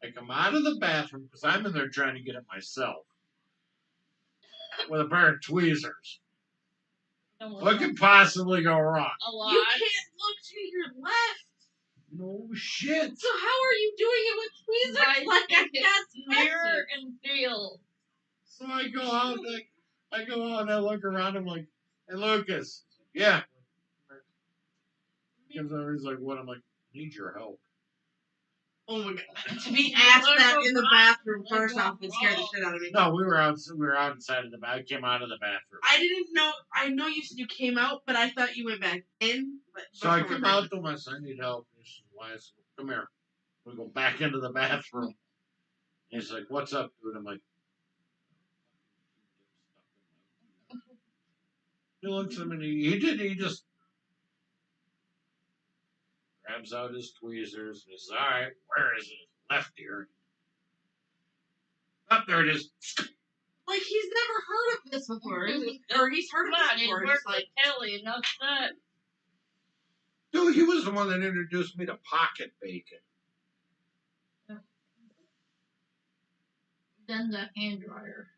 I come out of the bathroom because I'm in there trying to get it myself with a pair of tweezers. What could possibly go wrong? A lot. You can't look to your left. No shit. So how are you doing it with tweezers? Right, Like I take it got near questions. and feel. So I go out and I look around. I'm like, hey, Lucas. Yeah. He comes over. He's like, what? I'm like, I need your help. Oh my god! To be asked that in the bathroom first off would scare the shit out of me. No, we were outside of the bathroom. I came out of the bathroom. I didn't know. I know you said you came out, but I thought you went back in. So I come out to him. I said, I need help. He says, why? I said, come here. We go back into the bathroom. He's like, what's up, dude? I'm like, he looks at me and he just grabs out his tweezers and he says, all right, where is it? Left ear. Up there it is. Like he's never heard of this before, or he's heard of Come on, this he before. worked It's like, with Kelly, and that's that. Dude, he was the one that introduced me to pocket bacon. Then the hand dryer.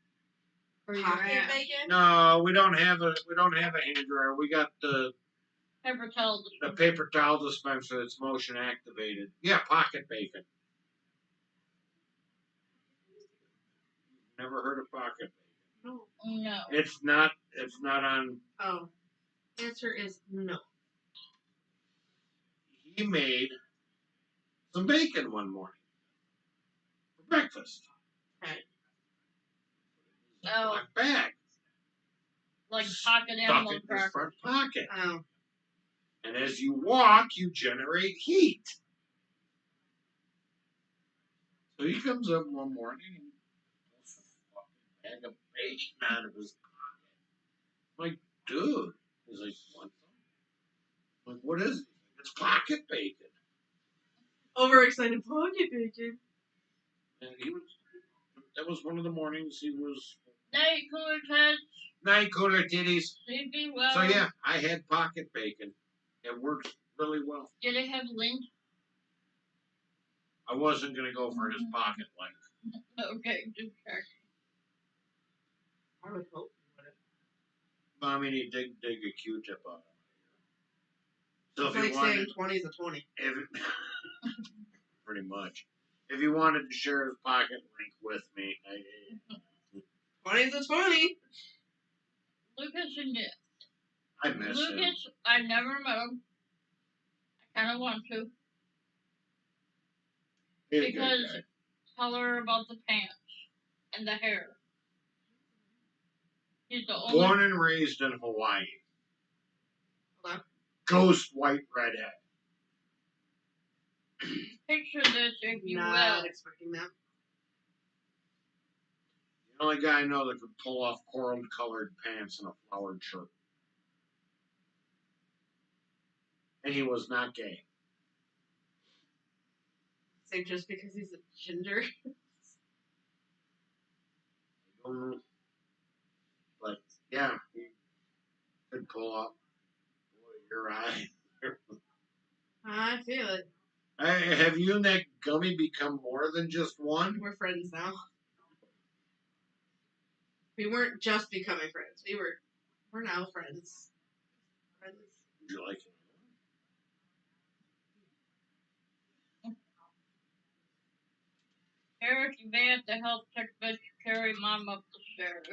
For your pocket ass. bacon. No, we don't have a hand dryer. We got the Paper towel. paper towel dispenser that's motion activated. Yeah, pocket bacon. Never heard of pocket bacon. No. No. It's not on. Oh. Answer is no. He made some bacon one morning for breakfast. Okay. Oh, Black bag. like pocket Stuck animal it in his crackers. front pocket. Oh. And as you walk, you generate heat. So he comes up one morning and pulls a fucking bag of bacon out of his pocket. I'm like, dude. He's like, what? I'm like, what is it? It's pocket bacon. Overexcited pocket bacon. And that was one of the mornings he was Night cooler test. night cooler titties. Sleepy well. So yeah, I had pocket bacon. It works really well. Did it have lint? I wasn't gonna go for his pocket length. Okay, just check. I would hope. I mean, he dig a Q-tip on him. So It's if like he wanted, saying 20 is a 20. pretty much, if he wanted to share his pocket length with me, 20 is a 20. Lucas and Nick. I miss him. Lucas, I never met him. I kind of want to. He's a good Because guy. tell her about the pants and the hair. He's the only. Born and raised in Hawaii. Hello? Ghost white redhead. Picture this, if you Not will. expecting that. The only guy I know that could pull off coral-colored pants and a flowered shirt. And he was not gay. So just because he's a ginger. But yeah, he could pull off your eye. I feel it. Hey, have you and that gummy become more than just one? We're friends now. We weren't just becoming friends. We're now friends. Friends. Would you like it? Eric, you may have to help Tech Bitch carry Mom up the stairs.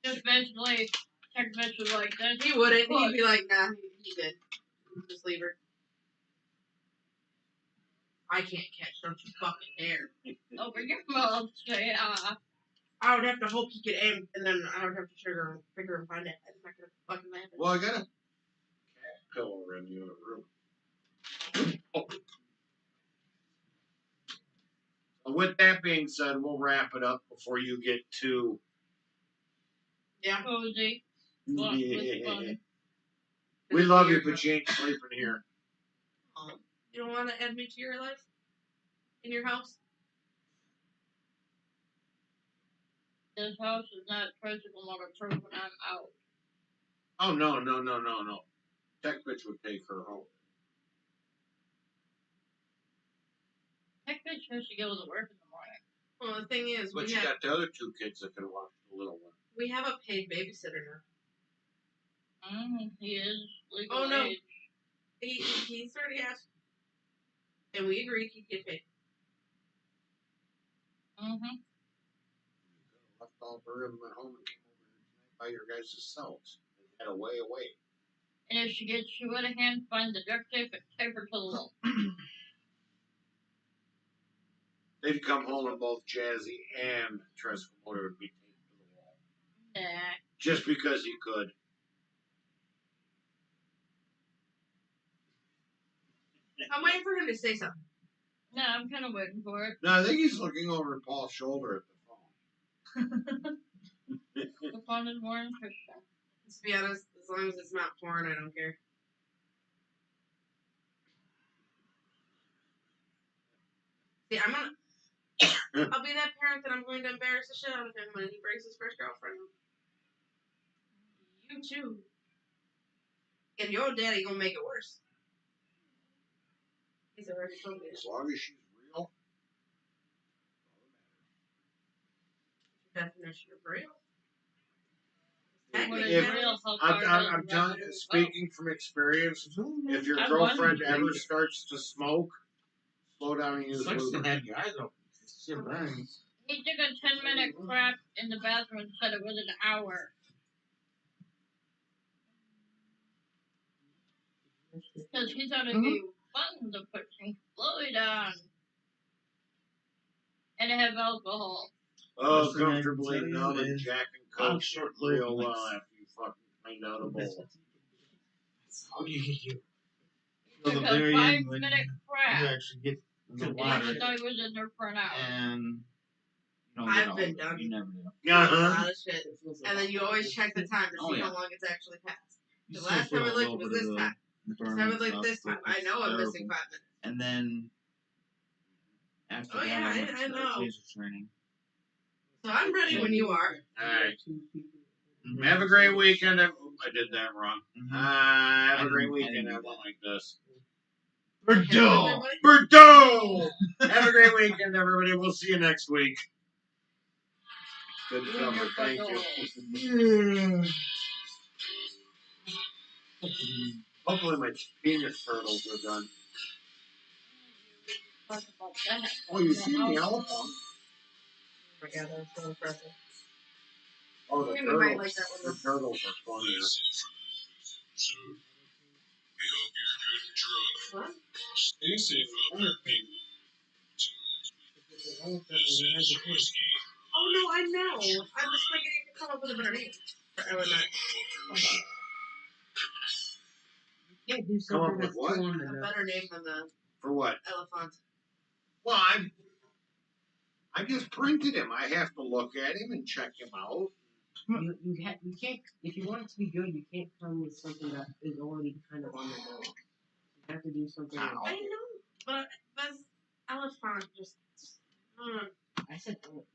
Just basically, Tech Bitch was like this. He wouldn't. He'd be like, nah, he did. Just leave her. I can't catch, don't you fucking dare. Over your mouth, say I would have to hope he could aim, and then I would have to figure and find it. It's not gonna fucking happen. Well, I got a cat pillow in the other room. Oh. With that being said, we'll wrap it up before you get too. Yeah. cozy. Fun, with fun. We love you, but you ain't sleeping here. You don't want to add me to your life? In your house? This house is not tricycle motor-proof when I'm out. Oh, no. Tech bitch would take her home. could choose to go to work in the morning. Well, the thing is, But you got the other two kids that can watch the little one. we have a paid babysitter now. He is legal Oh, no. age. He's already asked, and we agreed he'd get paid. Left all three of them at home and came over here tonight by your guys' selves. And had a way away. And if she gets you out of hand, find the duct tape and tape her to the wall. They'd come home and both Jazzy and Trescomotor would be taped to the wall. Nah. Just because he could. I'm waiting for him to say something. No, I'm kind of waiting for it. No, I think he's looking over at Paul's shoulder at the phone. The phone is more interesting. To be honest, as long as it's not porn, I don't care. See, I'll be that parent that I'm going to embarrass the shit out of him when he breaks his first girlfriend. You too. And your daddy gonna make it worse. He's already told me As long as she's real. definition of real. I'm telling you, speaking from experience, if your girlfriend ever starts to smoke, slow down and use lube. Have your eyes open. Shit burns. He took a 10-minute crap in the bathroom and said it was an hour. Because he's got to give buttons to put some fluid on. And to have alcohol. Oh, First thing I can comfortably tell you numb and is Jack and I'll Coke short real lube well once. after you fucking find out a bowl. That's how you get you. Took Till the a very end 5-minute when you crap. actually get the And water I thought he was in there for an hour. and you don't I've get all been of it. done. You never do. A lot of shit. And then you always check the time to Oh, see yeah. how long it's actually passed. You The still last feel time I a looked little was bit this of time. the This burn time I and looked stuff, this but time. I it's know I'm missing terrible. 5 minutes. And then after Oh, that, yeah, I went I to know. taser training. So I'm ready when you are. Alright. Mm-hmm. Have a great weekend. I did that wrong. Mm-hmm. Have a great I weekend. didn't do Everyone like this. Bordeaux! Bordeaux! Have a great weekend, everybody. We'll see you next week. Good You and your cover. Thank Bordeaux. you. Hopefully my penis turtles are done. Talk about that. Oh, you see the elephant? Oh my god, that was so impressive. Oh, the Yeah, we might turtles. like that one. The turtles are funny. What? Stay safe out there, people. Oh no, I know. I'm just like getting to come up with a better name for elephant. You can't do Come up something with that's what? too on A better name than the For what? elephant. Well, I just printed him. I have to look at him and check him out. You can't, if you want it to be good, you can't come with something that is already kind of on the nose. You have to do something How? like I know, but that's elephant just. I said elephant.